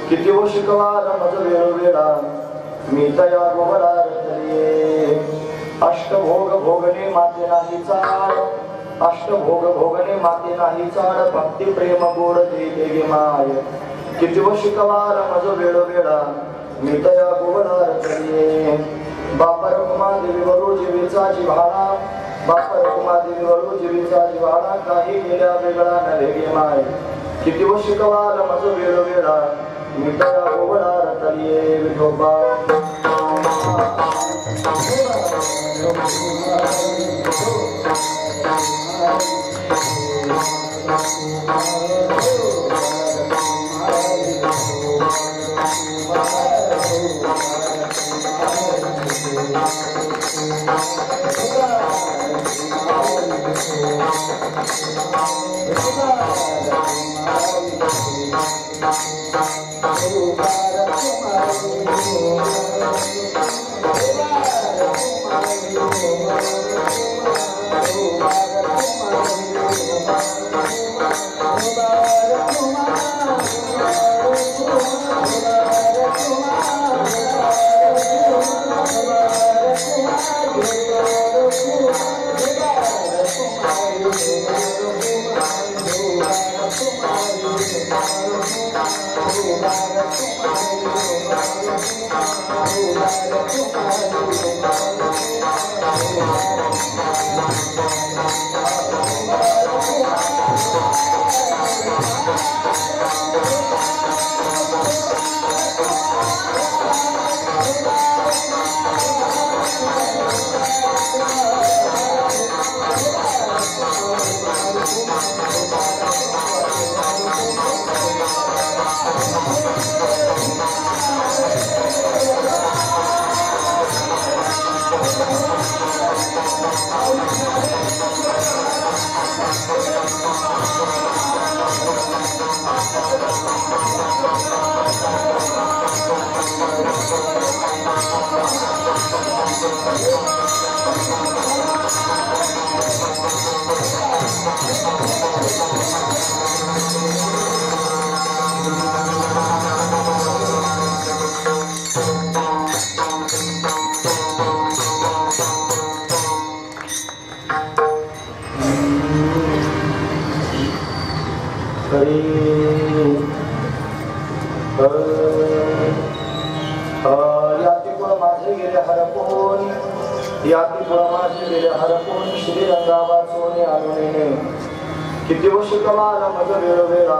किती वो शिकवार मज वेळोवेळा मी तया गोवरार तरिये अष्टभोग भोगणे माते नाही चाड अष्टभोग भोगणे माते नाही चाड भक्ती प्रेम गोड देगे माय किती वो शिकवार मज वेळोवेळा मी तया गोवरार तरिये बापर कुमा देवी वरू जीवीचा जिव्हाळा बापर कुमा देवी वरू जीवीचा जिव्हाळा काही गेल्या वेगळा न देगे माय किती वो शिकवार मज वेळोवेळा मितया गोवरार तलिये विठोबा किती वर्ष कमाला मज वेळोवेळा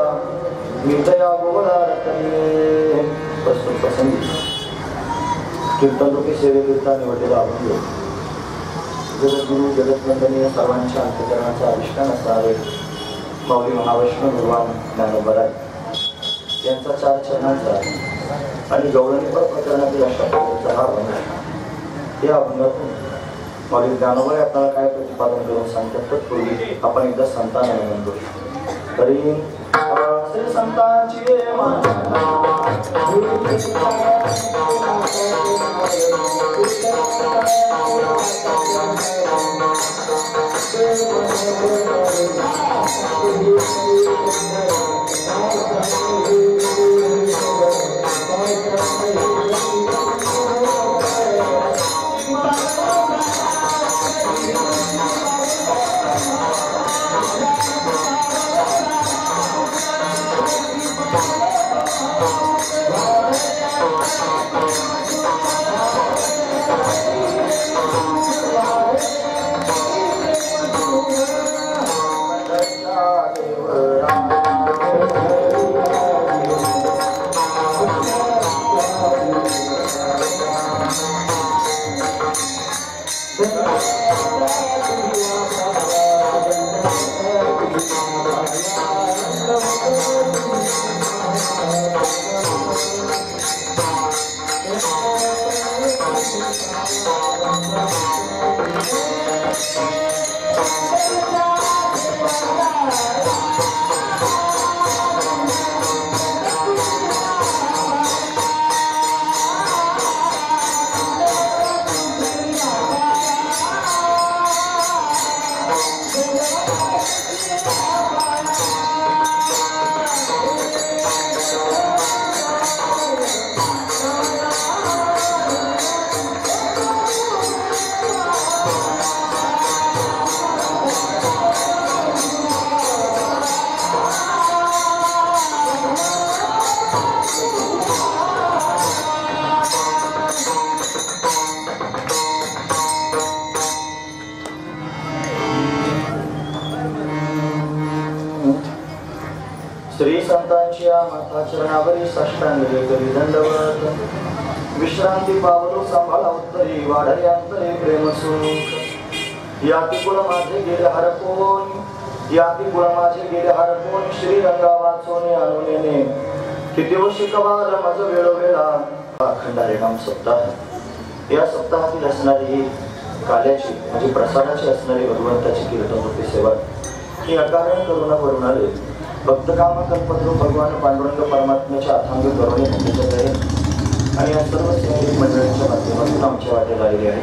मी तया गोवरार तलिये पसंती कीर्तनरूपी सेवेकरिता निवडलेला अभंग जगद्गुरु जगतवंदनीय सर्वांच्या अंतःकरणाचा अधिष्ठान असणारे माऊली महावैष्णव भगवान ज्ञानोबराज यांचा 4 चरणांचा आणि गौरवणीपर प्रकरणातील अशा प्रकारचा हा अभंग. या अभंगातून माऊली ज्ञानोबा आपल्याला काय प्रतिपादन करून सांगतात तत्पूर्वी आपण एकदा संतांना नमन करू. तरी श्री संतांची श्री संतांच्या माथाचरणावरी साष्टांगले करी दंडवत विश्रांती पावलो सांभाळा उत्तरी वाढले अंतरे प्रेम सुख याती कुळ माझे गेले हरकोन याती कुळ माझे गेले हरकोन श्री रंगा वाचोने अनुनेने किती वर्ष कवाल माझ वेळोवेळा अखंडारे नाम सप्ताह. या सप्ताहातील असणारी ही काल्याची म्हणजे प्रसादाची असणारी भगवंताची कीर्तनरूपी सेवा ही अकारण करुणा करून आले भक्त काम कल्पद्रू भगवान पांडुरंग परमात्म्याच्या अथांग करुणे भक्तीच्या दये आणि या सर्व सेवेक मंडळींच्या माध्यमातून आमच्या वाटेला आलेले आहे.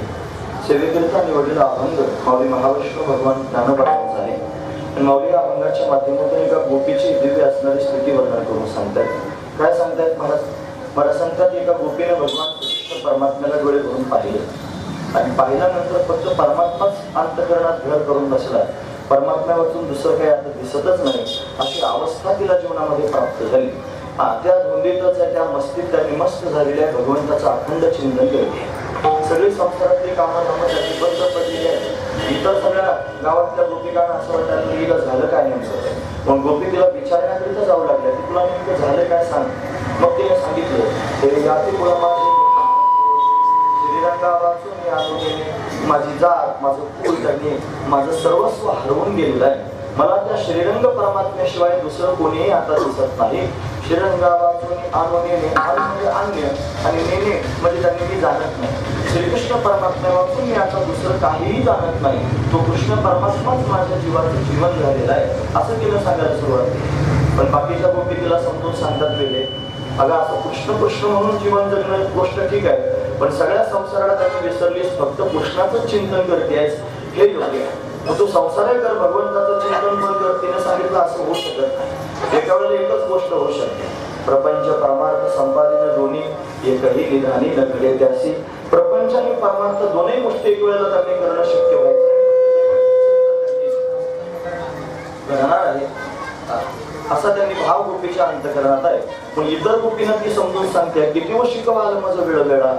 सेवेकरिता निवडलेला अभंग माऊली महावैष्णव भगवान ज्ञानोबराज आहे आणि माऊली या अभंगाच्या माध्यमातून एका गोपीची दिव्य असणारी स्थिती वर्णन करून सांगतात. काय सांगतायत मला सांगतात एका गोपीने भगवान कृष्ण परमात्म्याला डोळे भरून पाहिले आणि पाहिल्यानंतर फक्त परमात्माच अंतःकरणात घर करून बसला. परमात्म्या वाचून दुसरं काही आता दिसतच नाही अशी अवस्था तिला जीवनामध्ये प्राप्त झाली. त्या धुंदीतच त्या मस्तीत त्यांनी मस्त झालेल्या भगवंताचं अखंड चिंतन केले. सगळी संसारातली कामं त्याची बंद पडलेली आहे. इतर सगळ्या गावातल्या गोपिकांना असं वाटायला हिला झालं काय नेमकं. मग गोपी तिला विचारण्याकरिता जाऊ लागल्या की तुला नेमकं झालं काय सांग. मग तिने सांगितलं याती कुळा माझे श्रीरंगा वाचून माझी जात माझं कुळ त्यांनी माझं सर्वस्व हरवून गेलेलं आहे. मला त्या श्रीरंग परमात्म्याशिवाय दुसरं कोणीही आता दिसत नाही. श्रीरंगा वाचून अनुनेने म्हणजे अन्य आणि नेने म्हणजे त्यांनी मी जाणत नाही. श्रीकृष्ण परमात्म्या वाचून मी आता दुसरं काहीही जाणत नाही. तो कृष्ण परमात्माच माझ्या जीवाचं जीवन झालेलं आहे असं तिला सांगायला सुरुवात केली. पण बाकीच्या गोष्टी तिला समजून सांगतात वेगळे. अगं असं कृष्ण कृष्ण म्हणून जीवन जगणं गोष्ट ठीक आहे पण सगळ्या संसाराला त्यांनी विसरलीस फक्त कृष्णाचं चिंतन करतेस हे योग्य आहे. मग तू संसार कर भगवंताचं चिंतन कर. तिने सांगितलं असं होऊ शकत नाही. एका वेळेला एकच गोष्ट होऊ शकते. प्रपंच परमार्थ संपादन दोन्ही एकही निधानी न घडे त्यासी. प्रपंच आणि परमार्थ दोन्ही गोष्टी एक वेळेला त्यांनी करणं शक्य व्हायचं आहे असा त्यांनी भाव गोपीच्या अंतःकरणात आहे. पण इतर गोपींना ती समजून सांगते किती व शिकवाल माझं वेळोवेळा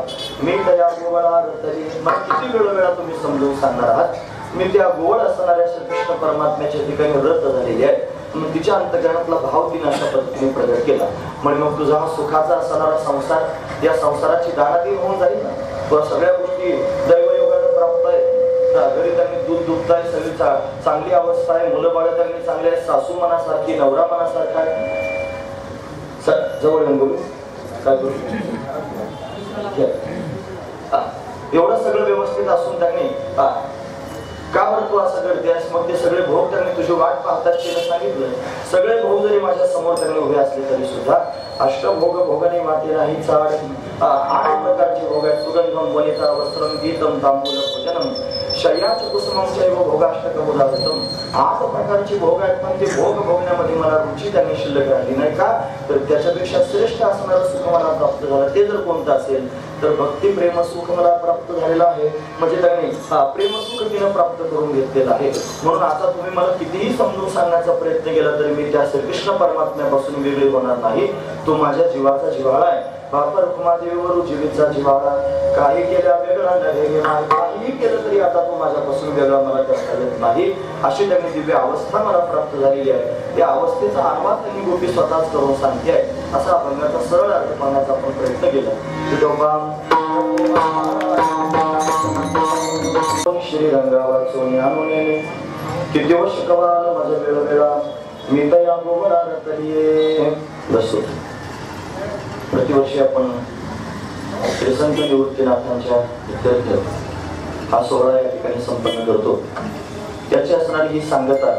मी दया गोवळा तरी मला किती वेळोवेळा तुम्ही समजून सांगणार आहात. मी त्या गोवळ असणाऱ्या श्रीकृष्ण परमात्म्याच्या ठिकाणी रत झालेली आहे मग तिच्या अंतःकरणातला भाव तिने अशा पद्धतीने प्रगट केला. म्हणजे मग तुझा हा सुखाचा असणारा संसार या संसाराची दारादी होऊन जाईल ना. तो सगळ्या गोष्टी दैवयोगाने प्राप्त आहे. घरी त्यांनी दूध दुभताय, सगळी चांगली अवस्था आहे, मुलं बाळ त्यांनी चांगले आहेत, सासू मनासारखी, नवरा मनासारखा आहे. जवळ येऊन बोलू काय करू. एवढं सगळं व्यवस्थित असून त्यांनी का बरं तू असं करतेस. मग ते सगळे भोग त्यांनी तुझी वाट पाहतात तिने सांगितलं. सगळे भोग जरी माझ्या समोर त्यांनी उभे असले तरी सुद्धा अष्टभोग भोगने माते नाही चाड. 8 प्रकारचे भोग आहेत. सुगंधम वनिता वस्त्रम गीतम तांबूल भोजनम शय्याच कुसुमम चैव भोगाष्टकमुदागतम. 8 प्रकारचे भोग आहेत. पण ते भोग भोगण्यामध्ये मला रुची त्यांनी शिल्लक राहिली नाही. का तर त्याच्यापेक्षा श्रेष्ठ असणारं सुख मला प्राप्त झालं. ते जर कोणतं असेल तर भक्ती प्रेम सुख मला प्राप्त झालेलं आहे. म्हणजे त्यांनी प्रेम सुख तिनं प्राप्त करून घेतलेलं आहे. म्हणून आता तुम्ही मला कितीही समजून सांगण्याचा प्रयत्न केला तरी मी त्या श्रीकृष्ण परमात्म्यापासून वेगळे होणार नाही. तो माझ्या जीवाचा जिव्हाळा आहे. बापा रुक्मादेवीवर जीवीचा जिव्हाळा. काही केल्या वेगळा नव्हे, काहीही केलं तरी आता तो माझ्यापासून वेगळा मला करता येत नाही. अशी त्यांनी दिव्य अवस्था मला प्राप्त झालेली आहे. त्या अवस्थेचा अनुवाद त्यांनी गोपी स्वतःच करून सांगते आहे. असा अभंगाचा सरळ अर्थ पाहण्याचा आपण प्रयत्न केला. श्रीरंगावर सोन्याने किती वर्ष कवाल माझ्या वेळोवेळा मी तया गोवरा रतलिये. बसू. प्रतिवर्षी आपण श्रीसंत निवृत्तीनाथांच्या इत्यर्थ हा सोहळा या ठिकाणी संपन्न करतो. त्याची असणारी ही सांगता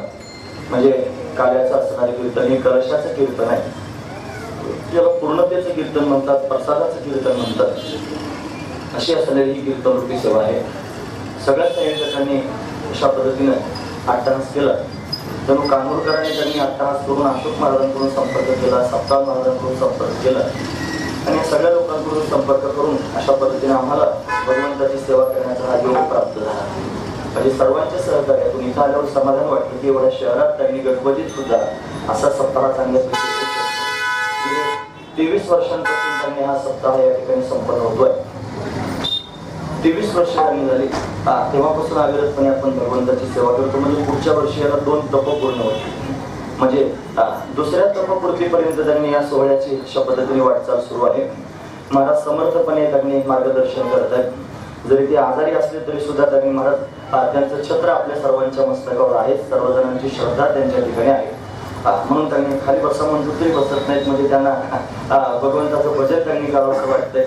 म्हणजे काल्याचं असणारे कीर्तन हे कलशाचं कीर्तन आहे. याला पूर्णतेचं कीर्तन म्हणतात, प्रसादाचं कीर्तन म्हणतात. अशी असणारी ही कीर्तन रूपी सेवा आहे. सगळ्याच संयोजकांनी अशा पद्धतीनं अट्टहास केला. जणू कान्होरकरांनी त्यांनी अट्टहास करून अशोक महाराजांकडून संपर्क केला, सप्ताह महाराजांकडून संपर्क केला आणि सगळ्या लोकांकडून संपर्क करून अशा पद्धतीने आम्हाला भगवंताची सेवा करण्याचा हा योग प्राप्त झाला. म्हणजे सर्वांच्या सहकार्यातून इथं आल्यावर समाधान वाटलं की एवढ्या शहरात त्यांनी गणपतीत सुद्धा असा सप्ताह चांगल्या 23 वर्षांपासून त्यांनी हा सप्ताह या ठिकाणी संपन्न होतोय. 23 वर्ष त्यांनी झाली. तेव्हापासून अविरतपणे आपण भगवंताची सेवा करतो. म्हणजे पुढच्या वर्षी याला 2 तप पूर्ण होते. म्हणजे दुसऱ्या तपपूर्तीपर्यंत त्यांनी या सोहळ्याची अशा पद्धतीने वाटचाल सुरू आहे. महाराज समर्थपणे त्यांनी मार्गदर्शन करत आहेत. जरी ते आजारी असले तरी सुद्धा त्यांनी महाराज त्यांचं छत्र आपल्या सर्वांच्या मस्तकावर आहे. सर्वजणांची श्रद्धा त्यांच्या ठिकाणी आहे. म्हणून त्यांनी खाली बसा म्हणतो तरी बसत नाहीत. म्हणजे त्यांना भगवंताचं भजन त्यांनी करावं असं वाटतंय.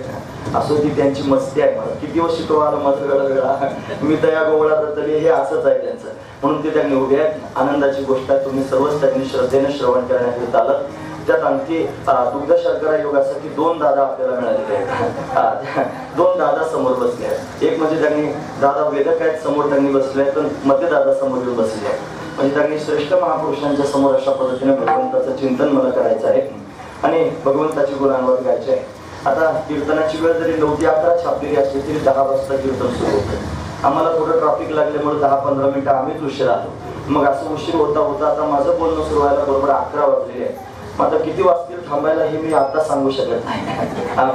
असो ती त्यांची मस्ती आहे. मला किती वर्ष शिकवायला मत वेगळा मी तया गोवळा रतली हे असंच आहे त्यांचं. म्हणून ते त्यांनी उभे आहेत. आनंदाची गोष्ट आहे. तुम्ही सर्वच त्यांनी श्रद्धेने श्रवण करण्यात आलं. त्यात आणखी दुग्ध शर्करा योगासाठी 2 दादा आपल्याला मिळालेले आहेत. 2 दादा समोर बसले आहेत. एक म्हणजे त्यांनी दादा वेदक आहेत समोर त्यांनी बसले आहेत, पण मध्ये दादा समोर येऊन बसले आहेत. म्हणजे त्यांनी श्रेष्ठ महापुरुषांच्या समोर अशा पद्धतीने भगवंताचं चिंतन मला करायचं आहे आणि भगवंताची गुणांवर गायचे आहे. आता कीर्तनाची वेळ जरी 9 ते 11 छापलेली असली तरी 10 वाजता कीर्तन सुरू होतं. आम्हाला थोडं ट्रॅफिक लागल्यामुळे 10-15 मिनिटं आम्हीच उशीर आलो. मग असं उशीर होता होता आता माझं बोलणं सुरू व्हायला बरोबर 11 वाजलेले आहे. आता किती वाजतील थांबायला हे मी आता सांगू शकत नाही.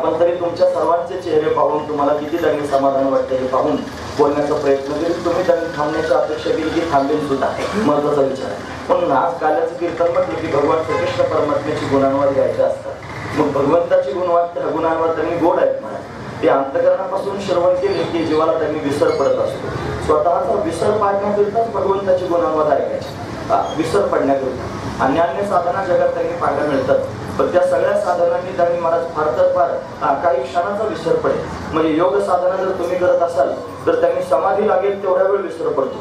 पण तरी तुमच्या सर्वांचे चेहरे पाहून तुम्हाला किती त्यांनी समाधान वाटतं हे पाहून बोलण्याचा प्रयत्न केला. तुम्ही त्यांनी थांबण्याची अपेक्षा केली की थांबेल सुद्धा महत्वाचा विचार आहे. पण आज काल्याचं कीर्तन म्हटलं की भगवान श्रीकृष्ण परमात्म्याची गुणांवर घ्यायचे असतात. मग भगवंताची गुणांवर त्यांनी गोड आहेत म्हणा. ते अंतकरणापासून श्रवण केले की जीवाला त्यांनी विसर पडत असतो. स्वतःचा विसर पाडण्याकरिताच भगवंताची गुणांवर ऐकायचे. विसर पडण्याकरिता अन्य साधना जगात त्यांनी पाहायला मिळतात. पण त्या सगळ्या साधनांनी त्यांनी महाराज फार तर फार काही क्षणाचा विसर पडेल. म्हणजे योग साधना जर तुम्ही करत असाल तर त्यांनी समाधी लागेल तेवढा वेळ विसर पडतो.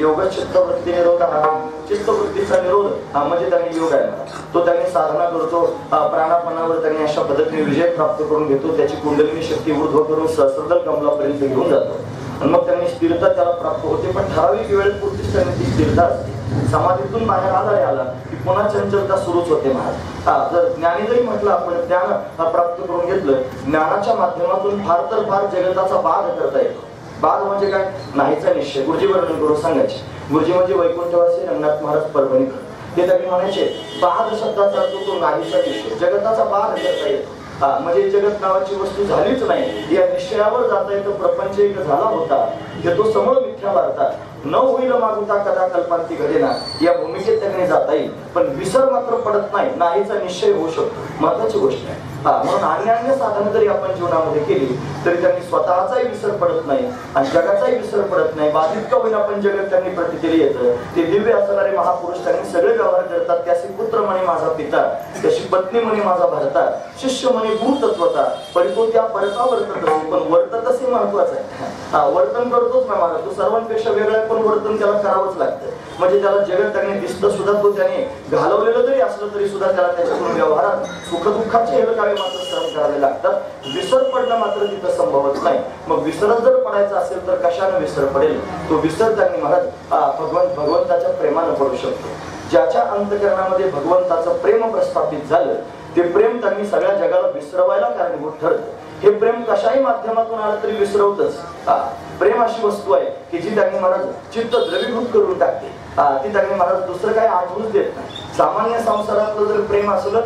योग चित्तवृत्ती निरोध हा चित्तवृत्तीचा निरोध म्हणजे त्यांनी योग आहे तो त्यांनी साधना करतो. प्राणापणावर त्यांनी अशा पद्धतीने विजय प्राप्त करून घेतो. त्याची कुंडलिनी शक्ती ऊर्ध्व करून सहस्रदल कमलापर्यंत घेऊन जातो आणि मग त्यांनी स्थिरता त्याला प्राप्त होते. पण ठराविक वेळेपुरतीच त्यांनी ती स्थिरता असते. समाधीतून बाहेर आला की पुन्हा चंचलता सुरूच होते महाराज. जर ज्ञानी जरी म्हटलं आपण ज्ञान प्राप्त करून घेतलं ज्ञानाच्या माध्यमातून फार तर फार जगताचा बाध करता येतो. बाध म्हणजे काय नाहीचा निश्चय. गुरुजी वर्णन करून सांगायचे. गुरुजी म्हणजे वैकुंठवासी रंगनाथ महाराज परभणीकर. ते त्यांनी म्हणायचे बाध शब्दाचा अर्थ तो नाहीचा निश्चय. जगताचा बाध करता येतो. म्हणजे जगत नावाची वस्तू झालीच नाही या निश्चयावर जाता येतं. प्रपंच एक झाला होता हे तो समोर मिथ्या वार्ता. न होईल मागुता कदा कल्पांती घडेना या भूमिकेत त्यांनी जाता येईल, पण विसर मात्र पडत नाही, नाहीचा निश्चय होऊ शकतो. महत्वाची गोष्ट आहे. म्हणून अन्य साधन जरी आपण जीवनामध्ये केली तरी त्यांनी स्वतःचाही विसर पडत नाही आणि जगाचाही विसर पडत नाही. बाधित का होईना पण जगत त्यांनी प्रति केली येतं. ते दिव्य असणारे महापुरुष त्यांनी सगळे व्यवहार करतात. त्याचे पुत्र म्हणे माझा पिता, त्याची पत्नी म्हणे माझा भरता, शिष्य म्हणे गुरुतत्वता, पण तो त्या परता वर्तत असे, पण वर्तत असे महत्वाचं आहे. वर्तन करतोच ना मला, तो सर्वांपेक्षा वेगळा आहे, पण वर्तन त्याला करावंच लागतं. म्हणजे त्याला जगत त्यांनी दिसतं सुद्धा, तो त्याने घालवलेलं जरी असलं तरी सुद्धा त्याला त्याच्याकडून व्यवहारात सुखदुःखाचे हेलकावे मात्र सहन करावे लागतात. विसर पडणं मात्र तिथं संभवत नाही. मग विसर जर पडायचा असेल तर कशाने विसर पडेल? तो विसर त्यांनी महाराज भगवंताच्या प्रेमानं पडू शकतो. ज्याच्या अंतःकरणामध्ये भगवंताचं प्रेम प्रस्थापित झालं ते प्रेम त्यांनी सगळ्या जगाला विसरवायला कारणीभूत ठरतं. हे प्रेम कशाही माध्यमातून आलं तरी विसरवतच. प्रेम अशी वस्तू आहे की जी त्यांनी महाराज चित्त द्रवीभूत करून टाकते. ती त्यांनी महाराज दुसरं काही आठवूच देत नाही. सामान्य संसारातलं जर प्रेम असलं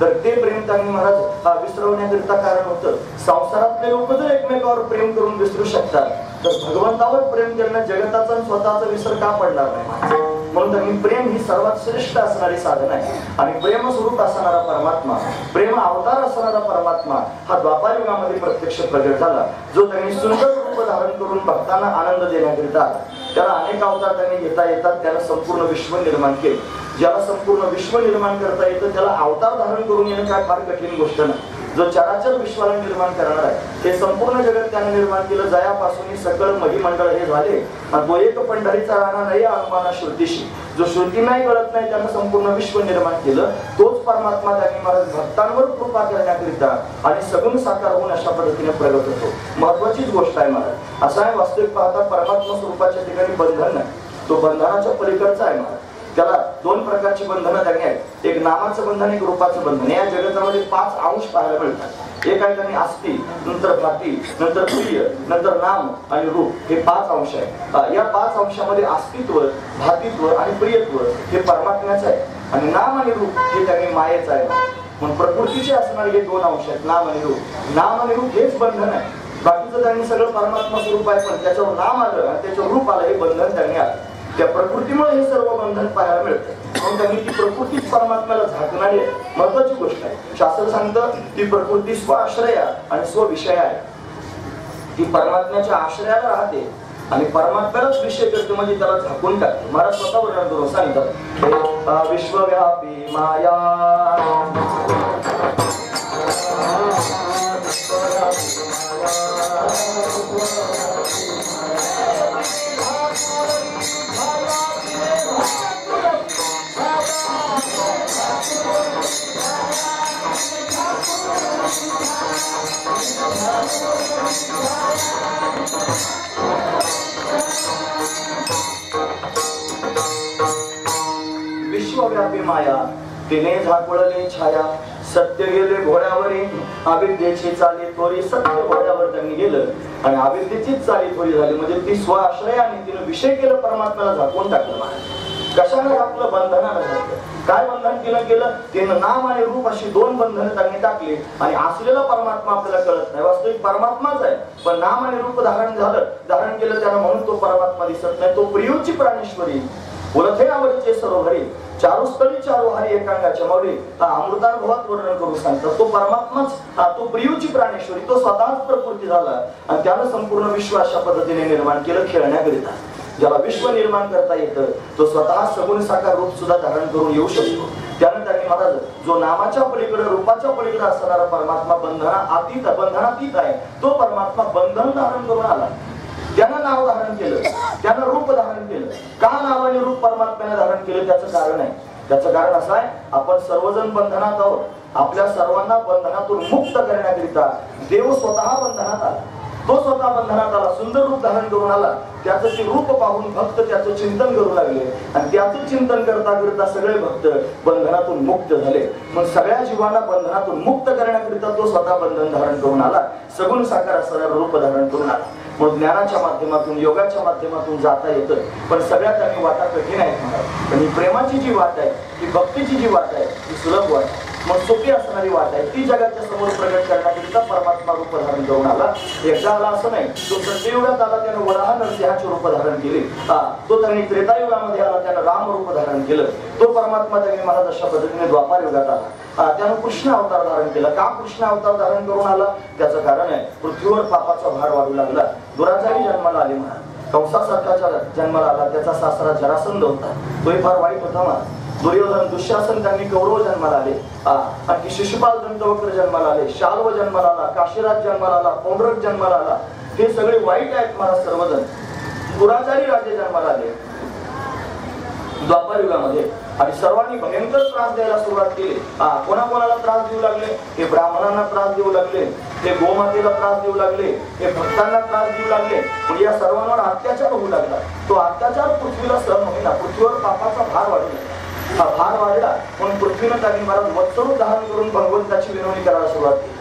तर ते प्रेम त्यांनी महाराज विसरवण्याकरिता कारण होतं. संसारातले लोक जर एकमेकावर प्रेम करून विसरू शकतात तर भगवंतावर प्रेम करणं जगताचा आणि स्वतःचा विसर का पडणार नाही? म्हणून त्यांनी प्रेम ही सर्वात श्रेष्ठ असणारी साधन आहे. आणि प्रेम स्वरूप असणारा परमात्मा, प्रेम अवतार असणारा परमात्मा हा द्वापार युगामध्ये प्रत्यक्ष प्रगट झाला, जो त्यांनी सुंदर रूप धारण करून भक्तांना आनंद देण्याकरिता आला. त्याला अनेक अवतार त्यांनी घेता येतात. त्याला संपूर्ण विश्व निर्माण केले. ज्याला संपूर्ण विश्व निर्माण करता येतं त्याला अवतार धारण करून येणं काय फार कठीण गोष्ट नाही. जो चराचर विश्वाला निर्माण करणार आहे हे संपूर्ण जगत त्याने निर्माण केलं. जयापासून सकळ महिमंडळ हे झाले. तो एक पंढरीचा राणा नाही अनुमाना श्रुतीशी, जो श्रुती नाही कळत नाही त्यानं संपूर्ण विश्व निर्माण केलं. तोच परमात्मा त्यांनी महाराज भक्तांवर कृपा करण्याकरिता आणि सगुण साकार होऊन अशा पद्धतीने प्रगत होतो. महत्वाचीच गोष्ट आहे महाराज. असं आहे वास्तविक पाहता परमात्मा स्वरूपाच्या ठिकाणी बंधन नाही, तो बंधनाच्या पलीकडचा आहे महाराज. त्याला दोन प्रकारची बंधनं त्यांनी आहेत. एक नामाचं बंधन, एक रूपाचं बंधन. या जगतामध्ये 5 अंश पाहायला मिळतात. एक आहे त्यांनी आस्ती, नंतर भाती, नंतर प्रिय, नंतर नाम आणि रूप. हे 5 अंश आहे. या 5 अंशामध्ये अस्तित्व, भातित्व आणि प्रियत्व हे परमात्म्याचं आहे आणि नाम आणि रूप हे त्यांनी मायेचं आहे. म्हणून प्रकृतीचे असणारे हे 2 अंश आहेत, नाम आणि रूप. नाम आणि रूप हेच बंधन आहे. बाकीचं त्यांनी सगळं परमात्मा स्वरूप आहे, पण त्याच्यावर नाम आलं आणि त्याच्यावर रूप आलं हे बंधन त्यांनी आलं. त्या प्रकृतीमुळे हे सर्व बंधन पाहायला मिळतं. म्हणून त्यांनी ती प्रकृतीच परमात्म्याला झाकणारी आहे. महत्वाची गोष्ट आहे. शास्त्र सांगतं ती प्रकृती स्वआश्रया आणि स्वविषय आहे. ती परमात्म्याच्या आश्रयाला राहते आणि परमात्म्यालाच विषय करते, म्हणजे त्याला झाकून टाकते. महाराज स्वतः वर्णन करून सांगतात विश्वव्यापी माया विश्वव्यापी माया तिने झाकळले छाया, सत्य गेले घोड्यावरी अविद्येची चाली थोरी. सत्य घोड्यावर त्यांनी गेलं आणि अविद्येचीच चाली थोरी झाली. म्हणजे ती स्वआश्रयाने तिने विषय केलं, परमात्म्याला झाकून टाकलं. कशाने आपलं बंधनानं झाकलं? काय बंधन केलं? तिनं नाम आणि रूप अशी 2 बंधनं त्यांनी टाकली आणि असलेला परमात्मा आपल्याला कळत नाही. वास्तविक परमात्माच आहे, पण नाम आणि रूप धारण केलं त्यानं, म्हणून तो परमात्मा दिसत नाही. तो प्रियोची प्राणेश्वरी उलथे आवडीचे सरोवरी, चारुस्थळी चारुहारी एकांगाच्या मौली अमृतानुभवात वर्णन करून सांगतात. तो परमात्माच, तो प्रियोची प्राणेश्वरी, तो स्वतःच प्रकृती झाला आणि त्यानं संपूर्ण विश्व अशा पद्धतीने निर्माण केलं खेळण्याकरिता. ज्याला विश्व निर्माण करता येतं तो स्वतः सगुण साकार रूप सुद्धा धारण करून येऊ शकतो. त्यानं त्यांनी महाराज जो नामाच्या पलीकडे रूपाच्या पलीकडे असणारा परमात्मा बंधनातीत आहे, तो परमात्मा बंधन धारण करून आला. त्यानं नाव धारण केलं, त्यानं रूप धारण केलं. का नाव आणि रूप परमात्म्याने धारण केलं? त्याचं कारण आहे. त्याचं कारण असं आहे, आपण सर्वजण बंधनात आहोत. आपल्या सर्वांना बंधनातून मुक्त करण्याकरिता देव स्वतः बंधनात आला. तो स्वतः बंधनात आला, सुंदर रूप धारण करून आला. त्याचं ते रूप पाहून भक्त त्याचं चिंतन करू लागले आणि त्याचं चिंतन करता करता सगळे भक्त बंधनातून मुक्त झाले. मग सगळ्या जीवांना बंधनातून मुक्त करण्याकरिता तो स्वतः बंधन धारण करून आला, सगुण साकार असणारं रूप धारण करून आला. मग ज्ञानाच्या माध्यमातून, योगाच्या माध्यमातून जाता येतं, पण सगळ्यात आणि वाटा कठीण आहेत महाराज. पण ही प्रेमाची जी वाट आहे, ही भक्तीची जी वाट आहे, ती सुलभ वाट आहे. मग सोपी असणारी वाट आहे ती जगाच्या समोर प्रगट करण्याकरिता परमात्मा रूप धारण करून आला. एकदा आला असं नाही, तो सत्ययुगात आला त्यानं वराह नरसिंहाचे रूप धारण केले. तो त्यांनी त्रेतायुगामध्ये आला त्यानं राम रूप धारण केलं. तो परमात्मा त्यांनी महाराज अशा पद्धतीने द्वापार युगात आला. त्यानं कृष्ण अवतार धारण केला. का कृष्ण अवतार धारण करून आला? त्याचं कारण आहे पृथ्वीवर पापाचा भार वाढू लागला. दुराचारी जन्माला आले महाराज. कंसासारखाच्या जन्माला आला. त्याचा सासरा जरासंध होता, तोही फार वाईट होता महाराज. दुर्योधन दुःशासन त्यांनी कौरव जन्माला आले. आणखी शिशुपाल दंतवक्र जन्माला आले. शाल्व जन्माला आला. काशीराज जन्माला आला. पौंड्रक जन्माला आला. हे सगळे वाईट आहेत महाराज. सर्वजण दुराचारी राजे जन्माला आले द्वापार युगामध्ये आणि सर्वांनी भयंकर त्रास द्यायला सुरुवात केली. कोणाकोणाला त्रास देऊ लागले? हे ब्राह्मणांना त्रास देऊ लागले, हे गोमातेला त्रास देऊ लागले, हे भक्तांना त्रास देऊ लागले. म्हणजे या सर्वांवर अत्याचार होऊ लागला. तो अत्याचार पृथ्वीला सहन होईना. पृथ्वीवर पापाचा भार वाढला. भार वाढला म्हणून पृथ्वीनं त्यांनी महाराज वत्सरूप धारण करून भगवंताची विनवणी करायला सुरुवात केली.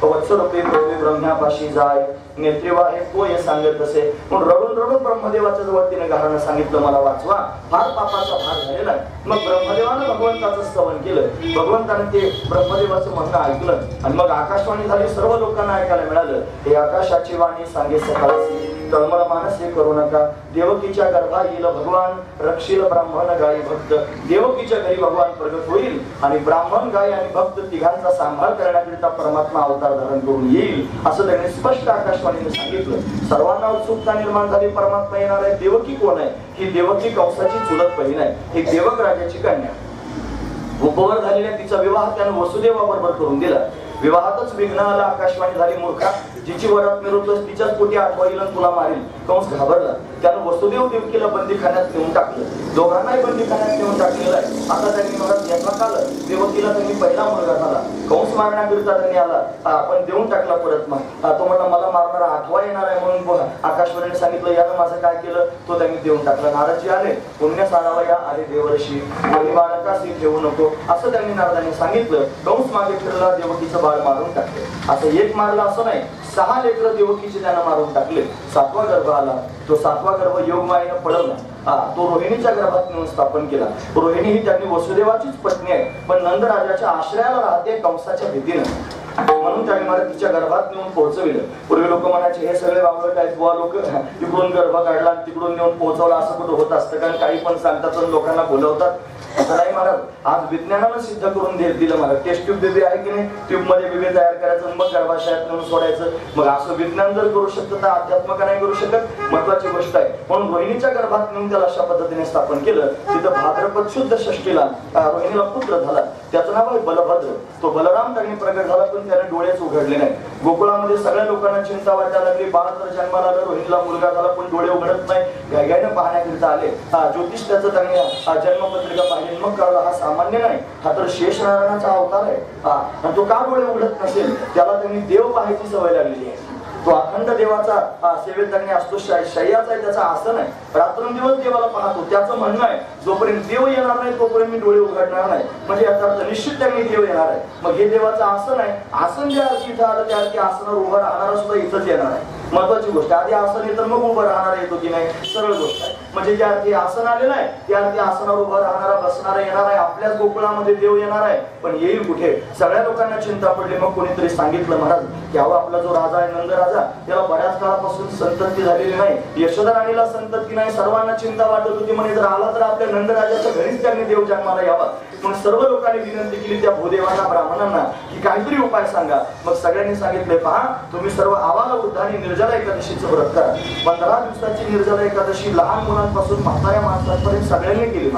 वत्सरूपे पृथ्वी ब्रह्म्यापाशी जाय नेत्रीवा हे तो हे सांगत असे म्हणून रडून रडून ब्रह्मदेवाच्या जवळ तिने घरानं सांगितलं मला वाचवा, फार पापाचा भार झालेला. मग ब्रह्मदेवानं भगवंताचं स्तवन केलं. भगवंताने ते ब्रह्मदेवाचं म्हणणं ऐकलं आणि मग आकाशवाणी झाली. सर्व लोकांना ऐकायला मिळालं. हे आकाशाची वाणी सांगे सकाळची तळमळ मानसे करू नका. देवकीच्या गर्भा येईल भगवान रक्षील ब्राह्मण गायी भक्त. देवकीच्या घरी भगवान प्रगट होईल आणि ब्राह्मण गाय आणि भक्त तिघांचा सांभाळ करण्याकरिता परमात्मा अवतार धारण करून येईल असं त्यांनी स्पष्ट आकाशवाणीने सांगितलं. सर्वांना उत्सुकता निर्माण झाली. परमात्मा येणार आहे. देवकी कोण आहे? ही देवकी कंसाची चुलत बहीण आहे. ही देवक राजाची कन्या. उपवर झालेल्या तिचा विवाह त्यानं वसुदेवाबरोबर करून दिला. विवाहातच विघ्न आला. आकाशवाणी झाली मूर्खा जिची वरात मिळवतोस तिच्याच पोटी आठवाईल तुला मारील. कंस घाबरला. त्यानं वसुदेव देवकीला बंदीखान्यात नेऊन टाकलं. दोघांनाही बंदीखान्यात नेऊन टाकलेलं आहे. आता त्यांनी महाराज एकाकाला देवकीला त्यांनी पहिला मुलगा झाला. कंस मारण्याकरिता त्यांनी आला पण देऊन टाकला परत. तो म्हणला मला मारणारा आठवा येणार आहे म्हणून आकाशवाणीने सांगितलं. यानं माझं काय केलं? तो त्यांनी देऊन टाकला. नारदजी आले. पुण्य सारावा या आले देवर्षी कोणी बालकासी ठेवू नको असं त्यांनी नारदांनी सांगितलं. कंस मागे फिरला. देवकीचं बाळ मारून टाकले. असं एक मारलं असं नाही, 6 लेकरं देवकीचे त्यांना मारून टाकले. 7वा गर्भ आला. तो 7वा गर्भ योगमायेनं पडवला. तो रोहिणीच्या गर्भात नेऊन स्थापन केला. रोहिणी ही त्यांनी वसुदेवाचीच पत्नी आहे पण नंदराजाच्या आश्रयाला राहते कंसाच्या भीतीनं. म्हणून त्यांनी मला तिच्या गर्भात नेऊन पोहोचविलं. पूर्वी लोक म्हणायचे हे सगळे वावळट आहेत बुवा. लोक तिकडून गर्भ काढला तिकडून नेऊन पोहोचवला असं कुठं होत असतं. कारण काही पण सांगतात आणि लोकांना बोलवतात. नाही महाराज, आज विज्ञानानं सिद्ध करून दिलं महाराज. टेस्ट ट्यूब बेबी आहे की नाही, ट्यूब मध्ये बेबी तयार करायचं मग गर्भाशयात नेऊन सोडायचं. मग असं विज्ञान जर करू शकतं तर अध्यात्म का नाही करू शकत? महत्वाची गोष्ट आहे. म्हणून रोहिणीच्या गर्भात नेऊन त्याला अशा पद्धतीने स्थापन केलं. तिथं भाद्रपद शुद्ध षष्टीला रोहिणीला पुत्र झाला. त्याचं नाव आहे बलभद्र. तो बलराम त्यांनी प्रगट झाला पण त्याने डोळेच उघडले नाही. गोकुळामध्ये सगळ्या लोकांना चिंता वाटायला लागली. बाळ तर जन्माला आलं. रोहिणीला मुलगा झाला पण डोळे उघडत नाही. गायगायनं पाहण्याकरिता आले. ज्योतिष त्याचं त्यांनी जन्मपत्रिका पाहिली. मग कळलं हा सामान्य नाही, हा तर शेषनारायणाचा अवतार आहे. आणि तो का डोळे उघडत नसेल? त्याला त्यांनी देव पाहायची सवय लागलेली आहे. तो अखंड देवाचा सेवेत त्यांनी असतो. शय्याचा आहे त्याचा आसन आहे. रात्रंदिवस देवाला पाहतो. त्याचं म्हणणं आहे जोपर्यंत देव येणार नाही तोपर्यंत मी डोळे उघडणार नाही. म्हणजे याचा अर्थ निश्चित त्यांनी देव येणार आहे. मग हे देवाचं आसन आहे. आसन ज्या अर्थी इथं आलं त्या अर्थी आसनावर उभं राहणारा सुद्धा इथंच येणार आहे. महत्वाची गोष्ट. आधी आसन येतं मग उभं राहणारा येतो की नाही, सरळ गोष्ट आहे. म्हणजे ज्या अर्थी आसन आलेलं आहे त्या अर्थी आसनावर उभं राहणारा बसणारा येणार आहे. आपल्याच गोकुळामध्ये देव येणार आहे. पण येईल कुठे? सगळ्या लोकांना चिंता पडली. मग कोणीतरी सांगितलं महाराज की अहो आपला जो राजा आहे नंद राजा त्याला बऱ्याच काळापासून संतती झालेली नाही. यशोदा राणीला संतती नाही. सर्वांना चिंता वाटत होती. म्हणे जर आला तर आपल्या नंद राजाच्या घरीच त्यांनी देव जन्माला यावा. म्हणून सर्व लोकांनी विनंती केली त्या भूदेवांना ब्राह्मणांना की काहीतरी उपाय सांगा. मग सगळ्यांनी सांगितले पहा तुम्ही सर्व आवाल वृद्धांनी निर्जला एकादशीचं व्रत करा. 15 दिवसाची निर्जला एकादशी लहान मुलांपासून म्हाताऱ्या माणसांपर्यंत सगळ्यांनी केली.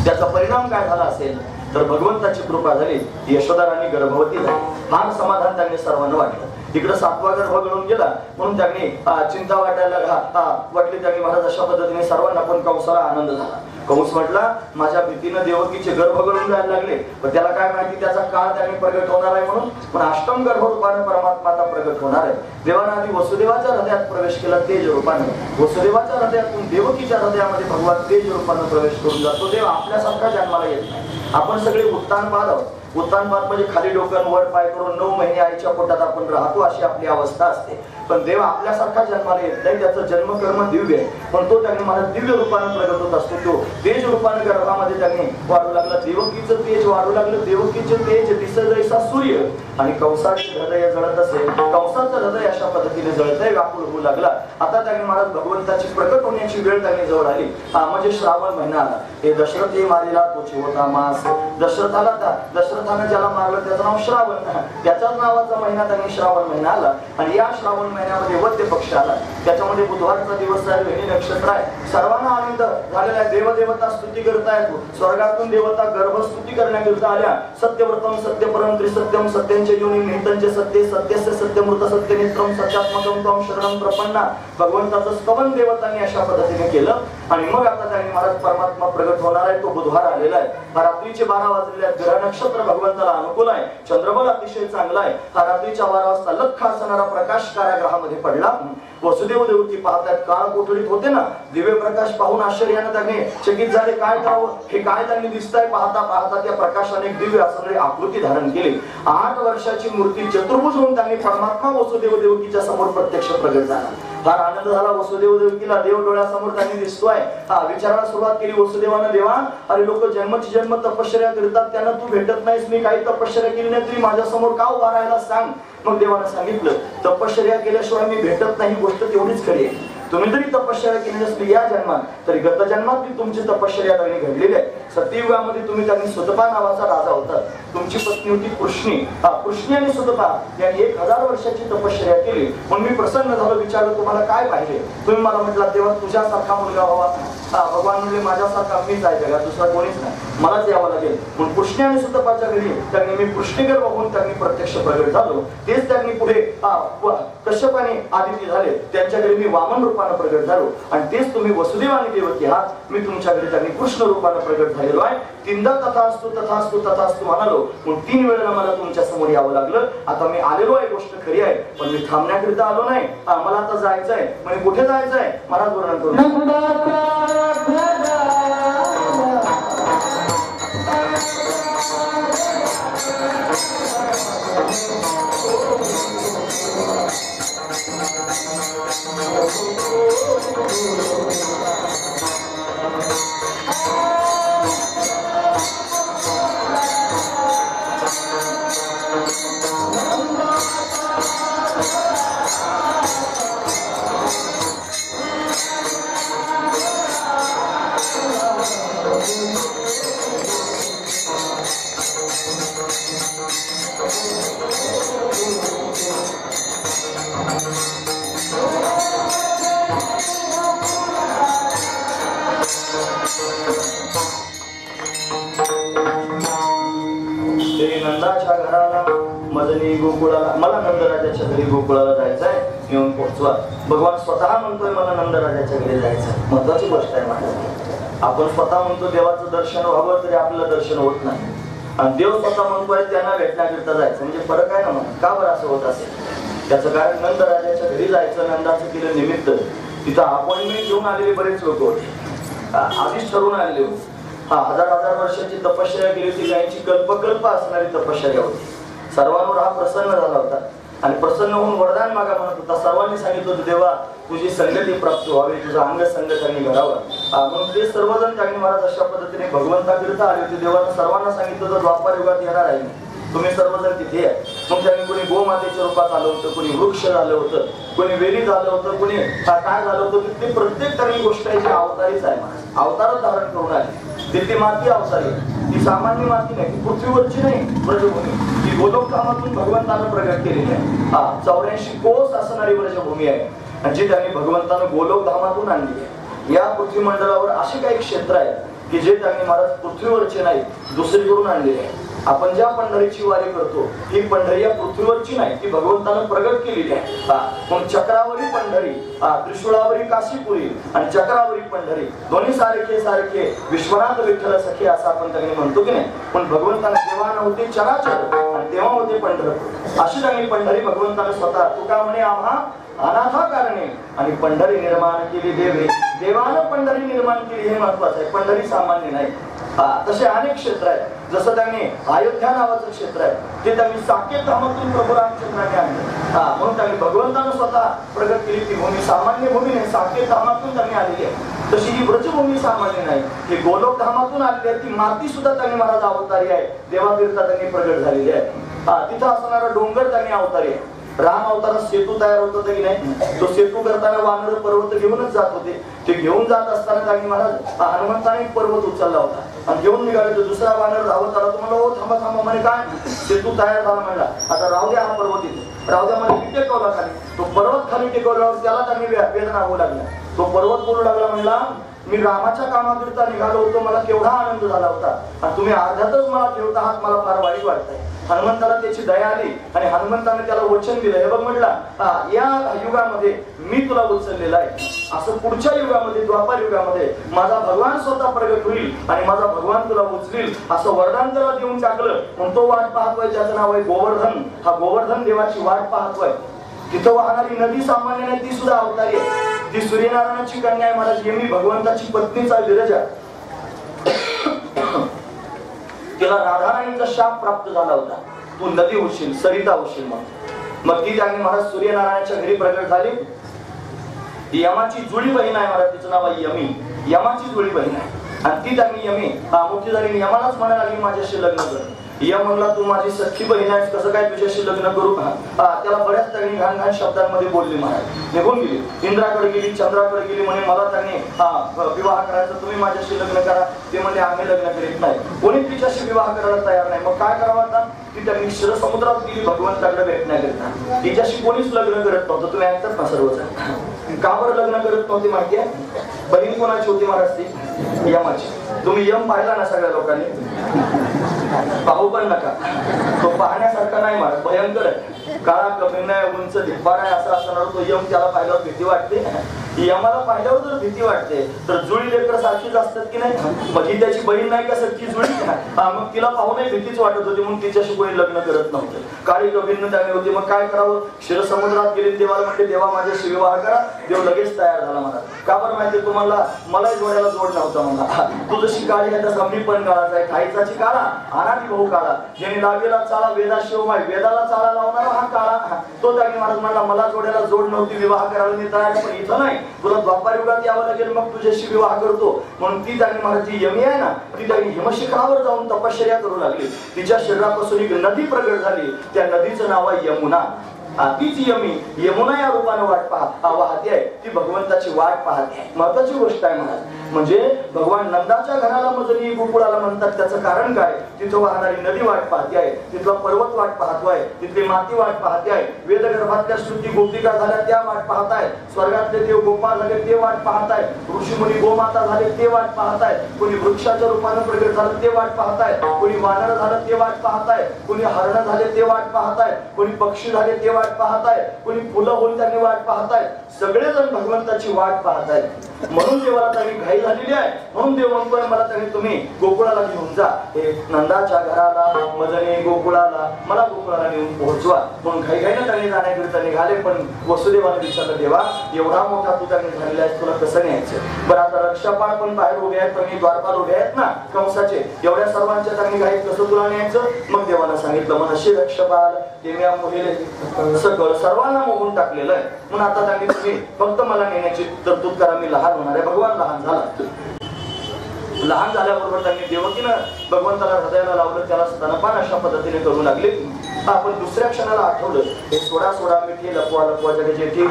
त्याचा परिणाम काय झाला असेल तर भगवंताची कृपा झाली. यशोदा राणी गर्भवती झाली. फार समाधान त्यांनी सर्वांना वाटलं. तिकडे 7वा गर्भ गळून गेला म्हणून त्यांनी चिंता वाटली. त्यांनी महाराज अशा पद्धतीने सर्वांना पण कंसाला आनंद झाला. कंस म्हटला माझ्या भीतीनं देवकीचे गर्भ गळून जायला लागले. पण त्याला काय माहिती त्याचा काळ त्यांनी प्रगट होणार आहे म्हणून. पण अष्टम गर्भ रूपाने परमात्मा आता प्रगट होणार आहे. देवानं आधी वसुदेवाच्या हृदयात प्रवेश केला तेज रूपाने. वसुदेवाच्या हृदयातून देवकीच्या हृदयामध्ये भगवान तेज रूपाने प्रवेश करून जातो. देव आपल्यासारखा जन्माला येत नाही. आपण सगळे उत्तान पाद आहोत. उत्तानपात म्हणजे खाली डोकं वर पाय करून 9 महिने आईच्या पोटात आपण राहतो, अशी आपली अवस्था असते. पण देव आपल्यासारखा जन्माला येत नाही, त्याचं जन्मकर्म दिव्य आहे. पण तो त्यांनी मला दिव्य रूपाने प्रगट होत असतो. तो तेज रूपाने गर्भामध्ये त्यांनी वाढू लागला. देवकीचं तेज वाढू लागलं. देवकीचं तेज दिसत जैसा सूर्य आणि कंसाचे हृदय जळत असेल. कंसाचं हृदय अशा पद्धतीने जळतंय, व्याकुळ होऊ लागला. आता त्यांनी महाराज भगवंताची प्रकट होण्याची वेळ त्यांनी जवळ आली. म्हणजे श्रावण महिना आला. हे दशरथी मारिला तोची होता मास. दशरथानं ज्याला मारलं त्याचं नाव श्रावण, त्याच्याच नावाचा महिना त्यांनी श्रावण महिना आला. आणि या श्रावण महिन्यामध्ये वद्य पक्ष आला. त्याच्यामध्ये बुधवारचा दिवस आहे, रोहिणी नक्षत्र आहे. सर्वांना आनंद झालेला आहे. देवदेवता स्तुती करतायत. स्वर्गातून देवता गर्भस्तुती करण्याकरिता आल्या. सत्यव्रतम सत्यपरम त्रिसत्यम सत्यांचे योनी निहितंचे सत्य सत्यस्य सत्यमृत सत्यनेत्रम सत्यात्मकम त्वं शरणं प्रपन्ना. भगवंताचं स्तवन देवतांनी अशा पद्धतीने केलं. आणि मग आता त्यांनी महाराज परमात्मा प्रगट होणार आहे. तो बुधवार आलेला आहे. रात्रीचे 12 वाजलेले आहेत. ग्रह नक्षत्र भगवंताला अनुकूल आहे. चंद्रबळ अतिशय चांगला आहे. हा रात्रीच्या 12 वाजता लख असणारा प्रकाश कारागृहामध्ये पडला. वसुदेव देवकी पाहतात. काळ कोठडीत होते ना, दिव्य प्रकाश पाहून आश्चर्याने त्यांनी चकित झाले. काय करावं, हे काय त्यांनी दिसतंय. पाहता पाहता त्या प्रकाशाने दिव्य असणारी आकृती धारण केली. 8 वर्षाची मूर्ती चतुर्भुज होऊन त्यांनी परमात्मा वसुदेव देवकीच्या समोर प्रत्यक्ष प्रगट झाला. फार आनंद झाला वसुदेव देवकीला. देव डोळ्यासमोर त्यांनी दिसतोय. विचारायला सुरुवात केली वसुदेवानं. देवा, अरे लोक जन्मची जन्म तपश्चर्या करतात, त्यांना तू भेटत नाहीस. मी काही तपश्चर्या केली नाही तरी माझ्या समोर का उभा राहायला सांग. मग देवानं सांगितलं, तपश्चर्या केल्याशिवाय मी भेटत नाही, गोष्ट तेवढीच खरी आहे. तुम्ही जरी तपश्चर्या केली नसली या जन्मात, तरी गत जन्मात ती तुमची तपश्चर्या त्यांनी घडलेली आहे. सत्ययुगामध्ये तुम्ही त्यांनी सुतपा नावाचा राजा होता. तुमची पत्नी होती कृष्णी. कृष्णी आणि सुतपा यांनी 1000 वर्षाची तपश्चर्या केली. म्हणून मी प्रसन्न झालो. विचारलं, तुम्हाला काय पाहिजे. तुम्ही मला म्हटलं, तेव्हा तुझ्यासारखा मुलगा व्हावा. भगवान म्हणजे माझ्यासारखा मीच आहे जगात, दुसरा कोणीच नाही, मलाच यावं लागेल. म्हणून कृष्णी आणि सुतपाच्या घरी त्यांनी मी कृष्णीगर बघून त्यांनी प्रत्यक्ष प्रगट झालो. तेच त्यांनी पुढे कश्यप आणि आदिती झाले. त्यांच्या घरी मी वामन रूपाने प्रगट झालो. आणि तेच तुम्ही वसुदेव आणि देवकी आहात. मी तुमच्या घरी त्यांनी कृष्ण रूपाने प्रगट झालेलो आहे. 3दा तथास्तु तथास्तु तथास्तु म्हणालो. म्हणून 3 वेळेला मला तुमच्या समोर यावं लागलं. आता मी आलेलो आहे, गोष्ट खरी आहे. पण मी थांबण्याकरिता आलो नाही. मला आता जायचंय. म्हणजे कुठे जायचंय महाराज वर्णन करून. नंदाच्या घराला मदनी गोकुळाला, मला नंदराजाच्या घरी गोकुळाला जायचंय, येऊन पोहोचवा. भगवान स्वतः म्हणतोय मला नंदराजाच्या घरी जायचंय. महत्वाची गोष्ट आहे माझ्यासाठी. आपण स्वतः म्हणतो देवाचं दर्शन व्हावं, तरी आपलं दर्शन होत नाही. आणि देव स्वतः म्हणतोय त्यांना भेटण्याकरिता जायचं. म्हणजे फरक आहे ना. मग का बरं असं होत असेल. त्याचं कारण नंदराजाच्या घरी जायचं, नंदाचं केलं निमित्त. तिथं अपॉइंटमेंट घेऊन आलेले बरेच लोक होते. आधीच ठरवून आलेले होते. 1000 वर्षाची तपश्चर्या केली होती. त्यांची कल्पकल्प असणारी तपश्चर्या होती. सर्वांवर हा प्रसन्न झाला होता. आणि प्रसन्न होऊन वरदान मागा म्हणत होता. सर्वांनी सांगितलं होतं, देवा तुझी संगती प्राप्त व्हावी, तुझा अंग संग त्यांनी घडावा. म्हणून ते सर्वजण त्यांनी महाराज अशा पद्धतीने भगवंताकरिता आले होते. देवानं सर्वांना सांगितलं होतं द्वापार युगात येणार आहे, तुम्ही सर्वजण तिथे आहे. मग त्यांनी कोणी गोमातेच्या रूपात आलं होतं, कोणी वृक्ष झालं होतं, कोणी वेली झालं होतं, कोणी काय झालं होतं. ते प्रत्येक त्यांनी गोष्ट आहे जी अवतारीच आहे. महाराज अवतारच धारण करून आली. ती माती अवतारी, ती सामान्य माती नाही, ती पृथ्वीवरची नाही. ब्रजभूमी ती गोलोकधामातून भगवंतानं प्रगट केलेली आहे. 84 कोस असणारी ब्रजभूमी आहे. आणि जी त्यांनी भगवंतानं गोलोकधामातून आणली आहे. या पृथ्वी मंडळावर असे काही क्षेत्र आहेत की जे त्यांनी महाराज पृथ्वीवरचे नाही, दुसरीकडून आणलेले आहे. आपण ज्या पंढरीची वारी करतो ही पंढरी या पृथ्वीवरची नाही, ती भगवंतानं प्रगट केलेली आहे. मग चक्रावरी पंढरी, त्रिशूळावरी काशीपुरी आणि चक्रावरी पंढरी दोन्ही सारखे सारखे विश्वनाथ विठ्ठल सखे असं आपण त्यांनी म्हणतो की नाही. पण भगवंतानं तेव्हा नव्हते चराचर आणि तेव्हा होते पंढरपूर. अशी त्यांनी पंढरी भगवंतानं स्वतः तुका म्हणे आम्हा अनाथा कारणे आणि पंढरी निर्माण केली देवे. देवानं पंढरी निर्माण केली हे महत्वाचं आहे, पंढरी सामान्य नाही. तसे अनेक क्षेत्र आहेत. जसं त्यांनी अयोध्या नावाचं क्षेत्र आहे ते त्यांनी साकेत धामातून प्रभू रामचंद्राने आणले. म्हणून त्यांनी भगवंतानं स्वतः प्रगट केली ती भूमी सामान्य भूमी नाही, साकेत धामातून त्यांनी आलेली आहे. तशी ही ब्रजभूमी सामान्य नाही, ही गोलोक धामातून आलेली आहे. ती माती सुद्धा त्यांनी महाराज अवतारी आहे, देवातीर्था त्यांनी प्रगट झालेली आहे. तिथं असणारा डोंगर त्यांनी अवतारी आहे. राम अवतारात सेतू तयार होत होता की नाही, तो सेतू करताना वानर पर्वत घेऊनच जात होते. ते घेऊन जात असताना त्यांनी महाराज हनुमंताने पर्वत उचलला होता आणि घेऊन निघाले. तो दुसरा वानर धावत आला, तुम्हाला ओ थांबा थांबा म्हणे, काय सेतू तयार झाला म्हणला, आता राहू द्या हा पर्वत इथे, राहू द्या मला टेकवला खाली. तो पर्वत खाली टेकवल्यावर त्याला त्यांनी वेदना होऊ लागल्या. तो पर्वत बोलू लागला, म्हणला मी रामाच्या कामाकरिता निघालो होतो, मला केवढा आनंद झाला होता आणि तुम्ही अर्ध्यातच मला ठेवता आहात, मला फार वाईट वाटतंय. हनुमंताला त्याची दया आली आणि हनुमंताने त्याला वचन दिलं, हे बघ म्हटला, या युगामध्ये मी तुला उचललेला आहे, असं पुढच्या युगामध्ये द्वापार युगामध्ये माझा भगवान स्वतः प्रगट होईल आणि माझा भगवान तुला उचलील, असं वरदान त्याला देऊन टाकलं. म्हणून तो वाट पाहतोय, ज्याचं नाव आहे गोवर्धन. हा गोवर्धन देवाची वाट पाहतोय. तिथं वाहणारी नदी सामान्य नाही, ती सुद्धा अवतारी आहे. ती सूर्यनारायणाची कन्या आहे महाराज, यमी भगवंताची पत्नीचा विरजा. तिला राधाराणीचा शाप प्राप्त झाला होता, तू नदी होशील, सरिता होशील. मग ती त्यांनी महाराज सूर्यनारायणाच्या घरी प्रगट झाली. यमाची जुळी बहीण आहे महाराज, तिचं नाव आहे यमी. यमाची जुळी बहीण आहे आणि ती त्यांनी यमी मोठी झाली. यमालाच म्हणायला लागली माझ्याशी लग्न कर. यम म्हणला तू माझी सख्खी बहीण आहेस, कसं काय तुझ्याशी लग्न करू. त्याला बऱ्याच त्यांनी घाण घाण शब्दांमध्ये बोलली महाराज. निघून गेली, इंद्राकडे गेली, चंद्राकडे गेली, म्हणे मला त्यांनी विवाह करायचा, तुम्ही माझ्याशी लग्न करा. ते म्हणजे आम्ही लग्न करीत नाही, कोणी तिच्याशी विवाह करायला तयार नाही. मग काय करावं आता, ती त्यांनी क्षीरसमुद्रात गेली भगवंताकडे भेटण्याकरिता. तिच्याशी कोणीच लग्न करत नव्हतं. तुम्ही ऐकतात ना सर्वजण, का बरं लग्न करत नव्हती माहिती आहे? बहीण कोणाची होती महाराज? ती यमाची. तुम्ही यम पाहिला ना सगळ्या लोकांनी, पाहू पण नका, तो पाहण्यासारखा नाही महाराज, भयंकर आहे. काळा कमी आहे, उंच धिप्पाड आहे, असं असणार तो यम. त्याला पाहिल्यावर भीती वाटते. यमाला पाहिल्यावर जर भीती वाटते तर जुळी लेकर सारखीच असतात की नाही. मग ही त्याची बहीण नाही का सख्खी जुळी, मग तिला पाहूनही भीतीच वाटत होती, म्हणून तिच्याशी कोणी लग्न करत नव्हते. काळी कबीर त्याने होती. मग काय करावं, क्षीरसमुद्रात गेले, देवाला म्हणते देवा माझ्याशी विवाह करा. देव लगेच तयार झाला मला. का बरं माहिती तुम्हाला, मलाही जोड्याला जोड नव्हता म्हणला. तू जशी काळी आहे तसा मी पण काळाच आहे, खायचाची काळा, अनादी भाऊ काळा. ज्याने लावेला चाळा वेदाशिवाय वेदाला चाळा लावणारा हा काळा. तो त्याने महाराज म्हणला मला जोड्याला जोड नव्हती, विवाह करायला मी तयार, पण इथं नाही, तुला द्वापार युगात यावं लागेल, मग तुझ्याशी विवाह करतो. म्हणून ती त्याने महाराज जी यमी आहे ना, ती त्याने हिमशिखरावर जाऊन तपश्चर्या करू लागली. तिच्या शरीरापासून एक नदी प्रगट झाली, त्या नदीचं नाव आहे यमुना. तीच यमी यमुना या रूपाने वाट वाहते आहे, ती भगवंताची वाट पाहते आहे. महत्वाची गोष्ट आहे महाराज. म्हणजे भगवान नंदाच्या घराला मजली गोकुळाला म्हणतात, त्याचं कारण काय? तिथं वाहणारी नदी वाट पाहते आहे, तिथला पर्वत वाट पाहतोय, तिथली माती वाट पाहते आहे, वेदगर्भातल्या श्रुती गोपिका झाल्या त्या वाट पाहताय, स्वर्गातले देव गोपाळ झाले ते वाट पाहताय, ऋषीमुनी गोमाता झाले ते वाट पाहताय, कोणी वृक्षाच्या रूपाने प्रगट झालं ते वाट पाहताय, कोणी वानर झालं ते वाट पाहताय, कोणी हरण झाले ते वाट पाहताय, कोणी पक्षी झाले ते वाट पाहताय, कोणी फुलं होऊन त्यांनी वाट पाहताय. सगळेजण भगवंताची वाट पाहताय. म्हणून देवाला त्यांनी घाई झालेली आहे. म्हणून देव म्हणतोय मला त्यांनी तुम्ही गोकुळाला घेऊन जा. हे नंदाच्या घराला मजने गोकुळाला, मला गोकुळाला नेऊन पोहोचवा. म्हणून घाईघाईनं त्यांनी जाण्याकरिता निघाले. पण वसुदेवाने विचारलं देवा एवढा मोठा तू त्यांनी झालेला आहेस, तुला कसं न्यायचं? बरं आता रक्षापाळ पण बाहेर उभे आहेत, पण द्वारपाल उभे आहेत ना कंसाचे, एवढ्या सर्वांच्या त्यांनी घाईत कसं तुला न्यायचं? मग देवानं सांगितलं मनशी रक्षपाल तेम्या मोहिले सगळं सर्वांना मोहून टाकलेलं आहे. म्हणून आता त्यांनी तुम्ही फक्त मला नेण्याची तरतूद करा, मी लहान होणार आहे. भगवान लहान झाला. लहान झाल्याबरोबर त्यांनी देवकीनं भगवंताला हृदयाला लावलं, त्याला स्तनपान अशा पद्धतीने करू लागले. आपण दुसऱ्या क्षणाला आठवलं, हे सोडा सोडा मिठी लपवा लपवा जगे जेठी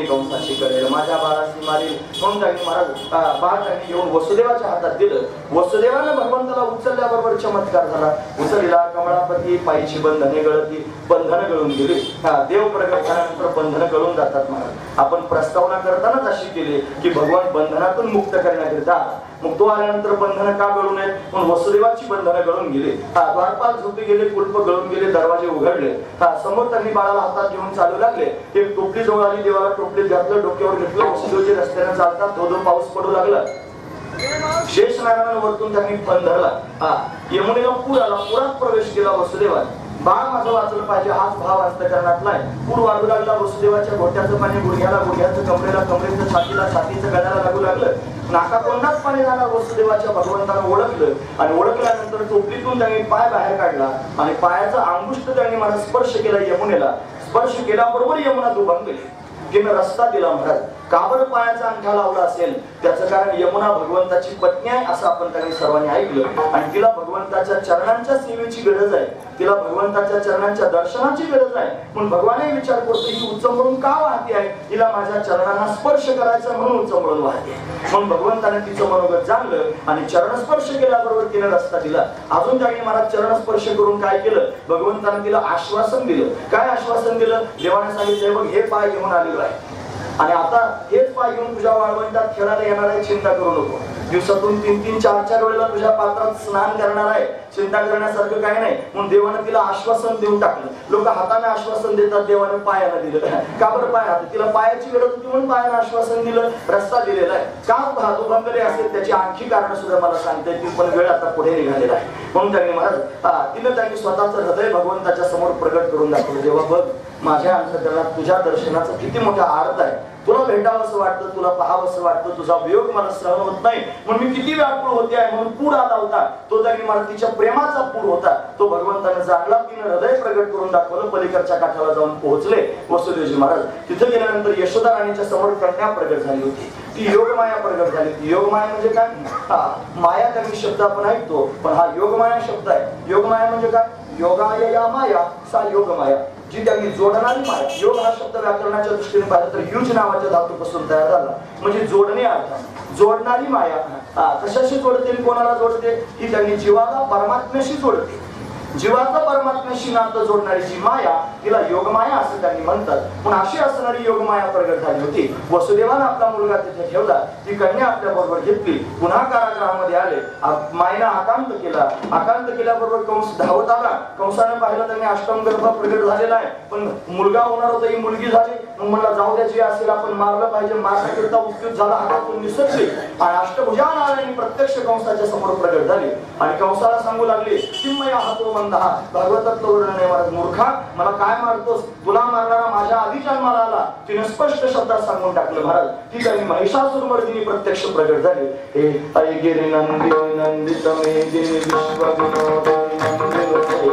कंसाची करेल, माझ्या बाळाशी मारेल. म्हणून त्यांनी महाराज बाळ त्यांनी घेऊन वसुदेवाच्या हातात दिलं. वसुदेवानं भगवंताला उचलल्याबरोबर चमत्कार झाला. उचलला कमळापती, पायची बंधने गळती, बंधनं गळून गेली. देव प्रगट झाल्यानंतर बंधनं गळून जातात महाराज. आपण प्रस्तावना करतानाच अशी केली की भगवान बंधनातून मुक्त करण्याकरिता. मग तो आल्यानंतर बंधनं का गळू नयेत म्हणून वसुदेवाची बंधनं गळून गेली. द्वारपाल झोपी गेले, कुलप गळून गेले, दरवाजे उघडले. समोर त्यांनी बाळाला हातात घेऊन चालू लागले. एक टोपली जवळ आली, देवाला टोपलीत घातलं, डोक्यावर घेतलं. वसुदेवजी रस्त्याने चालतात, धो धो पाऊस पडू लागला. शेष नारायण वरतून त्यांनी पण धरला. यमुनेला पूर आला, पुरात प्रवेश केला वसुदेवाने. बाळ माझं वाचलं पाहिजे हाच भाव अंतःकरणातला आहे. पूर वाढू लागला, वसुदेवाच्या घोट्याचं पाणी गुडघ्याला, गुडघ्याचं कमरेला, कमरेचं छातीला, छातीचं गळ्याला लागू लागलं. नाकातोंडात पाणी झालं. वसुदेवाच्या भगवंतानं ओळखलं आणि ओळखल्यानंतर टोपलीतून त्यांनी पाय बाहेर काढला आणि पायाचा अंगुष्ठ त्यांनी मला स्पर्श केला. यमुनेला स्पर्श केल्याबरोबर यमुना दुभंगली. तिनं रस्ता दिला. महाराज का बरं पायाचा अंगठा लावला असेल? त्याचं कारण यमुना भगवंताची पत्नी आहे असं आपण त्यांनी सर्वांनी ऐकलं आणि तिला भगवंताच्या चरणांच्या सेवेची गरज आहे. तिला भगवंताच्या चरणांच्या दर्शनाची गरज आहे. पण भगवानही विचार करतो ही उचंबळून का वाहते आहे? तिला माझ्या चरणांना स्पर्श करायचा म्हणून उचंबळून वाहते. मग भगवंताने तिचं मनोगत जाणलं आणि चरणस्पर्श केल्याबरोबर तिने रस्ता दिला. अजून त्यांनी मला चरणस्पर्श करून काय केलं? भगवंताने तिला आश्वासन दिलं. काय आश्वासन दिलं? देवाने सांगितलं बघ हे पाय घेऊन आलेलो आहे आणि आता हेच पाय घेऊन तुझ्या वाळवंटात खेळायला येणार आहे. चिंता करू नको. दिवसातून 3-3, 4-4 वेळेला तुझ्या पात्रात स्नान करणार आहे. चिंता करण्यासारखं काही नाही. म्हणून देवानं तिला आश्वासन देऊन टाकलं. लोक हाताने आश्वासन देतात, देवाने पायानं दिलं. का बरं पाय हात? तिला पायाची गरज होती म्हणून पायानं आश्वासन दिलं, रस्ता दिलेला आहे. का दुभंगले असेल त्याची आणखी कारण सुद्धा मला सांगता येतील, पण वेळ आता पुढे निघालेला आहे. म्हणून त्यांनी महाराज तिनं त्यांनी स्वतःचं हृदय भगवंताच्या समोर प्रगट करून दाखवलं. देवा बघ माझ्या अंतःकरणात तुझ्या दर्शनाचा किती मोठा अर्थ आहे. तुला भेटावं असं वाटतं, तुला पाहावं असं वाटतं, तुझा वियोग मला सहन होत नाही म्हणून मी किती व्याकुळ होते आहे. म्हणून पूर आला होता तो त्यांनी मला तिच्या प्रेमाचा पूर होता. तो भगवंताने जाणला. तिने हृदय प्रगट करून दाखवलं. पलीकडच्या काठाला जाऊन पोहोचले वसुदेवजी महाराज. तिथे गेल्यानंतर यशोदा राणीच्या समोर कन्या प्रगट झाली होती. ती योगमाया प्रगट झाली. ती योगमाया म्हणजे काय? माया काही शब्द आपण ऐकतो, पण हा योगमाया शब्द आहे. योगमाया म्हणजे काय? योगाय या माया सा योगमाया, जी त्यांनी जोडणारी माया. योग हा शब्द व्याकरणाच्या दृष्टीने पाहिलं तर युज नावाच्या धातूपासून तयार झाला, म्हणजे जोडणे अर्थ. जोडणारी माया कशाशी जोडते? कोणाला जोडते? ही त्यांनी जीवाला परमात्म्याशी जोडते. जीवाचा परमात्म्याशी नातं जोडणारी जी माया तिला योगमाया असं त्यांनी म्हणतात. पण अशी असणारी योगमाया प्रगट झाली होती. वसुदेवानं आपला मुलगा तिथे ठेवला. ती कन्या आपल्या बरोबर घेतली. पुन्हा कारागृहामध्ये आले. मायनं आकांत केला. आकांत केल्याबरोबर कंस धावत आला. कंसानं पाहिलं त्यांनी अष्टमगर्भ प्रगट झालेला आहे, पण मुलगा होणार होता, ही मुलगी झाली. मग म्हणला जाऊ द्या, जे असेल आपण मारलं पाहिजे. मारण्याकरिता उत्युत झाला, हातातून निसटली आणि अष्टभुजा नारायणी प्रत्यक्ष कंसाच्या समोर प्रगट झाली आणि कंसाला सांगू लागली किंमया हातो भागवतातलं वर्णन आहे. महाराज मूर्खा मला काय मारतोस? तुला मारणारा माझ्या आधी जन्माला आला. तिने स्पष्ट शब्दात सांगून टाकलं. महाराज ती त्यांनी महिषासुरमर्दिनी प्रत्यक्ष प्रगट झाली. हे ऐगिरी नंदी नंदित मेदिनी विश्वविनोदिनी नंदिवते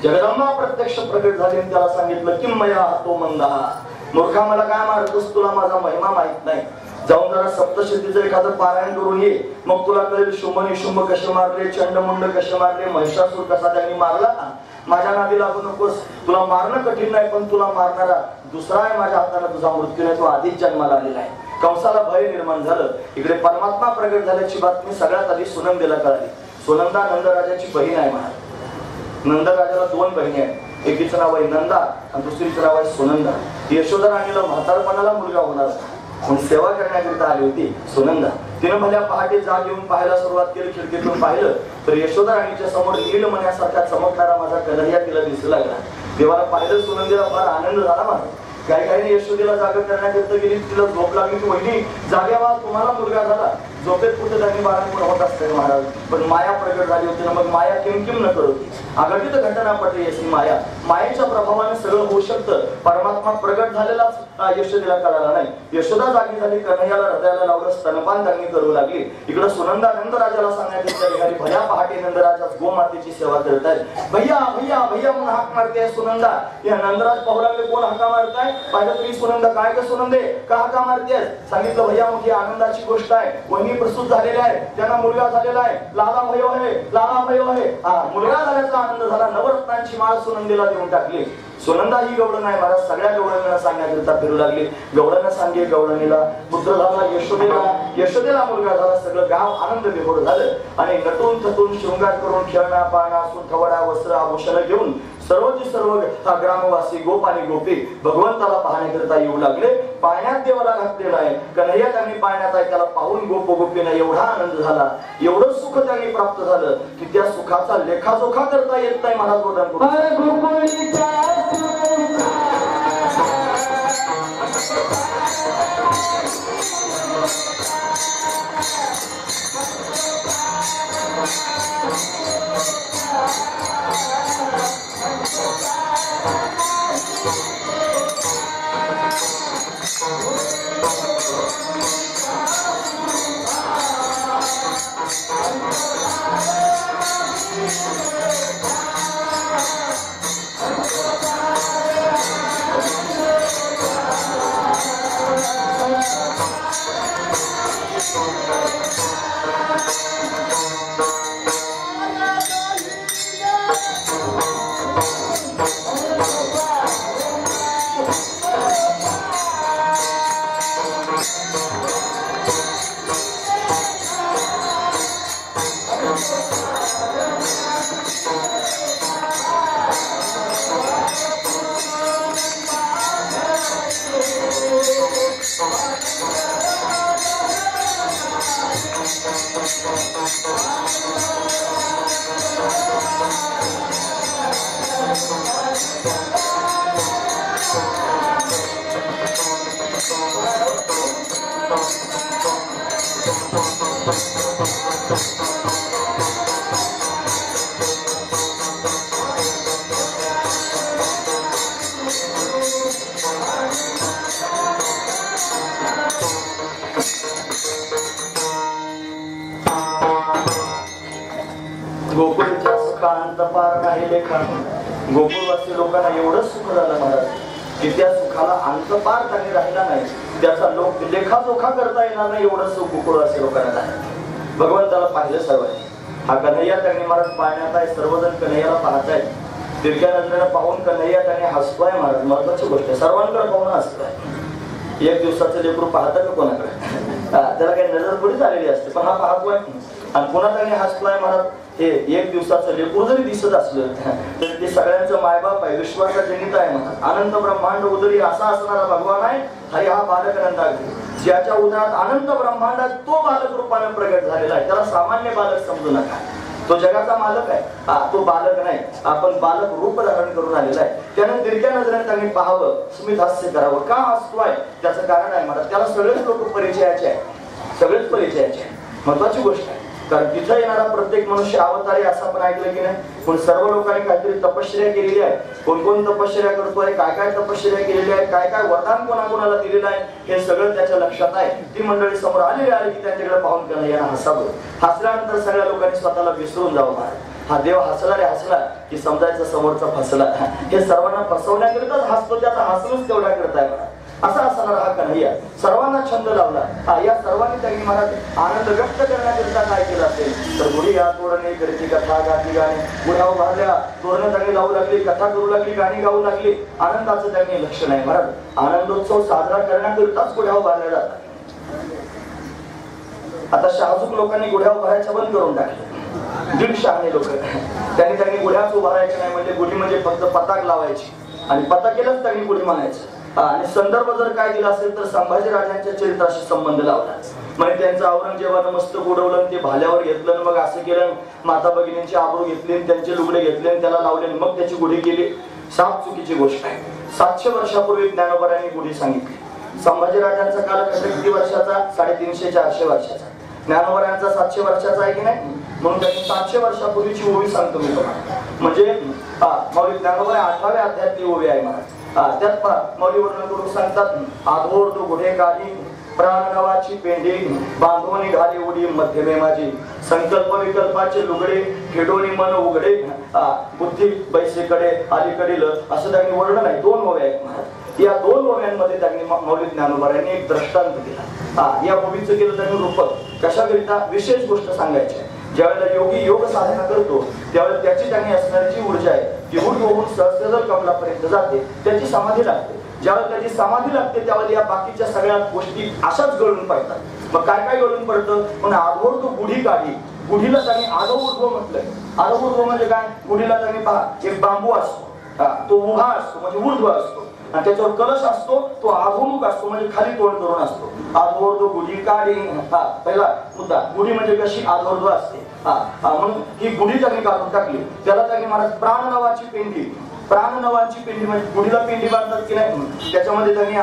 जगदंबा प्रत्यक्ष प्रगट झाली आणि त्याला सांगितलं किंमया तो मंदहा, मूर्खा मला काय मारतोस? तुला माझा महिमा माहित नाही. जाऊन जरा सप्तशतीचं एखादं पारायण करून ये, मग तुला कळेल शुंभ निशुंभ कसे मारले, चंडमुंड कसे मारले, महिषासूर कसा त्यांनी मारला. माझ्या नादी लागू नकोस. तुला मारणं कठीण नाही, पण तुला मारणारा दुसरा आहे माझ्या हाताने. तुझा मृत्यू नाही, तो आधीच जन्माला आलेला आहे. कंसाला भय निर्माण झालं. इकडे परमात्मा प्रगट झाल्याची बातमी सगळ्यात आधी सुनंदेला कळाली. सुनंदा नंदराजाची बहीण आहे. महाराज नंदराजाला 2 बहिणी आहेत. एकीचं नाव आहे नंदा आणि दुसरीचं नाव आहे सुनंदा. यशोदा राणीला म्हातारपणाला मुलगा होणार म्हणून सेवा करण्याकरिता आली होती सुनंदा. तिनं भल्या पहाटे जाग येऊन पाहायला सुरुवात केली. खिडकीतून पाहिलं तर यशोदा राणीच्या समोर नीलमण्यासारखा चमकणारा माझा कन्हैया तिला दिसू लागला. देवाला पाहिलं. सुनंदेला फार आनंद झाला. मला काही काही यशोदेला जागा करण्याकरिता गेली. तिला झोप लागली की वहिनी जाग्यावा तुम्हाला मुलगा झाला. झोपेत कुठे त्यांनी बाळांपुढे होत असते महाराज, पण माया प्रगट झाली होती ना. मग माया किमकिम न करत होती. अघटित घटना पटली अशी माया. मायेच्या प्रभावाने सगळं होऊ शकतं. परमात्मा प्रगट झालेलाच यशोदेला कळाला नाही. यशोदा जागी झाली. कन्हैयाला हृदयाला लावलं. स्तनपान त्यांनी करू लागली. इकडे सुनंदा नंदराजाला सांगण्यात भया पहाटे नंदराजाच गोमातेची सेवा करत आहेत. भैया भैया भैया म्हणून हाक मारते सुनंदा. या नंदराज पाहू लागले कोण हाका मारताय. पाहिलं तरी सुनंदा काय का सुनंदे का हाका मारतेस? सांगितलं भैया मोठी आनंदाची गोष्ट आहे. वहिनी प्रसूत झालेले आहे. त्यांना मुलगा झालेला आहे. लाला भयो आहे, लाला भयो आहे. मुलगा झाल्याचा आनंद झाला. नवरत्नांची माळ सुनंदेला देऊन टाकली. सुनंदा ही गवळण आहे महाराज. सगळ्या गवळणीला सांगण्याकरिता फिरू लागली. गवळण सांगे गवळणीला पुत्र झाला, यशोदेला मुलगा झाला. सगळं गाव आनंद विभोर झालं आणि नटून थटून शृंगार करून खेळणा पाळणा सुंठवडा वस्त्र आभूषण घेऊन सर्वची सर्व ग्रामवासी गोप आणि गोपी भगवंताला पाहण्याकरिता येऊ लागले. पाण्यात देवाला घातलेला आहे, कन्हैया त्यांनी पाण्यात आहे, त्याला पाहून गोप गोपींना एवढा आनंद झाला, एवढं सुख त्यांनी प्राप्त झालं की त्या सुखाचा लेखाजोखा करता येत नाही महाराज. गोकुळच्या सुखांत पार नाही लेखा. गोकुळवासी लोकांना एवढं सुख झालं महाराज की त्या सुखाला अंत पार त्यांनी राहिला नाही, त्याचा लोक लेखाजोखा करता येणार नाही, एवढं सुख गोकुळवासी लोकांना झालं. भगवंताला पाहिलं सर्वांनी. हा कन्हैया त्यांनी महाराज पाहण्यात आहे, सर्वजण कन्हैयाला पाहताय. तिरक्या नजरेनं पाहून कन्हैया त्याने हसतोय महाराज. महत्वाची गोष्ट आहे, सर्वांकडे पाहून हसतोय. एक दिवसाचं लेकरू पाहतं का कोणाकडे? त्याला काही नजर थोडी झालेली असते, पण हा पाहतोय आणि पुन्हा त्याने हसतोय महाराज. हे एक दिवसाचं लेकरू जरी दिसत असलं तरी ते सगळ्यांचं मायबाप आहे, विश्वासा जनित आहे महाराज. अनंत ब्रह्मांड उदरी असा असणारा भगवान आहे. हरी हा बालक नंदाग्री, ज्याच्या उदरात अनंत ब्रह्मांडात तो बालक रूपाने प्रगट झालेला आहे. त्याला सामान्य बालक समजू नका, तो जगाचा मालक आहे. तो बालक नाही, आपण बालक रूप धारण करून आलेला आहे. त्याने तिरक्या नजरेने त्यांनी पाहावं, स्मित हास्य करावं. का हसतोय त्याचं कारण आहे महाराज. त्याला सगळेच लोक परिचयाचे आहे, सगळेच परिचयाचे आहे. महत्वाची गोष्ट आहे, कारण तिथं येणारा प्रत्येक मनुष्य अवतारी असं आपण ऐकलं की नाही. पण सर्व लोकांनी काहीतरी तपश्चर्या केलेली आहे. कोण कोण तपश्चर्या करतोय, काय काय तपश्चर्या केलेली आहे, काय काय वरदान कोणाकोणाला दिलेलं आहे, हे सगळं त्याच्या लक्षात आहे. ती मंडळी समोर आलेली आहे की त्यांच्याकडे पाहून कन्हैया हसावं. हसल्यानंतर सगळ्या लोकांनी स्वतःला विसरून जावं महाराज. हा देव हसला रे हसला की समजायचं समोरचा फसला. हे सर्वांना फसवण्याकरिताच हसतो, त्याचा हसलूच तेवढ्या करताय महाराज. असा असणारा हा कन्हैया सर्वांना छंद लावला. या सर्वांनी त्यांनी महाराज आनंद व्यक्त करण्याकरिता काय केलं असेल तर गुढी या तोडणे करती कथा गाती गाणे. गुढ्या उभारल्या, तोरणं त्यांनी लावू लागली, कथा करू लागली, गाणी गाऊ लागली. आनंदाचं त्यांनी लक्ष नाही महाराज. आनंदोत्सव साजरा करण्याकरिताच गुढ्या उभारल्या जातात. आता शहाजूक लोकांनी गुढ्या उभारायच्या बंद करून टाकले. दीड शहाणे लोक त्यांनी गुढ्याच उभारायचे नाही. म्हणजे गुढी म्हणजे फक्त पताक लावायची आणि पताकेलाच त्यांनी गुढी म्हणायचं. आणि संदर्भ जर काय दिला असेल तर संभाजी राजांच्या चरित्राशी संबंध लावला. म्हणजे त्यांचं औरंगजेबानं मस्तक उडवलं, ते भाल्यावर घेतलं, मग असं केलं, माता भगिनींची आबरू घेतली, त्यांचे लुगडे घेतले, त्याला लावले, मग त्याची गुढी केली. साफ चुकीची गोष्ट आहे. 700 वर्षापूर्वी ज्ञानोबांनी गुढी सांगितली. संभाजी राजांचा कालखंड किती वर्षाचा? 350-400 वर्षाचा. ज्ञानोबांचा 700 वर्षाचा आहे की नाही. म्हणून त्यांनी 700 वर्षापूर्वीची ओवी सांगतो मी तुम्हाला. म्हणजे मौली ज्ञानोबा 8व्या अध्यायातली ओवी आहे महाराज. त्यात मौली वर्णन करून सांगतात, आधोर तो गुढे काही प्राण नवाची पेंडी बांधवणी घाली उडी मध्यमे माझी. संकल्प विकल्पाचे लुगडे खेडोनी मन उघडे बुद्धी बैसेकडे अलीकडील. असं त्यांनी वर्णन आहे. 2 ओव्या आहेत महाराज. या 2 ओव्यांमध्ये त्यांनी मौली ज्ञानोबा यांनी एक दृष्टांत दिला. या ओवीचं केलं त्यांनी रूपक. कशाकरिता? विशेष गोष्ट सांगायची. ज्यावेळेला योगी योग साधना करतो त्यावेळेला त्याची त्यांनी असणारी जी ऊर्जा आहे ती होऊन सहस्त्रदल कमलापर्यंत जाते, त्याची समाधी लागते. ज्यावेळेला त्याची समाधी लागते त्यावेळेला या बाकीच्या सगळ्या गोष्टी अशाच गळून पडतात. मग काय काय गळून पडतं? पण आधोर तो गुढी काढी, गुढीला त्यांनी आधोऊर्ध्व म्हटलंय. आधोऊर्ध्व म्हणजे काय? गुढीला त्यांनी पहा एक बांबू असतो, तो उभा असतो म्हणजे ऊर्ध्व असतो, आणि त्याच्यावर कलश असतो तो अधोमुख असतो म्हणजे खाली तोंड करून असतो. आधोर्ध्व गुढी काढी, पहिला मुद्दा. गुढी म्हणजे कशी? आधोर्ध्व असते. म्हणून ही गुढी त्यांनी काढून टाकली. त्याला त्यांनी महाराज प्राण नावाची पेंडी, प्राण नावाची पेंडी म्हणजे गुढीला पेंडी बांधतात की नाही, त्याच्यामध्ये त्यांनी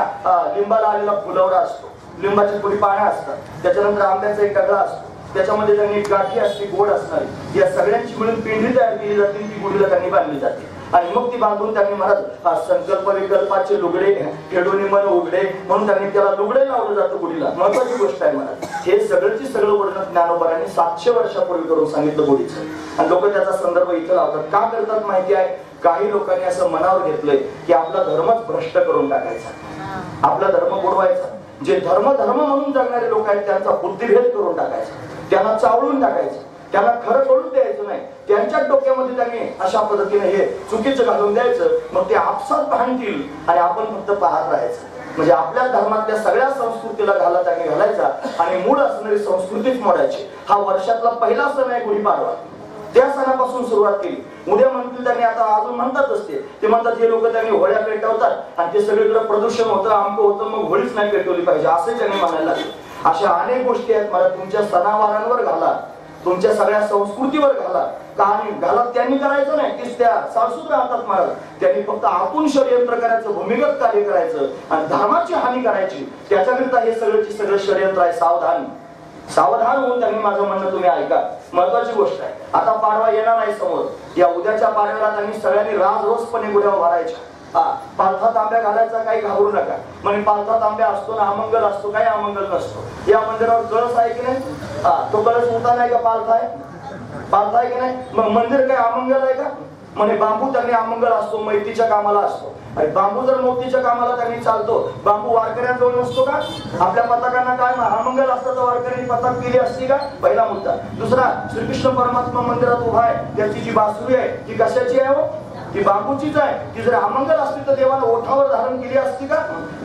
लिंबाला आलेला फुलवरा असतो, लिंबाची थोडी पानं असतात, त्याच्यानंतर आंब्याचा एक डगळा असतो, त्याच्यामध्ये त्यांनी गाठी असते गोड असणारी, या सगळ्यांची मिळून पेंढी तयार केली जाते, ती गुढीला त्यांनी बांधली जाते. आणि मग ती बांधून त्यांनी महाराज संकल्प विकल्पाचे लुगडे खेळून मन उघडे म्हणून त्यांनी त्याला लुगडे लावलं जातं गुढीला. महत्वाची गोष्ट आहे महाराज. हे सगळंची सगळं वर्णन ज्ञानोबारांनी 700 वर्षापूर्वी करून सांगितलं गुढीचं. आणि लोक त्याचा संदर्भ इथं लावतात. का करतात माहिती आहे? काही लोकांनी असं मनावर घेतलंय की आपला धर्मच भ्रष्ट करून टाकायचा, आपला धर्म बुडवायचा. जे धर्म म्हणून जगणारे लोक आहेत त्यांचा बुद्धिभेद करून टाकायचा, त्यांना चावळून टाकायचं, त्यांना खरं कळून द्यायचं नाही. त्यांच्या डोक्यामध्ये त्यांनी अशा पद्धतीने हे चुकीचं घालून द्यायचं. मग ते आपसात भांडतील आणि आपण फक्त पाहत राहायचं. म्हणजे आपल्या धर्मातल्या सगळ्या संस्कृतीला घाला त्यांनी घालायचा आणि मूळ असणारी संस्कृतीच मोडायची. हा वर्षातला पहिला सण आहे गुढीपाडवा. त्या सणापासून सुरुवात केली. उद्या म्हणतील त्यांनी, आता अजून म्हणतातच ते म्हणतात हे लोक त्यांनी होळ्या पेटवतात आणि ते सगळीकडे प्रदूषण होतं, आमकं होतं, मग होळीच नाही पेटवली पाहिजे असं त्यांनी म्हणायला लागले. अशा अनेक गोष्टी आहेत. मला तुमच्या सणावारांवर घाला, तुमच्या सगळ्या संस्कृतीवर घाला, कहाणी घाला. त्यांनी करायचं नाही, तेच त्या साळसूत्र राहतात महाराज. त्यांनी फक्त आतून षडयंत्र करायचं, भूमिगत कार्य करायचं आणि धर्माची हानी करायची. त्याच्याकरिता हे सगळं षडयंत्र आहे. सावधान होऊन त्यांनी माझं म्हणणं तुम्ही ऐका. महत्वाची गोष्ट आहे. आता पाडवा येणार आहे समोर. या उद्याच्या पाडव्याला त्यांनी सगळ्यांनी राजरोसपणे गुढ्या भरायच्या. पालथा तांब्या घालायचा, काही घाबरू नका. म्हणजे पालथा तांब्या असतो ना, अमंगल असतो, काही अमंगल नसतो. या मंदिरावर कळस आहे की नाही? तो कळस उता नाही का? पालथा आहे, पालथा आहे की नाही? मग मंदिर काय अमंगल आहे का? म्हणजे बांबू त्यांनी अमंगल असतो, मैतीच्या कामाला असतो. आणि बांबू जर मोतीच्या कामाला त्यांनी चालतो, बांबू वारकऱ्यांजवळ नसतो का? आपल्या पताकांना काय अमंगल असतं तर वारकऱ्यांनी पताक केली असती का? पहिला मुद्दा. दुसरा, श्रीकृष्ण परमात्मा मंदिरात उभा आहे, त्याची जी बासुरी आहे ती कशाची आहे? ती बांबूचीच आहे. ती जर अमंगल असती तर देवाला ओठावर धारण केली असती का?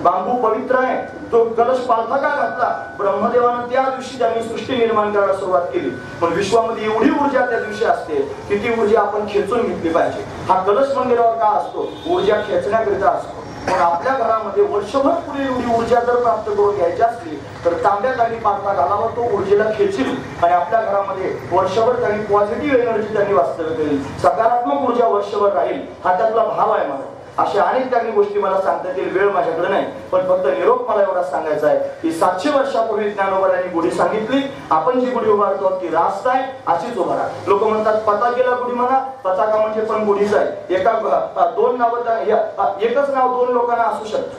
बांबू पवित्र आहे. तो कलश पालथा का घातला? ब्रह्मदेवानं त्या दिवशी त्यांनी सृष्टी निर्माण करायला सुरुवात केली. पण विश्वामध्ये एवढी ऊर्जा त्या दिवशी असते की ती ऊर्जा आपण खेचून घेतली पाहिजे. हा कलश मंदिरावर का असतो? ऊर्जा खेचण्याकरिता असतो. पण आपल्या घरामध्ये वर्षभर पुढे एवढी ऊर्जा जर प्राप्त करून घ्यायची असली तर तांब्यात आणि पालथा घालावा, तो ऊर्जेला खेचील आणि आपल्या घरामध्ये वर्षभर त्यांनी पॉझिटिव्ह एनर्जी त्यांनी वास्तव्य करेल, सकारात्मक ऊर्जा वर्षभर राहील. हा त्यातला भाव आहे मला. अशा अनेक काही गोष्टी मला सांगता येतील, वेळ माझ्याकडे नाही. पण फक्त निरोप मला एवढा सांगायचा आहे की 700 वर्षापूर्वी ज्ञानोबांनी गुढी सांगितली. आपण जी गुढी उभारतो ती रास्त आहे, अशीच उभारा. लोक म्हणतात पताकेला गुढी म्हणा, पताका म्हणजे पण गुढीच आहे. दोन नाव, एकच नाव दोन लोकांना असू शकतं.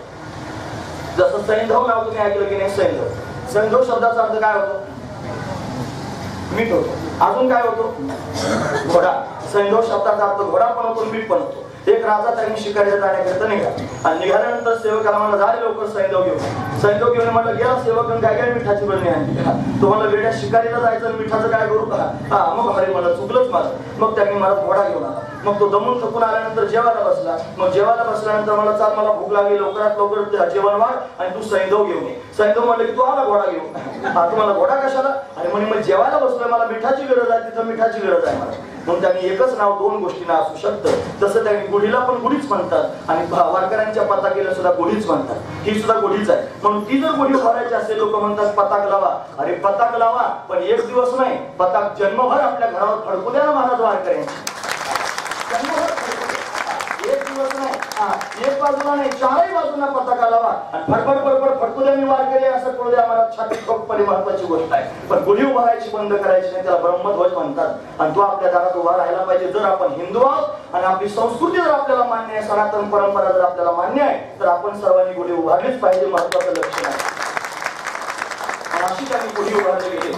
जसं सैंधव नाव तुम्ही ऐकलं की नाही? सैंधव शब्दाचा अर्थ काय होतो? मीठ होतो. अजून काय होतो? घोडा. सैंधव शब्दाचा अर्थ घोडा पण होतो, मीठ पण होतो. एक राजा त्यांनी शिकारीला जाण्याकरिता निघाला आणि निघाल्यानंतर सेवकाला म्हणलं झाले लवकर सैंधव घेऊन म्हणलं गेला सेवक काय मिठाची बरणी आणली. तुम्हाला वेड्या शिकारीला जायचं आणि मिठाचं काय करू का? मग हरे मला चुकलंच माझं. मग त्यांनी मला घोडा घेऊन आला. मग तो दमून थकून आल्यानंतर जेवायला बसला. मग जेवायला बसल्यानंतर मला चाल, मला भूक लागली, लवकरात लवकर जेवण वाढ आणि तू सैंधव घेऊन ये. सैंधव म्हणलं की तू आला घोडा घेऊन. तुम्हाला घोडा कशाला? आणि म्हणे मग जेवायला बसलोय, मला मिठाची गरज आहे, तिथं मिठाची गरज आहे मला. म्हणून त्यांनी एकच नाव दोन गोष्टींना असू शकतं. तसं त्यांनी गुढीला पण गुढीच म्हणतात आणि वारकऱ्यांच्या पताकेला सुद्धा गुढीच म्हणतात. ही सुद्धा गुढीच आहे. म्हणून ती जर गुढी भरायची असेल, लोक म्हणतात पताक लावा. अरे पताक लावा, पण एक दिवस नाही, पताक जन्मभर आपल्या घरावर फडकू द्या ना महाराज वारकऱ्यांची. एक दिवस नाही, एक बाजूला नाही, चारही बाजूला पताका लावा आणि फडफड फडकू द्या मी वारकरी असं करू द्या. मला छाती ठोकपणे महत्वाची गोष्ट आहे. पण गुढी उभारायची बंद करायची नाही, त्याला ब्रह्मध्वज म्हणतात. आणि तो आपल्या दारात उभा राहायला पाहिजे. जर आपण हिंदू आहोत आणि आपली संस्कृती जर आपल्याला मान्य आहे, सनातन परंपरा जर आपल्याला मान्य आहे, तर आपण सर्वांनी गुढी उभारलीच पाहिजे. महत्वाचं लक्षण आहे. अशी त्यांनी गुढी उभारली गेली.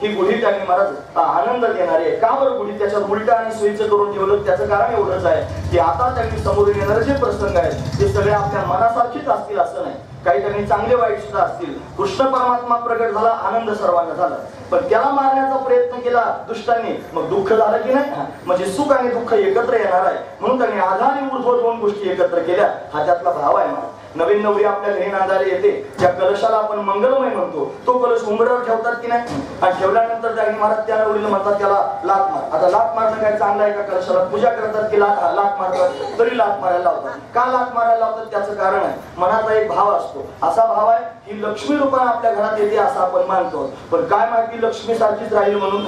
ही गुढी त्यांनी महाराज आनंद देणारी आहे. का बरं गुढी त्याच्यात उलटा आणि सोयीचं करून ठेवलं? त्याचं कारण एवढंच आहे की आता त्यांनी समोर येणारे जे प्रसंग आहेत ते सगळे आपल्या मनासारखेच असतील असं नाही, काही ठिकाणी चांगले वाईट सुद्धा असतील. कृष्ण परमात्मा प्रगट झाला, आनंद सर्वांना झाला, पण त्याला मारण्याचा प्रयत्न केला दुष्टांनी, मग दुःख झालं की नाही. म्हणजे सुख आणि दुःख एकत्र येणार आहे म्हणून त्यांनी आधा आणि ऊर्ध्व दोन गोष्टी एकत्र केल्या. हा त्यातला भाव आहे. मला नवीन नवरी आपल्या घरी नांदायला येते, त्या कलशाला आपण मंगलमय म्हणतो, तो कलश उंबऱ्यावर ठेवतात की नाही, आणि ठेवल्यानंतर त्यांनी महाराज त्या नवरीला म्हणतात त्याला लाथ मार. आता लाथ मारणं काय चांगलं आहे का? कलशाला पूजा करतात की लाथ मारतात, तरी लाथ मारायला लावतात. का लाथ मारायला लावतात? त्याचं कारण आहे, मनाचा एक भाव असतो. असा भाव आहे की लक्ष्मी रूपाने आपल्या घरात येते असं आपण मानतो, पण काय माहिती लक्ष्मी सारखीच राहील म्हणून.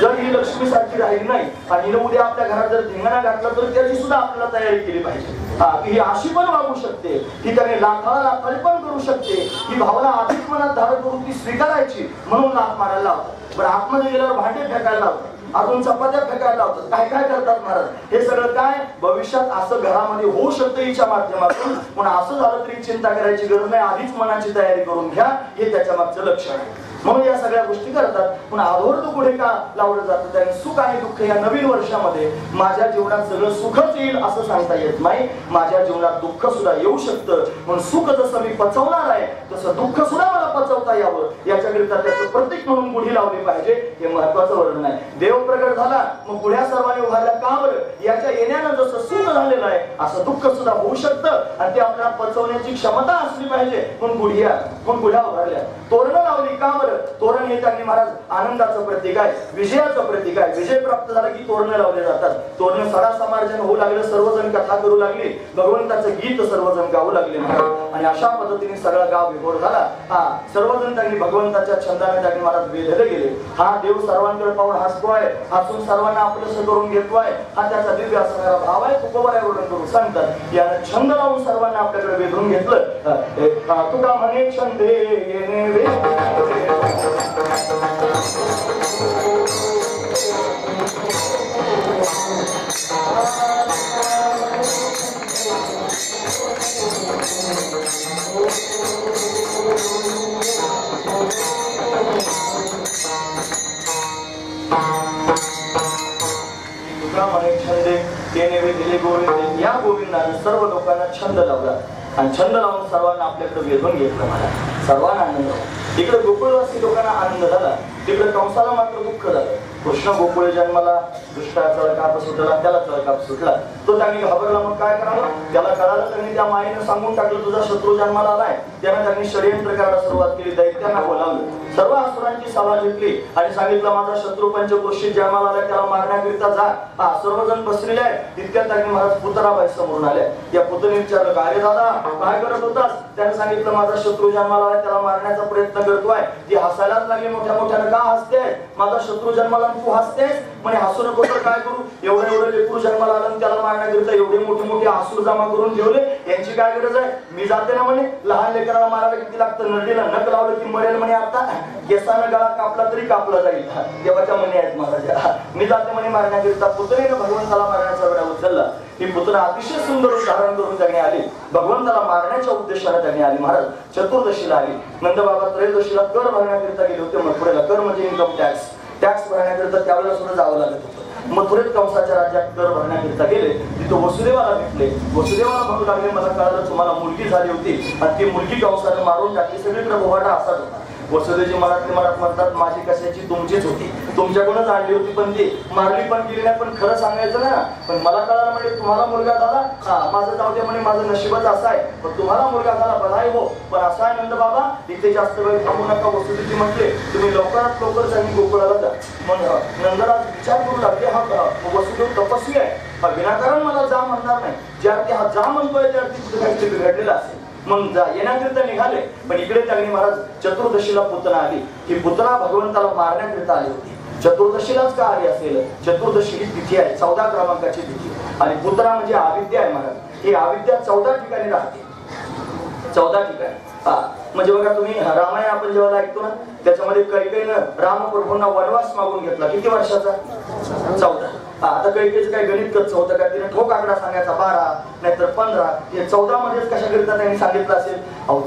जर ही लक्ष्मी सारखी राहिली नाही आणि हिने उद्या आपल्या घरात जर धिंगाणा घातला तर त्याची सुद्धा आपल्याला तयारी केली पाहिजे. ही अशी पण वागू शकते, ही त्याने लाथाळी पण करू शकते. ही भावना अधिक मनात धारण करून ती स्वीकारायची म्हणून लाथ मारायला लावतात. पण आतमध्ये गेल्यावर भांडे फेकायला लावतात, अजून चपात्या फेकायला लावतात, काय काय करतात महाराज. हे सगळं काय भविष्यात असं घरामध्ये होऊ शकतं हिच्या माध्यमातून. पण असं झालं तरी चिंता करायची गरज नाही, आधीच मनाची तयारी करून घ्या, हे त्याच्या मागचं लक्षण आहे. म्हणून या सगळ्या गोष्टी करतात. पण आवर्त पुढे का लावलं जातं? त्याने सुख आणि दुःख या नवीन वर्षामध्ये माझ्या जीवनात सगळं सुखच येईल असं सांगता येत नाही, माझ्या जीवनात दुःख सुद्धा येऊ शकतं. म्हणून सुख जसं मी पचवणार आहे तसं दुःख सुद्धा मला पचवता यावं याच्याकरिता त्याचं प्रतीक म्हणून गुढी लावली पाहिजे, हे महत्वाचं वर्णन आहे. देव प्रगट झाला मग गुढ्या सर्वांनी उभारल्या का बरं? याच्या येण्यानं जसं सुख झालेलं आहे असं दुःख सुद्धा होऊ शकतं, आणि ते आपल्याला पचवण्याची क्षमता असली पाहिजे म्हणून गुढ्या उभारल्या. तोरणं लावली का बरं? तोरण हे त्यांनी महाराज आनंदाचं प्रतीक आहे, विजयाचं प्रतीक आहे. विजय प्राप्त झाला की तोरणं लावले जातात. तोरणं सडा समार्जन होऊ लागलं, सर्वजण कथा करू लागली, भगवंताचं गीत सर्वजण गाऊ लागले महाराज. आणि अशा पद्धतीने सगळा गाव विभोर झाला. सर्वजण त्यांनी भगवंताच्या छंदाने त्यांनी महाराज वेधले गेले. हा देव सर्वांकडे पाहून हसतोय, हसून सर्वांना आपलंसं करून घेतोय, हा त्याचा दिव्य असणारा भाव आहे. तुकोबराय करून सांगतात यानं छंद लावून सर्वांना आपल्याकडे वेधून घेतलं. तुका म्हणे छंदे येणे वे छंदे येणे वे दिले गोविंद. या गोविंदाने सर्व लोकांना छंद लावला आणि छंद लावून सर्वांना आपल्याकडे वेधून घेतलं. मला सर्वांना आनंद. इकडे गोकुळवासी लोकांना आनंद झाला, तिकडे कंसाला मात्र दुःख झालं. कृष्ण गोकुळे जन्माला, दुष्टाचा काप सुटला, त्याला काप सुटला. तो त्यांनी घाबरला. मग काय करावं? त्याला कळालं. त्यांनी त्या मायेनं सांगून टाकलं तुझा शत्रू जन्माला आलाय. त्यानं त्यांनी षडयंत्र करायला सुरुवात केली. दैत्यांना बोलावलं, सर्व असुरांची सभा घेतली आणि सांगितलं माझा शत्रू पंचक्रोशीत जन्माला आलाय, त्याला मारण्याकरिता जा. सर्वजण बसलेले आहेत. तितक्यात त्यांनी महाराज पुतराबाई समोरून आल्या. या पुतने विचारलं अरे दादा काय करत होतास? त्याने सांगितलं माझा शत्रू जन्माला आलाय, त्याला मारण्याचा प्रयत्न करतोय. ती हसायलाच लागली मोठ्या मोठ्यानं. का हसते? माझा शत्रू जन्माला तू हसतेस? म्हणे हसू नको तर काय करू? एवढं लेकरू जन्माला आलं, त्याला मारण्याकरिता एवढे मोठे आसूर जमा करून ठेवले, यांची काय गरज आहे? मी जाते ना म्हणे. लहान लेकराला मारायला किती लागतं? नडीला नख लावलं की मरेल म्हणे. आता केसानं गळा कापला तरी कापला जाईल, देवाच्या म्हणे आहेत महाराजा. मी जाते म्हणे मारण्याकरिता. पुतळेनं भगवंताला मारण्याचा वेळा उचलला. ही पुतळा अतिशय सुंदर धारण करून त्यांनी आली. भगवंताला मारण्याच्या उद्देशाने त्यांनी आली. महाराज चतुर्दशीला आली. नंदबाबा त्रयोदशीला कर भरण्याकरिता गेले होते मथुरेला. कर म्हणजे इन्कम टॅक्स भरण्याकरिता त्यावेळेला सुद्धा जावं लागत होतं. मथुरेत कंसाच्या राज्यात कर भरण्याकरिता गेले. तिथं वसुदेवाला भेटले. वसुदेवाला म्हणू लागले मला कळालं तुम्हाला मुलगी झाली होती आणि ती मुलगी कंसाने मारून टाकली. सगळीकडे बोवाटा असाच होता. वसुदेवजी मनात म्हणतात माझी कशाची तुमचीच होती, तुमच्याकडूनच आणली होती, पण ती मारली पण गेली नाही. पण खरं सांगायचं ना, पण मला कळालं म्हणजे तुम्हाला मुलगा झाला. माझं जाऊ दे म्हणे, माझं नशीबच असं आहे. पण तुम्हाला मुलगा झाला बधाई हो. पण असा आहे नंद बाबा इथे जास्त वेळ थांबू नका. वसुदेवजी म्हटले तुम्ही लवकरात लवकर त्यांनी गोकुळाला जा. मग नंदराज विचार करू लागले हा वसुदेव तपस्वी आहे, विनाकारण मला जा म्हणणार नाही. ज्यार्थी हा जा म्हणतोय त्यार्थी काहीतरी बिघडलेला असेल. मग येण्याकरिता निघाले. पण इकडे त्यांनी महाराज चतुर्दशीला पुतना आली. ही पुतना भगवंताला मारण्याकरिता आली होती. चतुर्दशीलाच का आली असेल? चतुर्दशी ही तिथी आहे, 14 क्रमांकाची तिथी. आणि पुतना म्हणजे अविद्या आहे महाराज. ही अविद्या 14 ठिकाणी राहते. 14 ठिकाणी. म्हणजे बघा तुम्ही रामायण आपण जेव्हा ऐकतो ना, त्याच्यामध्ये कैकेयीनं रामप्रभूंना वनवास मागून घेतला. किती वर्षाचा? 14. आता कैकेयीचं काही गणित कच्चं होतं का? तिने ठोक आकडा सांगायचा 12 नाहीतर 15. हे 14 मध्येच कशाकरिता त्यांनी सांगितलं असेल?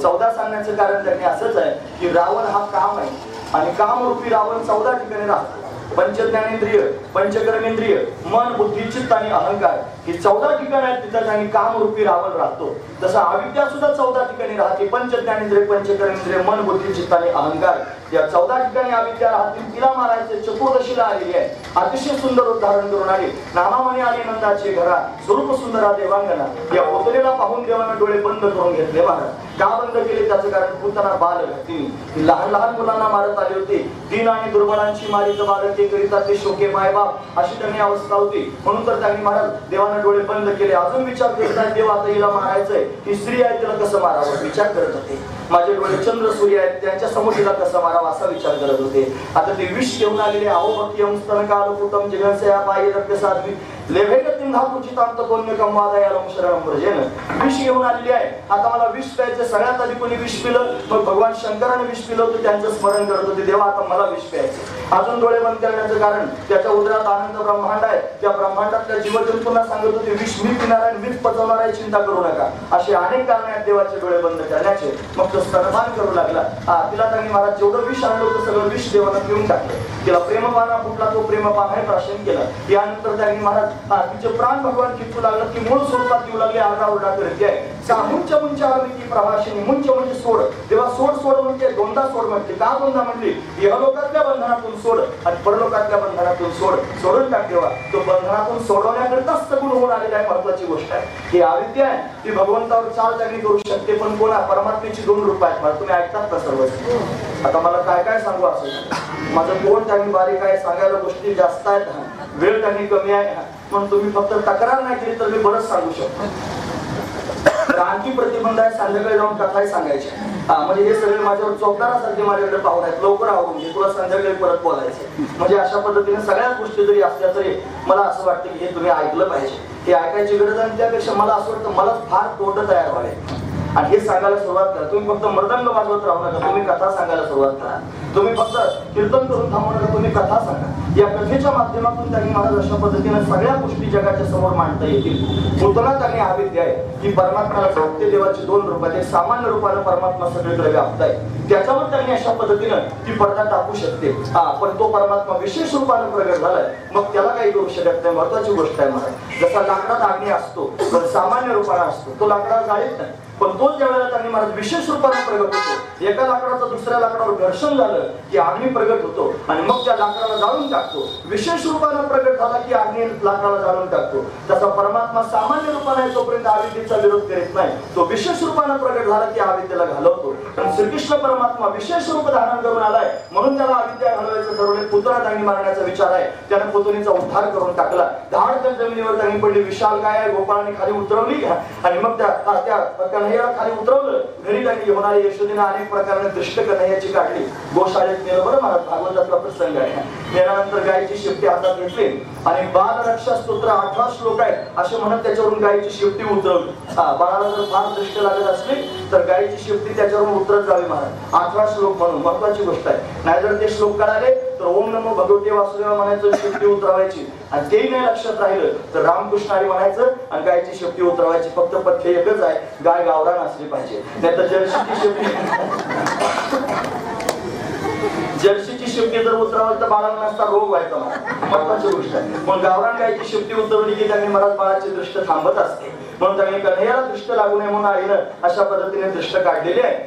14 सांगण्याचं कारण त्यांनी असंच आहे की रावण हा काम आहे आणि कामरूपी रावण 14 ठिकाणी राहतो. पंच ज्ञानेंद्रिय, पंचकर्मेंद्रिय, मन, बुद्धी, चित्त आणि अहंकार ही 14 ठिकाणी आहेत. तिथं त्यांनी कामरूपी रावण राहतो. तसं अविद्या सुद्धा 14 ठिकाणी राहते. पंच ज्ञानेंद्रिय, पंचकर्मेंद्रिय, मन, बुद्धी, चित्त आणि अहंकार या 14 ठिकाणी अविद्या राहतील. तिला मारायचे. चतुर्दशीला आलेली आहे. अतिशय सुंदर उदाहरण करून आली. नामामणी आली नंदाची घरा, स्वरूप सुंदरा देवांगना. या पुतळेला पाहून देवानं डोळे बंद करून घेतले महाराज. का बंद केले? त्याचं कारण पुतना बाल घातली. लहान लहान मुलांना मारत आले होते. दीन आणि दुर्बलांची मारित बालके करिता ते शोके मायबाप अशी त्यांनी अवस्था होती. म्हणून तर त्यांनी महाराज देवानं डोळे बंद केले. अजून विचार करतात देव आता हिला मारायचंय. ही स्त्री आहे तिला कसं मारावं विचार करत होते. माझे डोळे चंद्र सूर्य आहेत त्यांच्या समोर हिला कसं मारावं असा विचार करत होते. आता ते विष घेऊन आलेले अहो भक्तियम स्तनकाल कुटम जिघनसया पायी रक्त साध्वी लेभेगतीन धातुचितांत कोण्यकम वादयालम शरणम व्रजेन. विष घेऊन आलेली आहे. आता मला विष प्यायचं. सगळ्यात आधी कोणी विष पिलं? मग भगवान शंकराने विष पिलं होतं. त्यांचं स्मरण करत होते. देवा आता मला विष प्यायचं. अजून डोळे बंद करण्याचं कारण त्याच्या उदरात आनंद ब्रह्मांड आहे. त्या ब्रह्मांडातल्या जीवजंतूंना सांगत होते विष मी पिणार आहे, मीच पचवणार आहे, चिंता करू नका. असे अनेक कारण आहेत देवाचे डोळे बंद करण्याचे. मग तो स्तनपान करू लागला. तिला त्यांनी महाराज जेवढं विष आणलं होतं सगळं विष देवानं पिऊन टाकलं. तिला प्रेमपाना फुटला. तो प्रेमपान आहे प्राशन केलं. यानंतर त्यांनी महाराज तिचे प्राण भगवान खिचू लागलं. ती मूळ स्वरूपात येऊ लागली. आरडाओरडा करते आहे. मुंच मुंच आली ती प्रवाशिनी. मुंच म्हणजे सोड. तेव्हा सोड सोड म्हणजे दोनदा सोड म्हणते. का दोनदा म्हणली? इहलोकातल्या बंधनातून सोड आणि परलोकातल्या बंधनातून सोड. सोडून टाक देवा. तो बंधनातून सोडवण्याकरताच सगुण होऊन आलेला आहे. महत्वाची गोष्ट आहे. ही अविद्या आहे ती भगवंतावर चाल चालणी करू शकते. पण कोणा? परमात्मेची 2 रूप आहेत. मला तुम्ही ऐकतात ना सर्वच? आता मला काय काय सांगू असं माझं तोंड त्यांनी बारीक आहे. सांगायला गोष्टी जास्त आहेत. वेळ त्यांनी कमी आहे. पण तुम्ही फक्त तक्रार नाही केली तर मी बरंच सांगू शकतो. आणखी प्रतिबंध आहे. संध्याकाळी जाऊन कथाही सांगायच्या. म्हणजे हे सगळे माझ्यावर चौकदारासारखे माझ्याकडे पाहून आहेत. लवकर आवरून घे, तुला संध्याकाळी परत बोलायचं. म्हणजे अशा पद्धतीने सगळ्याच गोष्टी जरी असल्या तरी मला असं वाटतं की हे तुम्ही ऐकलं पाहिजे. हे ऐकायची गरज आहे. त्यापेक्षा मला असं वाटतं मला फार तोंड तयार व्हावे आणि हे सांगायला सुरुवात करा. तुम्ही फक्त मृदंग वाजवत राहू नका. तुम्ही कथा सांगायला सुरुवात करा. तुम्ही फक्त कीर्तन करून थांबू नका. तुम्ही कथा सांगा. या कथेच्या माध्यमातून त्यांनी महाराज अशा पद्धतीने सगळ्या गोष्टी जगाच्या समोर मांडता येतील. पुतळा त्यांनी अविद्या आहे की परमात्म्याला सत्य देवाची 2 रूपात. एक सामान्य रूपाने परमात्मा सगळीकडे व्याप्त आहे. त्याच्यावर त्यांनी अशा पद्धतीनं ती पडदा टाकू शकते. पण तो परमात्मा विशेष रूपाने प्रगट झालाय. मग त्याला काही करू शकत नाही. महत्वाची गोष्ट आहे महाराज. जसा लाकडात अग्नी असतो पण सामान्य रूपाने असतो. तो लाकडाला जाळीत नाही. पण तोच ज्यावेळेला त्यांनी महाराज विशेष रूपाने प्रगट होतो. एका लाकडाचं दुसऱ्या लाकडावर घर्षण झालं की अग्नी प्रगट होतो आणि मग त्या लाकडाला जाळून टाकतो. विशेष रूपाने प्रगट झाला की अग्नी लाकडाला जाळून टाकतो. तसा परमात्मा सामान्य रूपाने तोपर्यंत अविद्येचा विरोध करीत नाही. तो विशेष रूपाने प्रगट झाला की अविद्येला घालवतो. पण श्रीकृष्ण परमात्मा विशेष रूप धारण करून आलाय म्हणून त्याला अविद्या घालवायचं ठरवले. पुतळा त्यांनी मारण्याचा विचार आहे. त्याने पुतणीचा उद्धार करून टाकला. धाड जमिनीवर त्यांनी पडली. विशाल गाय आहे. गोपाळाने खाली उतरवली आणि मग त्या कन्हैयाला खाली उतरवलं. घरी त्यांनी घेऊन आले. यशोदेने अनेक प्रकारे दृष्ट कन्हैयाची काढली. गोशाळेत नेलं. बरं महाराज भागवतातला प्रसंग आहे. त्यानंतर गायीची शेपटी हातात घेतली आणि बाल रक्षा स्तोत्र 18 श्लोक आहेत असे म्हणत त्याच्यावरून गायीची शेपटी उतरवली. बाळाला जर फार दृष्ट लागत असली तर गायीची शेपटी त्याच्यावरून उतरत जावी महाराज. 18 श्लोक म्हणून महत्वाची गोष्ट आहे. नाहीतर ते श्लोक कळाले तर ओम नमो भगवते वासुदेवा म्हणायचं. शेपटी उतरवायची आणि तेही नाही लक्षात राहिलं तर रामकृष्ण हरी म्हणायचं आणि गायीची शेपटी उतरवायची. फक्त पथ्य एकच आहे. गाय गावरान असली पाहिजे. नाही तर जर्सीची शेपटी जर्सीची शेपटी जर उतरवली तर बाळांना नसता रोग व्हायचा. महत्वाची गोष्ट आहे. पण गावरान गायची शेपटी उतरवली की त्यांनी मराठ बाळाची दृष्ट थांबत असते. म्हणून त्यांनी कन्हैयाला दृष्ट लागू नये म्हणून आईनं अशा पद्धतीने दृष्ट काढलेली आहे.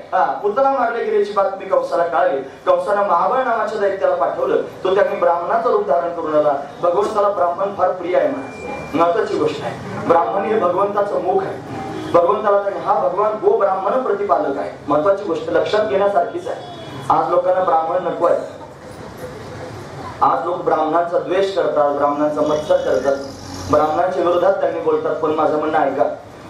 पुतळा मारले गेल्याची बातमी कंसाला कळाली. कंसानं महाबळ नावाच्या दैत्याला पाठवलं. तो त्यांनी ब्राह्मणाचं रूप धारण करून आला. भगवंताला ब्राह्मण फार प्रिय आहे महाराज. महत्वाची गोष्ट आहे. ब्राह्मण हे भगवंताचं मुख आहे. भगवंताला त्यांनी हा भगवान गो ब्राह्मण प्रतिपालक आहे. महत्वाची गोष्ट लक्षात घेण्यासारखीच आहे. आज लोकांना ब्राह्मण नको आहे. आज लोक ब्राह्मणांचा द्वेष करतात. ब्राह्मणांचा मत्सर करतात. ब्राह्मणांच्या विरोधात त्यांनी बोलतात. पण माझं म्हणणं ऐका.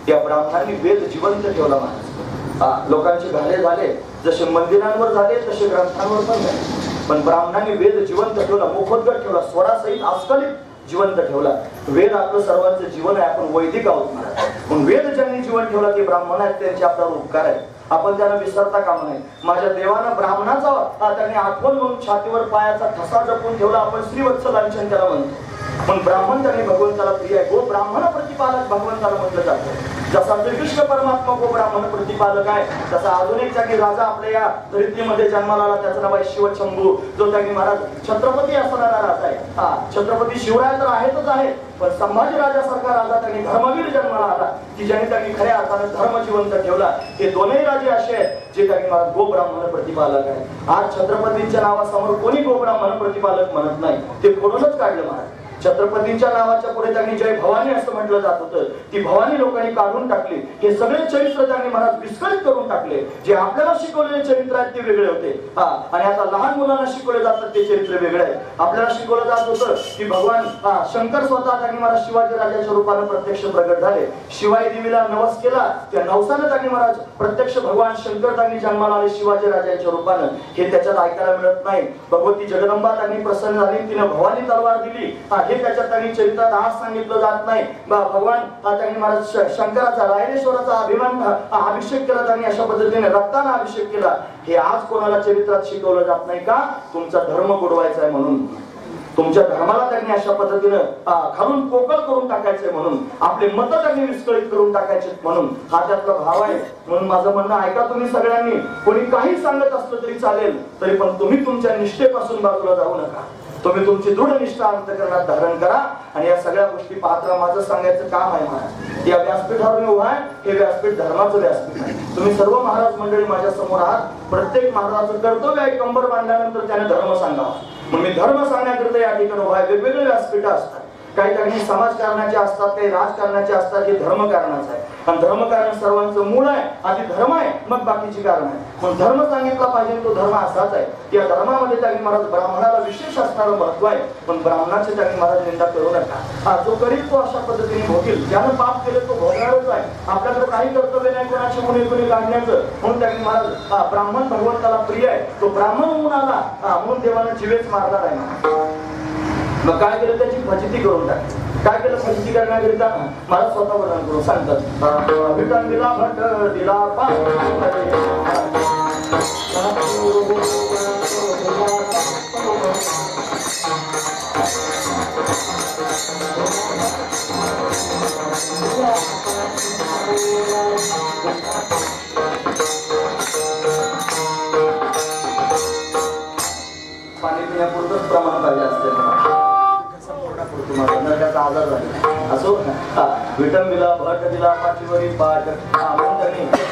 या ब्राह्मणांनी वेद जिवंत ठेवला महाराज. लोकांचे घाले झाले जसे मंदिरांवर झाले तसे ग्रंथांवर पण झाले. पण ब्राह्मणांनी वेद जिवंत ठेवला. मुखोद्गत ठेवला. स्वरासहित अस्खलित जिवंत ठेवला. वेद आपलं सर्वांचं जीवन आहे. आपण वैदिक आहोत महाराज. पण वेद ज्यांनी जीवन ठेवला ते ब्राह्मण आहेत. त्यांचे आपल्यावर उपकार आहेत. आपण त्यांना विसरता कामा नये. माझ्या देवानं ब्राह्मणाचा त्यांनी आठवण म्हणून छातीवर पायाचा ठसा जपून ठेवला. आपण श्रीवत्स लांछन त्याला म्हणतो. पण ब्राह्मण त्यांनी भगवंताला प्रिय आहे. गो ब्राह्मण प्रतिपालक भगवंताला म्हटलं जातं. जसा श्रीकृष्ण परमात्मा गोब्राह्मण प्रतिपालक आहे, तसा अजून एक जागी राजा आपल्या या धरित्रीमध्ये जन्माला आला, त्याचं नाव आहे शिवशंभू, जो त्यागी महाराज छत्रपती असणारा राजा आहे. हा, छत्रपती शिवराय तर आहेतच आहे, पण संभाजी राजासारखा राजा त्यांनी धर्मवीर जन्माला आला की ज्याने त्यांनी खऱ्या अर्थाने धर्म जिवंत ठेवला. हे दोनही राजे असे आहेत जे त्यांनी महाराज गोब्राह्मण प्रतिपालक आहे. आज छत्रपतींच्या नावासमोर कोणी गोब्राह्मण प्रतिपालक म्हणत नाही, ते खोडूनच काढलं महाराज. छत्रपतींच्या नावाच्या पुढे त्यांनी जय भवानी असं म्हटलं जात होतं, ती भवानी लोकांनी काढून टाकली. हे सगळे चरित्र त्यांनी महाराज विस्कळीत करून टाकले. जे आपल्याला शिकवलेले चरित्र आहेत ते वेगळे होते, आणि आता लहान मुलांना शिकवले जातात ते चरित्र वेगळे आहे. आपल्याला शिकवलं जात होतं की भगवान शंकर स्वतः त्यांनी महाराज शिवाजी राजाच्या रूपाने प्रत्यक्ष प्रगट झाले. शिवाई देवीला नवस केला, त्या नवसाने त्यांनी महाराज प्रत्यक्ष भगवान शंकर त्यांनी जन्माला आले शिवाजी राजाच्या रूपाने. हे त्याच्यात ऐकायला मिळत नाही. भगवती जगदंबा त्यांनी प्रसन्न झाली, तिने भवानी तलवार दिली, हे त्याच्यात त्यांनी चरित्रात आज सांगितलं जात नाही. भगवान त्यांनी महाराज शंकराचा रायरेश्वराचा अभिषेक केला, त्यांनी अशा पद्धतीने रक्ताने अभिषेक केला. हे आज कोणाला चरित्रात शिकवलं जात नाही का? तुमचा धर्म बुडवायचा आहे म्हणून, तुमच्या धर्माला त्यांनी अशा पद्धतीनं खालून पोकळ करून टाकायचंय म्हणून, आपले मत त्यांनी विस्कळीत करून टाकायचे म्हणून, हा त्यातला भाव आहे. म्हणून माझं म्हणणं ऐका तुम्ही सगळ्यांनी, कोणी काही सांगत असलं तरी चालेल, तरी पण तुम्ही तुमच्या निष्ठेपासून बाजूला जाऊ नका. तुम्ही तुमची दृढ निष्ठा अंतःकरणात धारण करा. आणि या सगळ्या गोष्टी पाहता माझं सांगायचं काम आहे महाराज, या व्यासपीठावर उभा आहे, हे व्यासपीठ धर्माचं व्यासपीठ आहे. तुम्ही सर्व महाराज मंडळी माझ्या समोर आहात. प्रत्येक महाराजाचं कर्तव्य आहे कंबर बांधल्यानंतर त्याने धर्म सांगावा. मग मी धर्म सांगण्याकरिता या ठिकाणी उभा आहे. वेगवेगळे व्यासपीठ असतात, काही ठिकाणी समाजकारणाचे असतात, काही राजकारणाचे असतात, हे धर्मकारणाचं आहे. आणि धर्मकारण सर्वांचं मूळ आहे, आधी धर्म आहे मग बाकीची कारण आहे. मग धर्म सांगितला पाहिजे, तो धर्म असाच आहे. या धर्मामध्ये त्यांनी महाराज ब्राह्मणाला विशेष असणारं महत्व आहे, पण ब्राह्मणाचे त्यांनी महाराज निंदा करू नका. जो करील तो अशा पद्धतीने भोगेल, ज्यानं पाप केले तो भोगणारच आहे. आपल्याकडे काही कर्तव्य नाही कोणाची गुन्हे काढण्याचं, म्हणून त्यांनी महाराज ब्राह्मण भगवंताला प्रिय आहे, तो ब्राह्मण होऊन आला म्हणून देवानं जीवेच मारणार आहे. मग काय केलं? त्याची फजिती करून टाकली. काय केलं फजिती करण्याकरिता? मला स्वतः वर्णन करून सांगतात. विठ्ठल दिला भट दिला पाणी पिण्यापुरतच प्रमाण पाहिजे असते. नरकाचा आजार झाला असो. विटंबिला भट दिला पाठीवरी पाठ,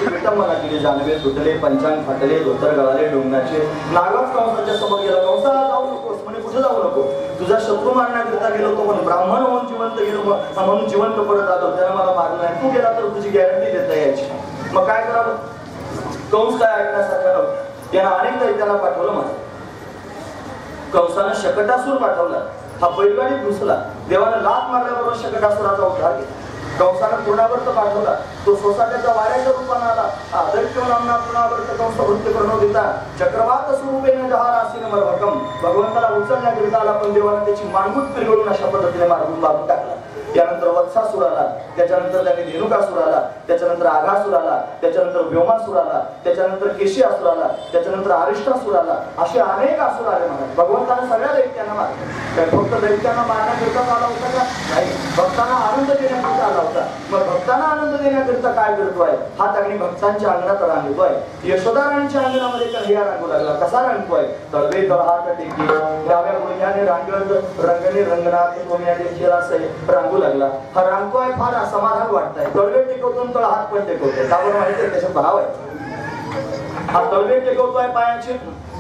विटंबना केली, जानवे तुटले, पंचांग फाटले, धोतर गळाले डोंगराचे. नागाच कंसाच्या समोर गेला. कंसाला जाऊ नकोस म्हणे, कुठे जाऊ नको, तुझा शत्रू मारण्याकरिता गेलो तो म्हणे, ब्राह्मण होऊन जिवंत गेलो म्हणून जिवंत पडत आलो, त्याने मला मारलं नाही, तू गेला तर तुझी गॅरंटी देता यायची. मग काय करावं? कंस काय ऐकण्यासारखं नव्हतं. यानं अनेक दैत्यांना पाठवलं मला. कंसानं शकटासूर पाठवला, हा बैलगाडीत घुसला. देवानं लाथ मारल्याबरोबर शकटासुराचा उद्धार केला. कंसानं पूर्णावर्त पाठवला, तो सोसाट्याच्या वाऱ्याच्या रूपाने आला. दैत्यनामना पूर्णावर्त कंस वृत्ती करून देता चक्रवात स्वरूपेने जहार आसीन मरभकम, भगवंताला उचलण्याकरिता आला, पण देवानं त्याची मानगूट पिरगळून अशा पद्धतीने मारून टाकला. त्यानंतर वत्सासुर आला, त्याच्यानंतर त्यांनी धेनुकासुर आला, त्याच्यानंतर आघासुर आला, त्याच्यानंतर व्योमासुर आला, त्याच्यानंतर केशियासुर आला, त्याच्यानंतर अरिष्टासुर आला. असे अनेक असुर आले महाराज. भगवंताने सगळ्या दैत्यांना मारले. काय फक्त दैत्यांना मारण्याकरिता आला होता का? नाही, भक्तांना आनंद देण्याकरिता आला होता. मग भक्तांना आनंद देण्याकरिता काय करतोय? हा त्यांनी भक्तांच्या अंगणात रांगतोय. यशोदा राणीच्या अंगणामध्ये कन्हैया रांगू लागला. कसा रांगतोय? तळवे तळहात टेकी, डाव्या गुडघ्याने रांगत, रंगणी रंगनाथ कोण्या देखील असे रांगू लागला. हा रांगतोय, फार समाधान वाटतंय. तळवे टेकवतो, तळ हात पण टेकवतोय. का बरं माहिती आहे? त्याचा भाव आहे. हा तळवे टेकवतोय पायाचे,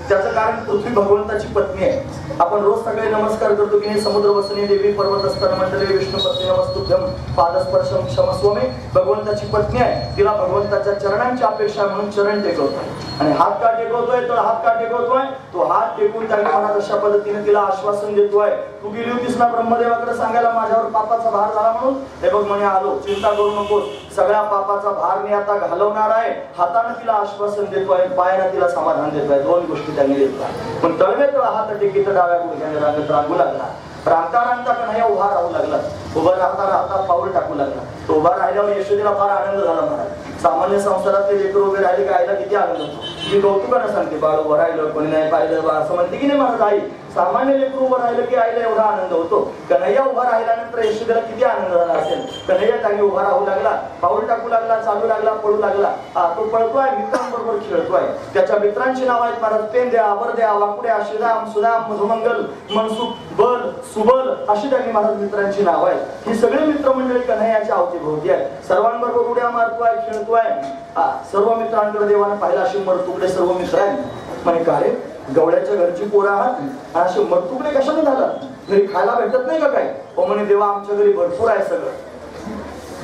त्याचं कारण पृथ्वी भगवंताची पत्नी आहे. आपण रोज सगळे नमस्कार करतो की नाही, समुद्र वसनी देवी पर्वतस्थान मंडले विष्णू पत्नी नमस्तुभ्यम पादस्पर्शम क्षमस्वमे. भगवंताची पत्नी आहे, तिला भगवंताच्या चरणांची अपेक्षा म्हणून चरण टेकवतोय. आणि हात का टेकवतोय? तर हात का टेकवतोय? तो हात टेकून त्यांनी मला अशा पद्धतीने तिला आश्वासन देतोय, तू गेली होतीस ना ब्रह्मदेवाकडे सांगायला माझ्यावर पापाचा भार झाला म्हणून, हे बघ म्हणे आलो, चिंता करू नकोस, सगळ्या पापाचा भार मी आता घालवणार आहे. हाताने तिला आश्वासन देतोय, पायाने तिला समाधान देतोय. दोन गोष्टी त्यांनी देतोय. पण तळवे तळ हात टेकीत डाव्या गुडघ्याने रांगत रांगू लागला. रांगता रांगता कन्हैया उभा राहू लागला. उभा राहता राहता पाऊल टाकू लागला. तो उभा राहिल्यावर यशोदेला फार आनंद झाला महाराज. सामान्य संसारातले लेकर उभे राहिले की आईला किती आनंद होतो. मी कौतुकाने सांगते, बाळ उभं राहिलं, कोणी नाही पाहिलं बा असं म्हणते की नाही माझं आई. सामान्य लेकरू उभं राहिलं की आईला एवढा आनंद होतो. कन्हैया उभा राहिल्यानंतर यशोदेला किती आनंद झाला असेल. कन्हैया जागी उभा राहू लागला, पाऊल टाकू लागला, चालू लागला, पळू लागला. तो पळतोय, मित्रांबरोबर खेळतोय. त्याच्या मित्रांची नाव आहेत महाराज पेंद्या, अवरद्या, वाकुड्या, शिदाम, सुदाम, मधुमंगल, मनसुख, बल, सुबल अशी त्यांनी महाराज मित्रांची नाव आहेत. ही सगळी मित्रमंडळी कन्हैयाच्या अवतीभोवती आहेत. सर्वांबरोबर उड्या मारतोय, खेळतोय. सर्व मित्रांकडे देवानं पाहिला, अशी मरतुकडे सर्व मित्र आहेत. म्हणे का रे, गवळ्याच्या घरची पोरं आहात, असे मरतुकडे कशाने झाला, घरी खायला भेटत नाही का काय? हो म्हणे देवा आमच्या घरी भरपूर आहे सगळं,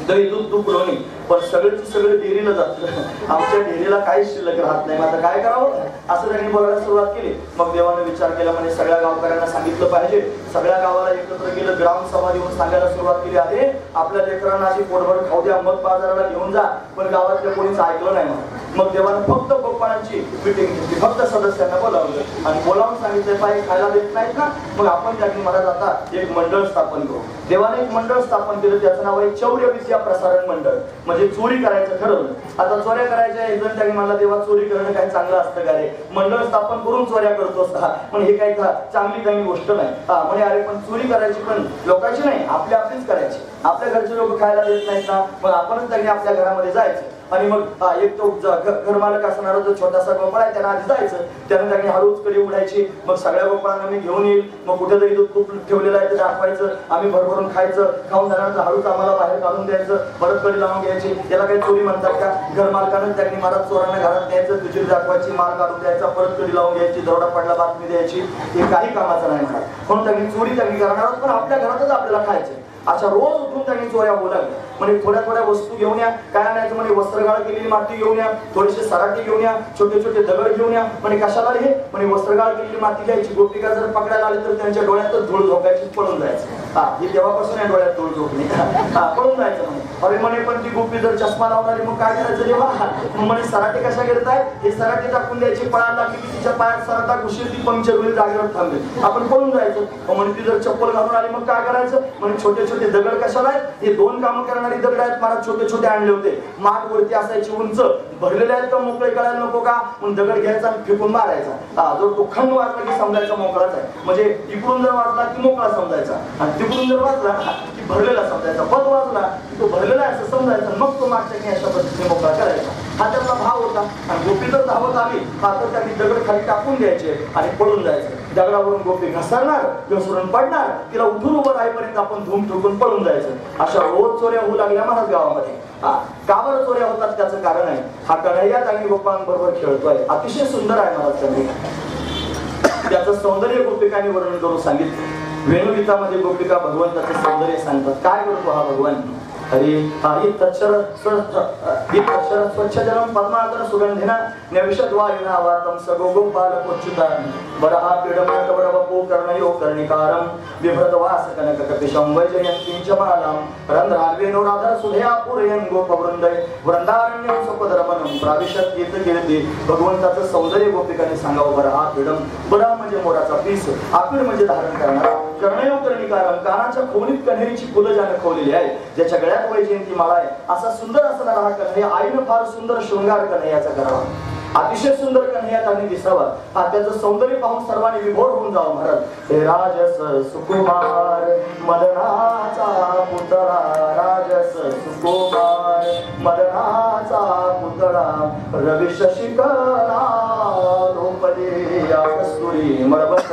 दही दूध तूप लोणी, पण सगळं सगळं डेअरीला जात, आमच्या डेअरीला काहीच शिल्लक राहत नाही. आता काय करावं असं त्यांनी बोलायला सुरुवात केली. मग देवाने विचार केला, म्हणजे सगळ्या गावकऱ्यांना सांगितलं पाहिजे. सगळ्या गावाला एकत्र केलं, ग्राम सभा देऊन सांगायला सुरुवात केली, अरे आपल्या लेकरांना आधी पोटभर खाऊ द्या, मग बाजाराला घेऊन जा. पण गावातल्या कोणीच ऐकलं नाही. मग देवाने फक्त गोपाळांची मिटिंग घेतली, फक्त सदस्यांना बोलावलं आणि बोलावून सांगितलं पाहिजे खायला देत नाहीत ना, मग आपण त्यांनी महाराज आता एक मंडळ स्थापन करू. देवाने एक मंडळ स्थापन केलं, त्याचं नाव आहे चौर्य विद्या प्रसारण मंडळ. म्हणजे चोरी करायचं ठरवलं. आता चोऱ्या करायच्या, एक जण त्यांनी मला देवा चोरी करणं काही चांगलं असतं का रे, मंडळ स्थापन करून चोऱ्या करतोस का, म्हणजे हे काही चांगली चांगली गोष्ट नाही. म्हणजे अरे पण चोरी करायची पण लोकांची नाही, आपली आपलीच करायची. आपल्या घरचे लोक खायला देत नाहीत ना, मग आपणच त्यांनी आपल्या घरामध्ये जायचं. आणि मग एक तो घरमालक असणारा जो छोटासा गोपाळ आहे त्यांना आधी जायचं, त्यानं त्यांनी हळूच कडी उडायची. मग सगळ्या गोपाळांना मी घेऊन येईल, मग कुठेतरी दूध तूप ठेवलेलं आहे ते दाखवायचं, आम्ही भरभरून खायचं, खाऊन झाल्यानंतर हळूच आम्हाला बाहेर काढून द्यायचं, परत कडी लावून घ्यायची. त्याला काही चोरी म्हणतात का? घरमालकानं त्यांनी मला चोरांना घरात न्यायचं, तुझी दाखवायची, माल काढून द्यायचा, परत कडी लावून घ्यायची, दरोडा पडला बातमी द्यायची, हे काही कामाचं नाही म्हणतात. म्हणून त्यांनी चोरी त्यांनी करणार, पण आपल्या घरातच आपल्याला खायचं. अशा रोज उठून त्यांनी चोऱ्या होऊ लागल्या. म्हणजे थोड्या थोड्या वस्तू घेऊन या, काय आणायचं म्हणजे वस्त्रगाळ केलेली माती घेऊन या, थोडेसे सराटे घेऊन या, छोटे छोटे दगड घेऊन या. म्हणजे कशाला हे, म्हणजे वस्त्रगाळ केलेली माती घ्यायची. गोपिका जर पकडायला आले तर त्यांच्या डोळ्यातच धूळ झोकायची, पळून जायचं. हे तेव्हापासून या डोळ्यात धूळ झोकणे, पळून जायचं म्हणे. अरे म्हणे पण ती गोपी जर चष्मा लावणारी, मग काय करायचं देवा? म्हणे सराटे कशा घेताय, हे सराटे टाकून द्यायचे. पळायला लागली की तिच्या पायात सराटा घुसेल, ती पंक्चर होईल, जागेवर थांबेल, आपण पळून जायचं. म्हणजे ती जर चप्पल घालून आली मग काय करायचं? म्हणजे छोटे छोटे दगड कशाला आहेत, हे दोन कामं करणारी दगड आहेत महाराज, छोटे छोटे आणले होते. माठ वरती असायची, उंच भरलेले आहेत का, मोकळे कळायला नको का, म्हणून दगड घ्यायचा आणि फेकून मारायचा. जो दुःखांड वाजला की समजायचा मोकळाच आहे. म्हणजे इकडून जर वाजला की मोकळा समजायचा, आणि तिकडून जर वाजला की भरलेला समजायचा. पद वाजला की तो भरलेला आहे असं समजायचं, मग तो मागच्या अशा पद्धतीने मोकळा करायचा. हा त्याचा भाव होता. आणि गोपी जर धावत आली तर त्यांनी दगड खाली टाकून द्यायचे आणि पळून जायचं. दगडावरून गोपी घसरणार, घसरून पडणार, तिला उठून उभं राहीपर्यंत आपण धूम ठोकून पळून जायचं. अशा रोज चोऱ्या होऊ लागल्या महाराज गावामध्ये. का बरं चोऱ्या होतात त्याचं कारण आहे, हा कन्हैया आणि गोपाळांबरोबर खेळतोय. अतिशय सुंदर आहे महाराज कन्हैया. त्याचं सौंदर्य गोपिकांनी वर्णन करून सांगितलं. वेणुगीतामध्ये गोपिका भगवंताचं सौंदर्य सांगतात. काय करतो हा भगवान? हरी स्वच्छ जलम पद्माकर सुगंधिना नविषद्वायुना वातम सगोगोपालकोच्युतान वरहा पीडमकवरवपो कर्णयो कर्णिकारम बिभ्रतवास कनककपिशं वैजयन्तीं च मालां रंध्रार्वेणोराधर सुधया पूरयन् गोपवृंदय वृंदारण्यं सुपदरमनं प्राविशत् कीर्ती. भगवंताचं सौंदर्य गोपिकांनी सांगावं. वरहा पीडम, बरा म्हणजे मोराचा पीस, आपीड म्हणजे धारण करणारा, कर्णयो कर्णिकारम कानाच्या खोलीत कन्हेरीची फुलं ज्यानं खोवलेली आहे, ज्याच्या गळ्यात वैजयंती माळा आहे, असा सुंदर असणारा हा कन्हैया. आईनं फार सुंदर शृंगार कन्हैयाचा करावा, अतिशय सुंदर कन्हैया त्यांनी दिसावा. त्याचं सौंदर्य पाहून सर्वांनी विभोर होऊन जावं महाराज. हे राजस सुकुमार मदनाचा पुतळा, राजस सुकुमार मदनाचा पुतळा, रवी शशिकला रोपले कस्तुरी मळबट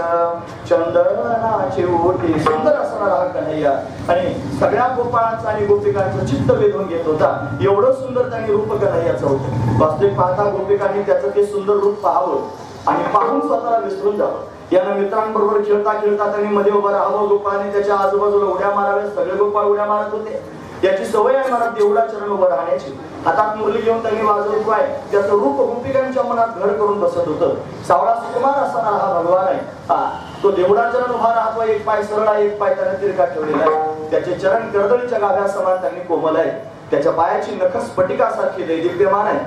चंदनाची ओटी. सुंदर असणारा हा कन्हैया आणि सगळ्या गोपाळांचा आणि गोपिकांचं चित्त वेधून घेत होता. एवढं सुंदर त्यांनी रूप कन्हैयाचं होतं. वास्तविक पाहता गोपिकांनी त्याचं ते सुंदर रूप पाहावं आणि पाहून स्वतःला विसरून जावं. यानं मित्रांबरोबर खेळता खेळता त्यांनी मध्ये उभं राहावं. गोपाळांनी त्याच्या आजूबाजूला उड्या माराव्या. सगळे गोपाळ उड्या मारत होते. याची सवय आहे मला देवळा चरण उभं राहण्याची. हातात मुरली घेऊन त्यांनी वाजवत आहे. त्याचं रूप गोपिकांच्या मनात घर करून बसत होतं. सावळा सुकुमार असणारा हा भगवान आहे. तो देवळा चरण उभा राहतो. एक पाय सरळ आहे, एक पाय त्याने तिरका ठेवलेला आहे. त्याचे चरण कर्दळीच्या गाभ्या समान त्यांनी कोमल आहे. त्याच्या पायाची नख स्फटिकासारखी दैदिप्यमान आहे.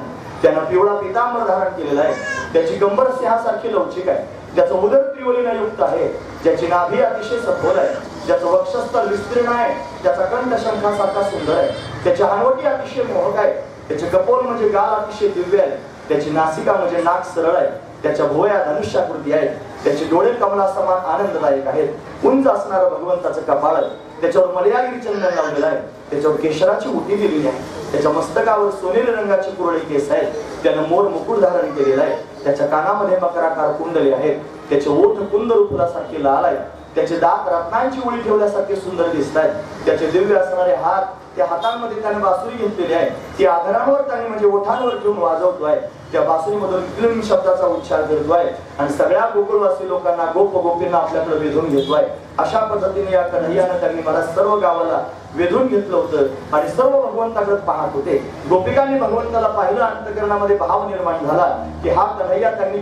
त्यानं पिवळा पितांबर धारण केलेला आहे. त्याची कंबर सिंहासारखी लवचिक आहे. ज्याचं उदर त्रिवलीने युक्त आहे. ज्याची नाभी अतिशय सखोल आहे. ज्याचं वक्षस्थळ विस्तीर्ण आहे. त्याचा कंठ शंखासारखा सुंदर आहे. त्याची हनवटी अतिशय मोहक आहे. त्याचे कपोल म्हणजे गाल अतिशय दिव्य आहे. त्याची नासिका म्हणजे नाक सरळ आहे. त्याच्या भोया धनुष्याकृती आहेत, त्याचे डोळे कमला समान आनंददायक आहेत, उंच असणारं भगवंताचं कपाळ आहे, त्याच्यावर मलयागिरी चंदन लावलेलं आहे, त्याच्यावर केशराची उटी दिलेली आहे, त्याच्या मस्तकावर सोनेरी रंगाची कुरळी केस आहेत, त्यानं मोर मुकुट धारण केलेला आहे, त्याच्या कानामध्ये मकराकार कुंडले आहेत, त्याचे ओठ कुंदरू फुलासारखे लाल आहेत, त्याचे दात रत्नांची उळी ठेवल्यासारखे सुंदर दिसत आहेत, त्याचे दिव्य असणारे हात, त्या हातांमध्ये त्याने बासुरी घेतलेली आहे, ती आधारांवर त्याने म्हणजे ओठांवर ठेवून वाजवतोय, त्या बासुरीमधून क्लीन शब्दाचा उच्चार करतोय आणि सगळ्या गोकुळवासी लोकांना गोप गोपींना आपल्याकडे वेधून घेतोय. अशा पद्धतीने या कन्हैयानं त्यांनी मला सर्व गावाला वेधून घेतलं होतं आणि सर्व भगवंताकडे पाहत होते. गोपिकांनी भगवंताला पाहिलं, अंतकरणामध्ये भाव निर्माण झाला की हा कन्हैया त्यांनी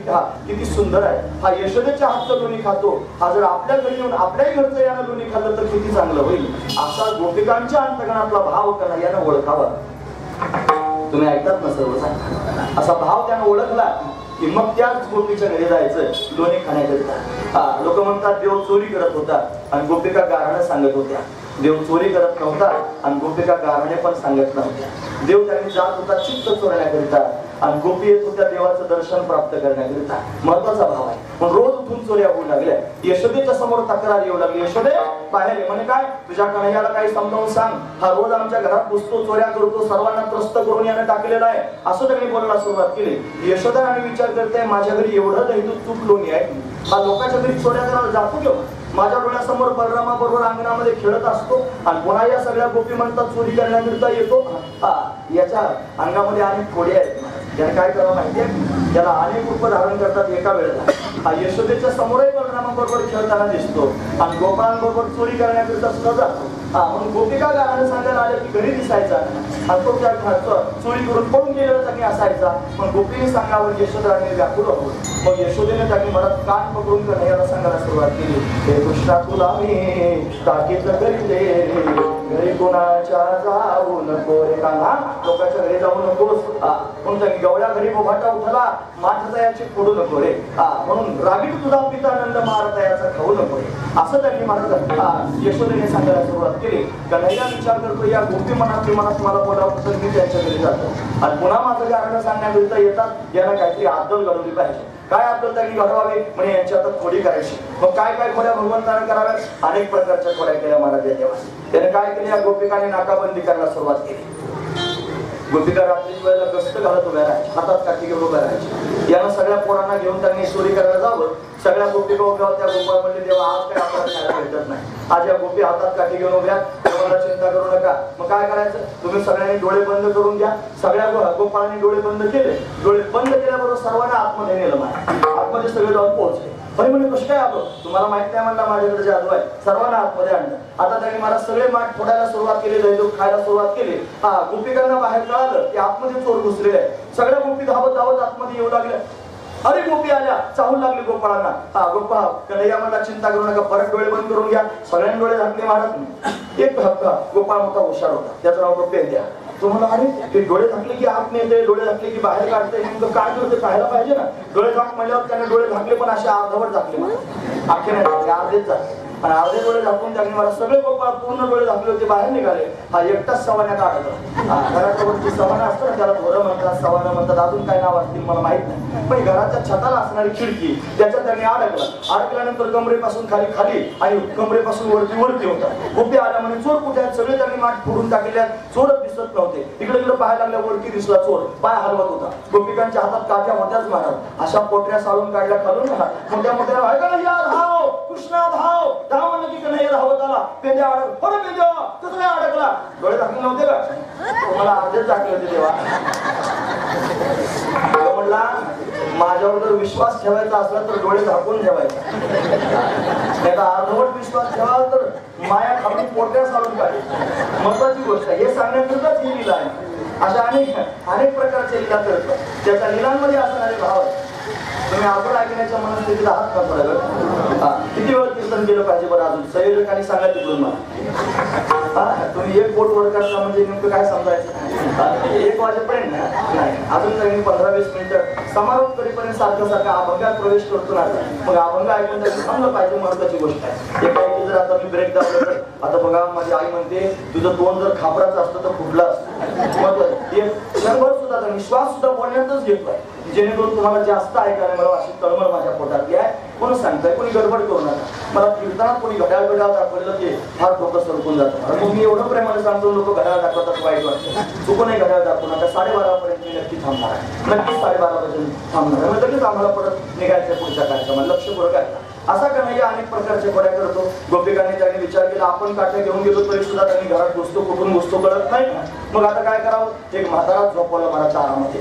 किती सुंदर आहे, हा यशोदेच्या हातचं लोणी खातो, हा जर आपल्या घरी येऊन आपल्याही घरचं यानं लोणी खाल्लं तर किती चांगलं होईल, असा गोपिकांच्या अंतकरणातला भाव कन्हैयानं ओळखावा. तुम्ही ऐकतात ना सर्व, असा भाव त्यानं ओळखला की मग त्याच गोपीच्या घरी जायचं लोणी खाण्याकरिता. लोक म्हणतात देव चोरी करत होता आणि गोपिका गाराणं सांगत होत्या. देव चोरी करत नव्हता आणि गोपिका गाराणे पण सांगत नव्हत्या. देव त्यांनी जात होता चित्त चोरण्याकरिता आणि गोपी येत होत्या देवाचं दर्शन प्राप्त करण्याकरिता. महत्वाचा भाव आहे. पण रोज उठून चोऱ्या होऊ लागल्या. यशोदेच्या समोर तक्रार येऊ लागली, यशोदे बाहेर ये. म्हणे काय, तुझ्या कन्हैयाला काही समजावून सांग, हा रोज आमच्या घरात पुसतो, चोऱ्या करतो, सर्वांना त्रस्त करून याने टाकलेला आहे, असं त्यांनी बोलायला सुरुवात केली. यशोदा आणि विचार करते, माझ्या घरी एवढं दही तूप लोणी आहे, हा लोकांच्या घरी चोऱ्या करायला जातो घेऊ. माझ्या डोळ्यासमोर बलरामा बरोबर अंगणामध्ये खेळत असतो आणि पुन्हा या सगळ्या गोपी म्हणतात चोरी करण्याकरिता येतो. याच्या अंगामध्ये अनेक खोडे आहेत, त्याने काय करावं माहितीये, त्याला अनेक रूप धारण करतात एका वेळेला. हा यशोदेच्या समोरही बलरामा बरोबर खेळताना दिसतो आणि गोपाळांबरोबर चोरी करण्याकरिता सुद्धा जातो. म्हणून गोपिका गाणं सांगायला आले की घरी दिसायचा आणि तो त्या चोरी करून पळून गेलेला त्यांनी असायचा. पण गोपीने सांगावर यशोधराने व्याकुल होतो. मग यशोदेने त्यांनी मनात कान पकडून कन्हैयाला सांगायला सुरुवात केली, हे कृष्णा तुला मी ताकीद करीते, घरी कोणाच्या जाऊ नको रे कान्हा, लोकांच्या घरी जाऊ नकोस. म्हणून त्यांनी गवळ्या घरी बोभाटा उठला, माठ तयाची फोडू नको रे, म्हणून रागीट तुझा पितानंद मार तयाचा खाऊ नको रे, असं त्यांनी म्हणत यशोदेने सांगायला सुरुवात केली. कन्हैया विचार करतो, या गोपी मनात मला बोलावं तर मी त्यांच्या घरी जातो आणि पुन्हा माझं कारण सांगण्याकरिता येतात, यांना काहीतरी आदल घडवली पाहिजे. काय आदल त्यांनी घडवावी, म्हणजे यांची आता खोडी करायची. मग काय काय खोड्या भगवंताने कराव्या, अनेक प्रकारच्या खोड्या केल्या महाराज या देवा. त्याने काय केले, या गोपिकाने नाकाबंदी करायला सुरुवात केली. गोपिका रात्रीच्या वेळेला गस्त घालत उभ्या राहायच्या, हातात काठी घेऊन उभ्या राहायच्या. यानं सगळ्या पोरांना घेऊन त्यांनी चोरी करायला जावं. सगळ्या गोपिका उभ्या होत्या. गोपाळ म्हणले, देवा आज काय आपल्याला खायला भेटत नाही, आज या गोपी हातात काठी घेऊन उभ्या, तुम्हाला चिंता करू नका. मग काय करायचं, तुम्ही सगळ्यांनी डोळे बंद करून घ्या. सगळ्या गोपाळांनी डोळे बंद केले. डोळे बंद केल्याबरोबर सर्वांना आतमध्ये नेलं. आतमध्ये सगळे जाऊन पोहोचले. पण म्हणजे कसं काय आलो, तुम्हाला माहित नाही म्हणला, माझ्याकडे जादू आहे. सर्वांना आतमध्ये आणलं. आता त्यांनी मला सगळे माठ फोडायला सुरुवात केली, दैदूक खायला सुरुवात केली. गोपिकांना बाहेर कळालं की आतमध्ये चोर घुसलेले आहे. सगळ्या गोपी धावत धावत आतमध्ये येऊ लागल्या. अरे गोपी आल्या, चाहून लागली गोपाळांना. गोपाळ कन्हैया म्हणला, चिंता करू नका, परत डोळे बंद करून घ्या. सगळ्यांनी डोळे झाकले महाराज. एक गोपाळ मोठा हुशार होता, त्याचं नाव गोपी द्या. तुम्हाला अरे ते डोळे झाकले की आत नेते, डोळे झाकले की बाहेर काढते, नेमकं काय करते पाहायला पाहिजे ना. डोळे झाक म्हणल्यावर त्याने डोळे झाकले, पण असे अर्धवट झाकले, आखे नाही झाकले, अर्धेच झाकले. आणि अर्धे डोळे झाकून त्यांनी मला सगळे गोपाळ पूर्ण डोळे झाकले होते, बाहेर निघाले. हा एकटाच सवाण्यात अडकला. घरासोबत जी सवाना असतं ना, त्याला धोरं म्हणतात, सवाना म्हणतात, अजून काय नाव असतील मला माहित नाही. पण घराच्या छताला असणारी खिडकी, त्याच्यात त्यांनी अडकला. अडकल्यानंतर कमरेपासून खाली खाली आणि कमरेपासून वरती वरती होता. गोपी आल्या म्हणे, चोर कुठे आहेत? सगळे त्यांनी माठ फोडून टाकले, चोरच दिसत नव्हते. इकडे इकडे पाहायला लागल्या, वरती दिसला चोर, पाय हलवत होता. गोपिकांच्या हातात काठ्या होत्याच महाराज. अशा पोटऱ्या साळून काढल्या खालून, मोठ्या मोठ्या धाव कृष्णा धाव धाव म्हणलं की कन्हैया धावत आला. पेंद्या अडक, अरे पेंद्या कसं काय अडकला? डोळे झाकले नव्हते का? तुम्हाला अर्धेच झाकले होते तेव्हा. म्हणला, माझ्यावर जर विश्वास ठेवायचा असला तर डोळे झाकून ठेवायचा, नाही तर अर्धवट विश्वास ठेवाल तर माया खाली पोटऱ्या साळून काढली. महत्वाची गोष्ट आहे, हे सांगण्याकरिताच ही लीला आहे. अशा अनेक प्रकारचे लीला करतात, त्याच्या लीलांमध्ये असणारे भाव आहे. तुम्ही अजून ऐकण्याच्या मनस्थितीत आहात का? थोडं किती वेळ कीर्तन केलं पाहिजे बरं? अजून संयोजकांनी सांगा तिकडून मला. तुम्ही एक बोट वर करता म्हणजे नेमकं काय समजायचं? 1 वाजेपर्यंत नाही, अजून काही 15-20 मिनिटं समारोप करीपर्यंत सारखं अभंगात प्रवेश करतो ना. मग अभंग ऐकून त्यांनी थांबलं पाहिजे, महत्वाची गोष्ट आहे. जर आता मी ब्रेक दाबला तर आता बघा माझी आई म्हणते तुझं तोंड जर खापराचं असतं तर फुटलं असतं. मग एक क्षणभर सुद्धा निश्वास सुद्धा बोलण्यातच घेतलाय जेणेकरून तुम्हाला जास्त ऐकायला मला अशी तळमळ माझ्या पोटातली आहे. कोण सांगताय कोणी गडबड करू नका. मला कीर्तनात कोणी घड्याळ दाखवलेलं ते फार डोकं सरकून जातं. मग मी एवढं प्रेमाने सांगतो लोक घड्याळ दाखवतात वाईट वाटतं. चुकून नाही घड्याळ दाखवू नका. 12:30 पर्यंत मी नक्की थांबणार आहे. नक्कीच 12:30 पर्यंत थांबणार आहे. लगेच आम्हाला परत निघायचं पुढच्या कार्यक्रमात. लक्षपूर्वक ऐका. असा कन्हैया अनेक प्रकारचे खोड्या करतो. गोपिकांनी त्यांनी विचार केला आपण काठ्या घेऊन गेलो तरी सुद्धा त्यांनी घरात घुसतो कुठून घुसतो कळत नाही. मग आता काय करावं. एक म्हातारा झोपवला मला चारामध्ये.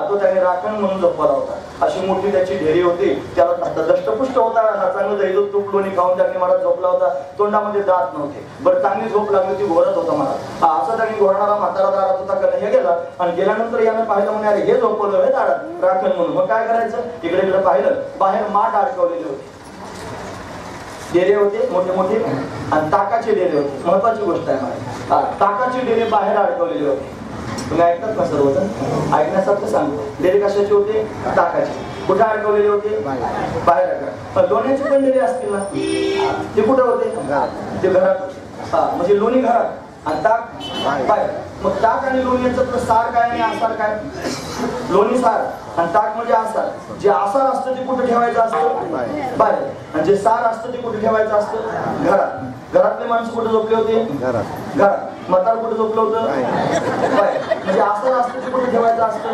तो त्याने राखण म्हणून झोपवला होता. अशी मोठी त्याची ढेरी होती. त्याला दष्टपुष्ट होता. चांगलं दैदूत तूप लोणी खाऊन त्यांनी मला झोपला होता. तोंडामध्ये दात नव्हते. बरं चांगली झोप लागली ती घोरत होता मला. असं त्यांनी घोरणारा म्हातारा दारात होता. कन्हैया गेला आणि गेल्यानंतर यानं पाहिलं म्हणे अरे हे झोपवलं हे दारात राखण म्हणून. मग काय करायचं. इकडे इकडे पाहिलं बाहेर माठ अडकवलेले होते. डेरे होते मोठे मोठे आणि ताकाचे डेरे होते. महत्वाची गोष्ट आहे मला. ताकाचे डेरे बाहेर अडकवलेले होते. तुम्ही ऐकतात ना सर्वजण. ऐकण्यासारखं सांगतो. डेरे कशाचे होते. ताकाचे. कुठे अडकवलेले होते. बाहेर अडकवले. लोण्याचे पण डेरे असतील ना ते कुठे होते. ते घरात. म्हणजे लोणी घरात आणि ताक बाहेर. मग ताक आणि लोणी यांचं सार काय आणि आसार काय. लोणी सार आणि ताक म्हणजे आसार. जे आसार असतं ते कुठे ठेवायचं असतं बाहेर आणि जे सार असतं ते कुठे ठेवायचं असतं घरात. घरातले माणसं कुठे झोपले होते. घरात. म्हातार कुठे झोपलं होतं बाहेर. म्हणजे आसार असतं ते कुठे ठेवायचं असतं.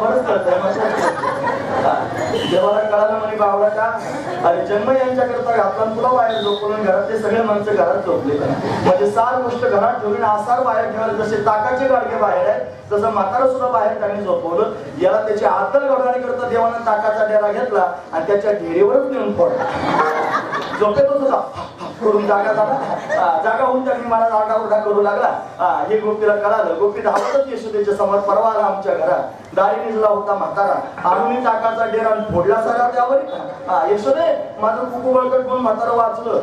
बरंच कळतंय. देवाला कळालं म्हणे बावळा का अरे जन्म यांच्याकरता घातला तुला बाहेर झोपवून घरातले सगळे माणसं घरात झोपले. म्हणजे सार गोष्ट घरात ठेवून आसार बाहेर ठेवले. जसे ताकाचे गाडगे बाहेर आहेत तसं म्हातारा सुद्धा बाहेर त्यांनी झोपवलं. याला त्याची आदल घडवण्याकरता देवानं ताकाचा डेरा घेतला आणि त्याच्या ढेरीवरच नेऊन फोडला. झोपेतच होता करून जागा जागा होऊन त्यांनी मला जागा उडा करू लागला. हे गोपीला कळालं. गोपी धावतच यशोदेच्या समोर परवा आला आमच्या घरात. दारी निजला होता म्हातारा. आणून ताकाचा डेरा फोडला सगळा त्यावर. यशोदे माझं कुकू बळकट म्हणून म्हातारा वाचलं.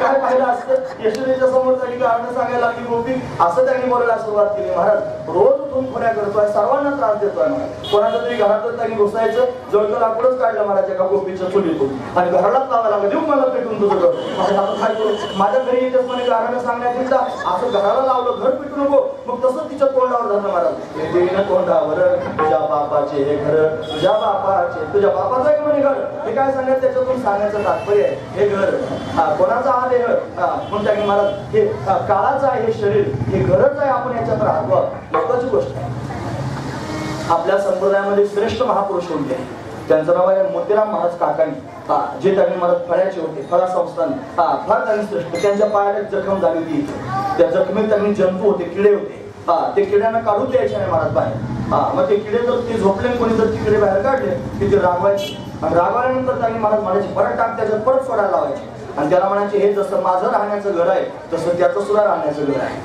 काय पाहिलं असतं. यशोदेच्या समोर त्यांनी कारण सांगायला लागली गोपी. असं त्यांनी बोलायला सुरुवात केली. महाराज रोज उठून खोड्या करतोय. सर्वांना त्रास देतोय. महाराज कोणाच्या तरी घरातच त्यांनी घुसायचं. जळतं लाकडच काढलं महाराज एका गोपीच्या चुलीतून आणि घरालाच लावायला लागलं. देऊ मला पेटून तुझं घर. माझ्या घरी येतेच म्हणे घराला सांगण्यात येईल असं घराला लावलं घर पेटू नको. मग तसंच तिच्या तोंडावर झालं महाराज. तोंडावर तुझ्या बापाचे हे घर तुझ्या बापाचे. तुझ्या बापाचं आहे म्हणे घर. हे काय सांगायचं त्याच्यातून सांगण्याचं तात्पर्य आहे. हे घर कोणाचा हा देह म्हणून त्यांनी महाराज हे काळाचं आहे. हे शरीर हे घरच आहे. आपण याच्यात राहतो. महत्वाची गोष्ट आहे. आपल्या संप्रदायामध्ये श्रेष्ठ महापुरुष होते. त्यांचं नाव आहे मोतीराम महाराज काकांनी. जे त्यांनी मला फळ्याचे होते. फळा संस्थान फार त्यांनी श्रेष्ठ. त्यांच्या पायाला जखम झाली होती. त्या जखमेत त्यांनी जंतू होते किडे होते. ते किड्यांना काढून द्यायचे नाही महाराज बाहेर. मग ते किडे जर ते झोपले कोणी जर तिकडे बाहेर काढले की ते रागवायचे. आणि रागवल्यानंतर त्यांनी महाराज म्हणायचे परत टाक त्याच्यात परत सोडायला लावायचे. आणि त्याला म्हणायचे हे जसं माझं राहण्याचं घर आहे तसं त्याचं सुद्धा राहण्याचं घर आहे.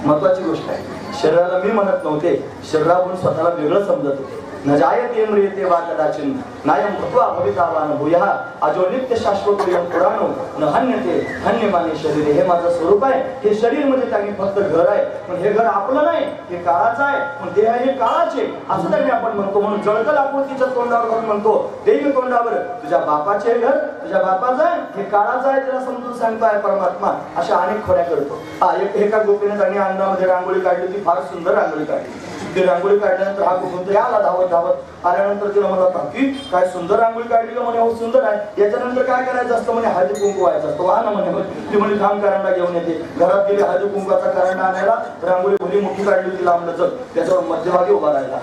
महत्वाची गोष्ट आहे. शरीराला मी म्हणत नव्हते. शरीरावरून स्वतःला वेगळं समजत होते. न जायते म्रियते वा कदाचिन नायम भूत्वा भवितावान भूयः अजो नित्य शाश्वत पुराणो न हन्यते हन्यमाने शरीर. हे माझं स्वरूप आहे. हे शरीर म्हणजे त्यांनी फक्त घर आहे. पण हे घर आपलं नाही. हे काळाचं आहे. पण देह हे काळाचे असं त्यांनी आपण म्हणतो. म्हणून जळकल आपण तिच्या तोंडावर घालून म्हणतो देवी तोंडावर तुझ्या बापाचे घर तुझ्या बापाचं आहे. हे काळाचं आहे. त्याला समजून सांगताय परमात्मा. अशा अनेक खोड्या करतो. एका गोपीने त्यांनी अंगणामध्ये रांगोळी काढली होती. फार सुंदर रांगोळी काढली. ती रांगोळी काढल्यानंतर हा कुठून आला धावत आल्यानंतर तिला म्हणला की काय सुंदर रांगोळी काढली का म्हणे. हो सुंदर आहे. याच्यानंतर काय करायचं असतं म्हणे हळदी कुंकू व्हायचं असतं. वा ना म्हणे. ती म्हणे थांब करंडा घेऊन येते. घरात गेली हळदी कुंकूचा करंडा आणायला. रांगोळी भली मोठी काढली होती लांब लचक. त्याच्यावर मध्यभागी उभा राहिला.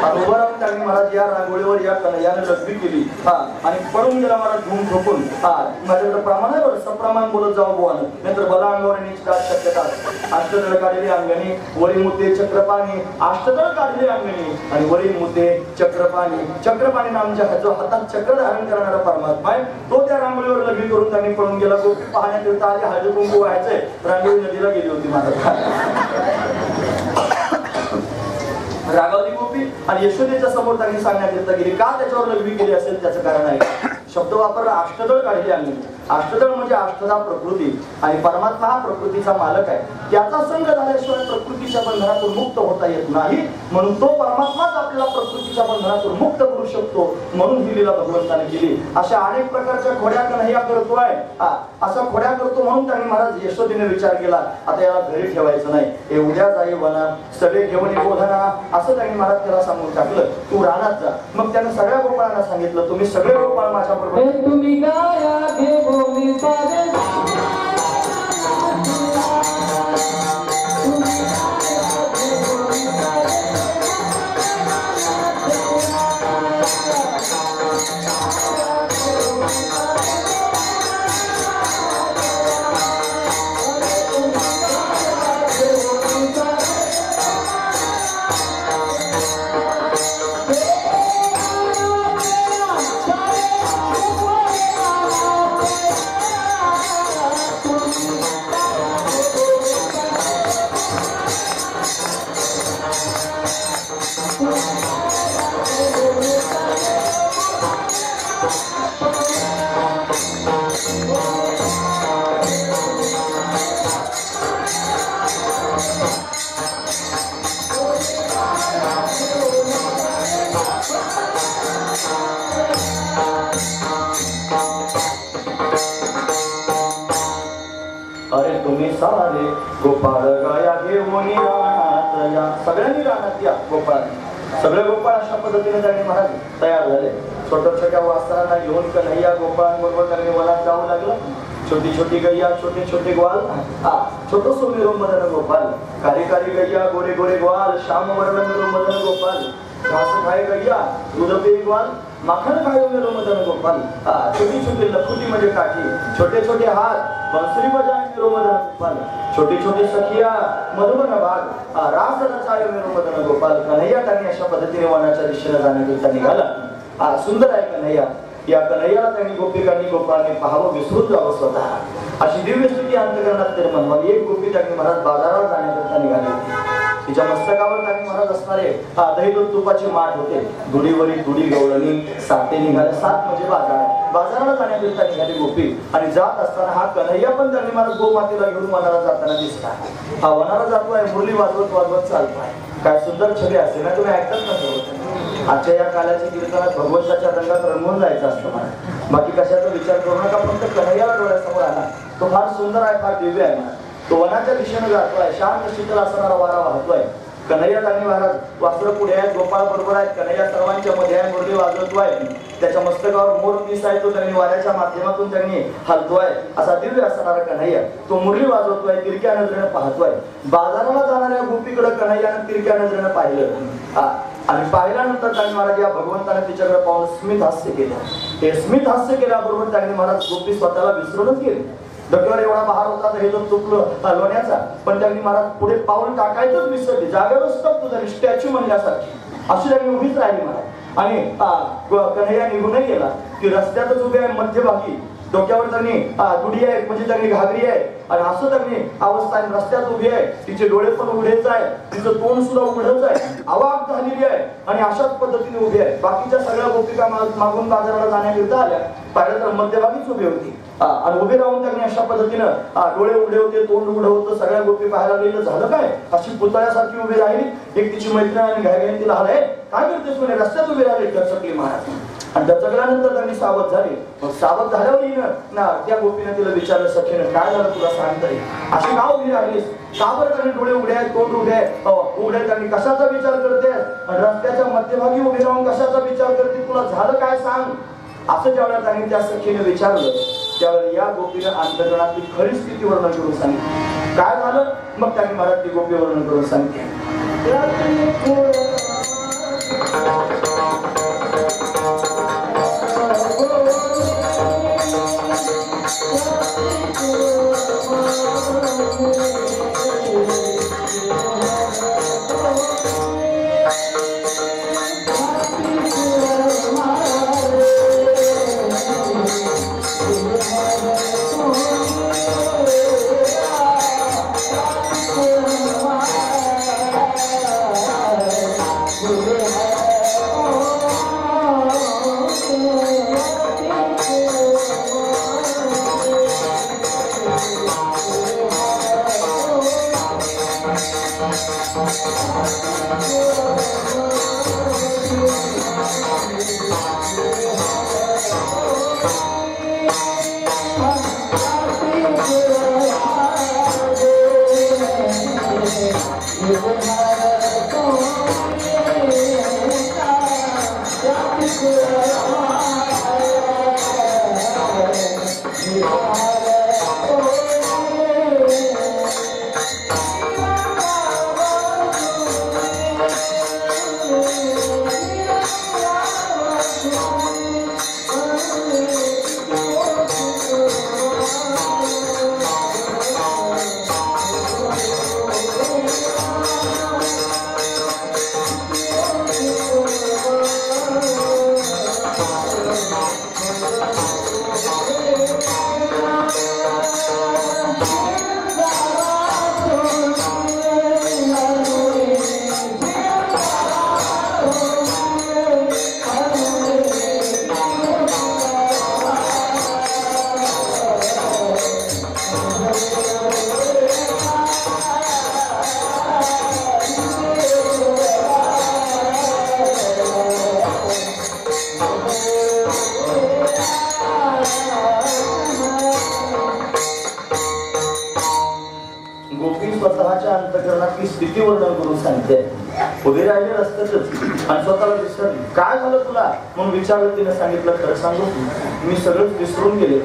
आणि उभा राहून त्यांनी महाराज या रांगोळीवर या कन्हैयाने लग्बी केली. आणि पडून गेला महाराज धूम ठोकून. माझ्याकडे प्रमाण आहे बरं. सप्रमाण बोलत जावं बुवानं. नंतर बला अंगावर नीचतात शक्यता. अष्टदळ काढलेली अंगणी वरी मुद्दे चक्रपाणी. अष्टदळ काढलेली अंगणी आणि वरी मुद्दे चक्रपाणी. चक्रपाणी नामच्या जो हातात चक्र धारण करणारा परमात्मा आहे तो त्या रांगोळीवर लग्न करून त्यांनी पळून गेला. गोपी पाहण्याकरिता आधी हळदी कुंकू व्हायचंय. रांगोळी नदीला गेली होती महाराज. रागावली गोपी आणि यशोदेच्या समोर त्यांनी सांगण्याकरिता गेली. का त्याच्यावर लग्न केली असेल त्याचं कारण आहे. शब्द वापरला अष्टदळ काढली अंगणी. अष्टदळ म्हणजे अष्टदा प्रकृती आणि परमात्मा हा प्रकृतीचा मालक आहे. त्याचा संग झाल्याशिवाय प्रकृतीच्या बंधनातून मुक्त होता येत नाही. म्हणून तो परमात्माच आपल्याला प्रकृतीच्या बंधनातून मुक्त करू शकतो. म्हणून ही लीला भगवंताने केली. अशा अनेक प्रकारच्या खोड्या कन्हैया करतोय. असा खोड्या करतो म्हणून त्यांनी महाराज यशोदेने विचार केला आता याला घरी ठेवायचं नाही, हे उद्या जाई वना सगळे घेऊन बोधना असं त्यांनी महाराज त्याला सांगून टाकलं. तू रानात जा. मग त्याने सगळ्या गोपाळांना सांगितलं तुम्ही सगळे गोपाळ माझ्या बरोबर तुम्ही गाया घेऊन अरे तुम्ही सारे गोपाळ गाया घेऊन रानात या. सगळ्यांनी रानात या गोपाळांनी. सगळे गोपाळ अशा पद्धतीने त्यांनी महाराज तयार झाले. छोट्या छोट्या वासरांना घेऊन कन्हैया गोपाळांबरोबर त्यांनी वनात जाऊ लागलं. छोटी छोटी गैया छोटे छोटे ग्वाल छोटो सो मेरो मदन गोपाल कारी कारी गैया गोरे गोरे ग्वाल श्याम वर्ण मेरो मदन गोपाल घास खाए गैया दूध पे ग्वाल माखन खाए मेरो मदन गोपाल छोटी छोटी लखुटी म्हणजे काठी छोटे छोटे हात बंसरी बजाए मेरो मदन गोपाल छोटी छोटी सखिया मधुबन भाग रास रचाए मेरो मदन गोपाल. कन्हैया त्यांनी अशा पद्धतीने वनाच्या दिशेने जाण्याकरिता निघाला. सुंदर आहे कन्हैया. या कन्हैयाला त्यांनी गोपिकांनी गोपाळांनी पाहावं विसरून जावं स्वतः अशी दिव्य स्थिती अंतकरणात निर्माण झाली. एक गोपी त्यांनी महाराज बाजारात जाण्याकरिता निघाली होती. तिच्या मस्तकावर त्यांनी महाराज असणारे दही दूध तुपाचे माठ होते. दुडीवरी दुडी गवळणी साते निघाले. सात म्हणजे बाजाराला जाण्याकरिता निघाली गोपी. आणि जात असताना हा कन्हैया पण त्यांनी महाराज गोमातेला घेऊन वनाला जाताना दिसला. हा वनाला जातोय मुरली वाजवत वाजवत चालतोय. काय सुंदर छबी असते ना. तुम्ही ऐकत नसतो आजच्या या कालाच्या कीर्तनात भगवंताच्या रंगात रंगून जायचं असतं मला. बाकी कशाचा विचार करू नका. फक्त कन्हैयाला डोळ्यासमोर आला. तो फार सुंदर आहे फार दिव्य आहे. तो वनाच्या दिशेने जातोय. शांत शीतल असणारा वारा वाहतोय. कन्हैया त्यांनी महाराज वासर पुढे आहेत गोपाळ बरोबर आहेत. कन्हैया सर्वांच्या मध्ये आहे. मुरली वाजवतोय. त्याच्या मस्तकावर मोर पीस आहे. तो त्यांनी वाऱ्याच्या माध्यमातून त्यांनी हलतोय. असा दिव्य असणारा कन्हैया तो मुरली वाजवतोय. तिरक्या नजरेने पाहतोय. बाजाराला जाणाऱ्या गोपीकडे कन्हैयाने तिरक्या नजरेने पाहिलं. आणि पाहिल्यानंतर त्यांनी महाराज या भगवंताने तिच्याकडे पाहून स्मित हास्य केलं. हे स्मित हास्य केल्याबरोबर त्यांनी महाराज गोपी स्वतःला विसरूनच गेले. डोक्यावर एवढा बहार होता तर हे जो चुकलं लोण्याचा. पण त्यांनी महाराज पुढे पाऊल टाकायचंच विसरले. जागेवर स्तब्ध झाली स्टॅच्यू म्हणल्यासारखी अशी त्यांनी उभीच राहिली महाराज. आणि कन्हैया निघूनही गेला. ती रस्त्यातच उभी आहे मध्यभागी. डोक्यावर त्यांनी दुडी आहे म्हणजे त्यांनी घागरी आहे. आणि असं त्यांनी अवस्था रस्त्यात उभी आहे. तिचे डोळे पण उघडेच आहे. तिचं तोंड सुद्धा उघडच आहे. अवाक झालेली आहे. आणि अशाच पद्धतीने उभी आहे. बाकीच्या सगळ्या गोपिका मागून बाजाराला जाण्याकरिता आल्या. पाहिलं तर मध्यभागीच उभी होती. आणि उभे राहून त्यांनी अशा पद्धतीनं डोळे उघडे होते तोंड उघडं होतं. सगळ्या गोपी पाहायला गेलं झालं काय अशी पुतळ्यासारखी उभी राहिली. एक तिची मैत्रीण आणि घाई तिला हलय काय करतेस म्हणे रस्त्यात उभी राहिले दचकली महाराज. आणि दचकल्यानंतर त्यांनी सावध झाले. मग सावध झाल्यावर ना त्या गोपीने तिला विचारलं सखीनं काय झालं तुला सांगता येईल अशी का उभी राहिलीस. का बरं त्यांनी डोळे उघडे आहेत तोंड उघडे उघडे त्यांनी कशाचा विचार करते. रस्त्याच्या मध्यभागी उभी राहून कशाचा विचार करते तुला झालं काय सांग असं ज्यावेळेला त्यांनी त्या सखीने विचारलं त्यावेळेला या गोपीनं अंतकरणातली खरी स्थिती वर्णन करून सांगितली. काय झालं मग त्यांनी महाराज ती गोपी वर्णन करून सांगितले. स्वतःच्या अंतःकरणातली स्थिती वर्णन करून सांगते. उभे राहिले रस्त्यातच आणि स्वतःला विसरली. काय झालं तुला म्हणून विचारलं. तिने सांगितलं, खरं सांगू मी सगळंच विसरून गेले.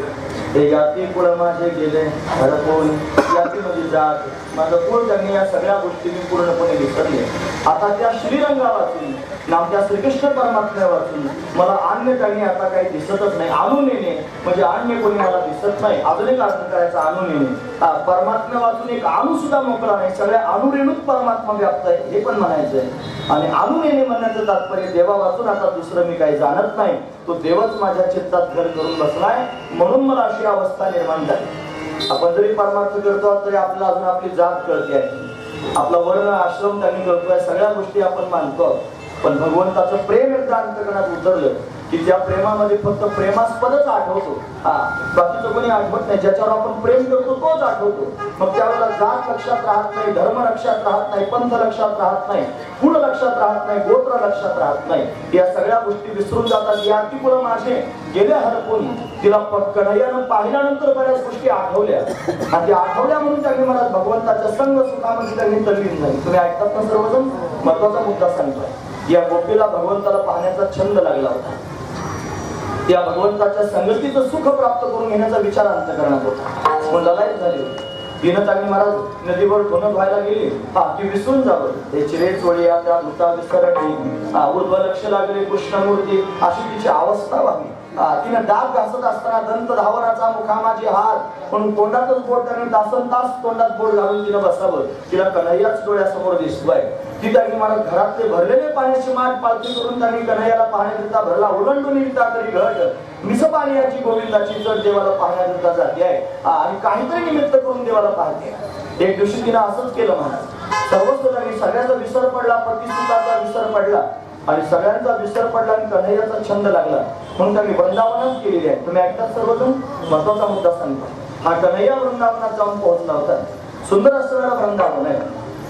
हे याती कुळ माझे गेले हरपून, याती म्हणजे जात माझं कुळ त्यांनी या सगळ्या गोष्टी मी पूर्णपणे विसरले. आता त्या श्रीरंगा वाचून नामत्या श्रीकृष्ण परमात्म्या वाचून मला अन्य काही आता काही दिसतच नाही. आणून येणे म्हणजे अन्य कोणी मला दिसत नाही. अजून एक अर्थ करायचा आणून येणे. परमात्म्या वाचून एक आणू सुद्धा मोकळा नाही. सगळ्या अणुरेणूत परमात्मा व्याप्त आहे हे पण म्हणायचंय. आणि आणून येणे म्हणण्याचं तात्पर्य देवा वाचून आता दुसरं मी काही जाणत नाही. तो देवच माझ्या चित्तात घर करून बसलाय म्हणून मला अशी अवस्था निर्माण झाली. आपण जरी परमार्थ करतो तरी आपल्याला अजून आपली जात कळते आहे, आपला वर्ण आश्रम त्यांनी करतोय, सगळ्या गोष्टी आपण मानतो. पण भगवंताचं प्रेम एकदा अंतकरणात उतरलं की त्या प्रेमामध्ये फक्त प्रेमास्पदच आठवतो. बाकीचं कोणी आठवत नाही. ज्याच्यावर आपण प्रेम करतो तोच आठवतो. मग त्यावेळेला जात लक्षात राहत नाही, धर्म लक्षात राहत नाही, पंथ लक्षात राहत नाही, कुळ लक्षात राहत नाही, गोत्र लक्षात राहत नाही. या सगळ्या गोष्टी विसरून जातात. या ती कुळ माझे गेले हरपून. तिला कन्हैयानं पाहिल्यानंतर बऱ्याच गोष्टी आठवल्या आणि त्या आठवल्या म्हणून त्यांनी मला भगवंताच्या संग सुखामध्ये त्यांनी तल्लीन झाली. तुम्ही ऐकतात ना सर्वजण? महत्वाचा मुद्दा सांगतोय. या गोपीला भगवंताला पाहण्याचा छंद लागला होता. त्या भगवंताच्या संगतीचं सुख प्राप्त करून घेण्याचा विचार अंतःकरणात होता. मग लढाई झाली होती. तिनं चांगली महाराज नदीवर धुणं धुवायला गेली. ती विसरून जावं. ते चिरेच वळी त्या धुता विसरली. ऊर्ध्व लक्ष लागले कृष्णमूर्ती अशी तिची अवस्था व्हावी. तिनं दात घासत असताना दंत धावनाचा मुखा माझे हात म्हणून तोंडातच बोट त्यांनी तासन तास तोंडात बोट घालून तिनं बसावं. तिला कन्हैयाच डोळ्यासमोर दिसतोय. ती त्यांनी मला घरातले भरलेले पाण्याची माठ पालखी करून त्यांनी कन्हैयाला पाहण्याकरिता भरला. ओलांडून निघता तरी घट मिस पाण्याची गोविंदाची जड देवाला पाहण्याकरिता जाते आहे आणि काहीतरी निमित्त करून देवाला पाहते. एक दिवशी तिनं असंच केलं महाराज. सर्वस्व त्यांनी सगळ्याचा विसर पडला, पतिसुताचा विसर पडला आणि सगळ्यांचा विसर पडला आणि कन्हैयाचा छंद लागला म्हणून त्यांनी वृंदावनात केलेली आहे. तुम्ही ऐकतात सर्वजण? महत्वाचा मुद्दा सांगतो. हा कन्हैया वृंदावनात जाऊन पोहोचला होता. सुंदर असणारा वृंदावन आहे.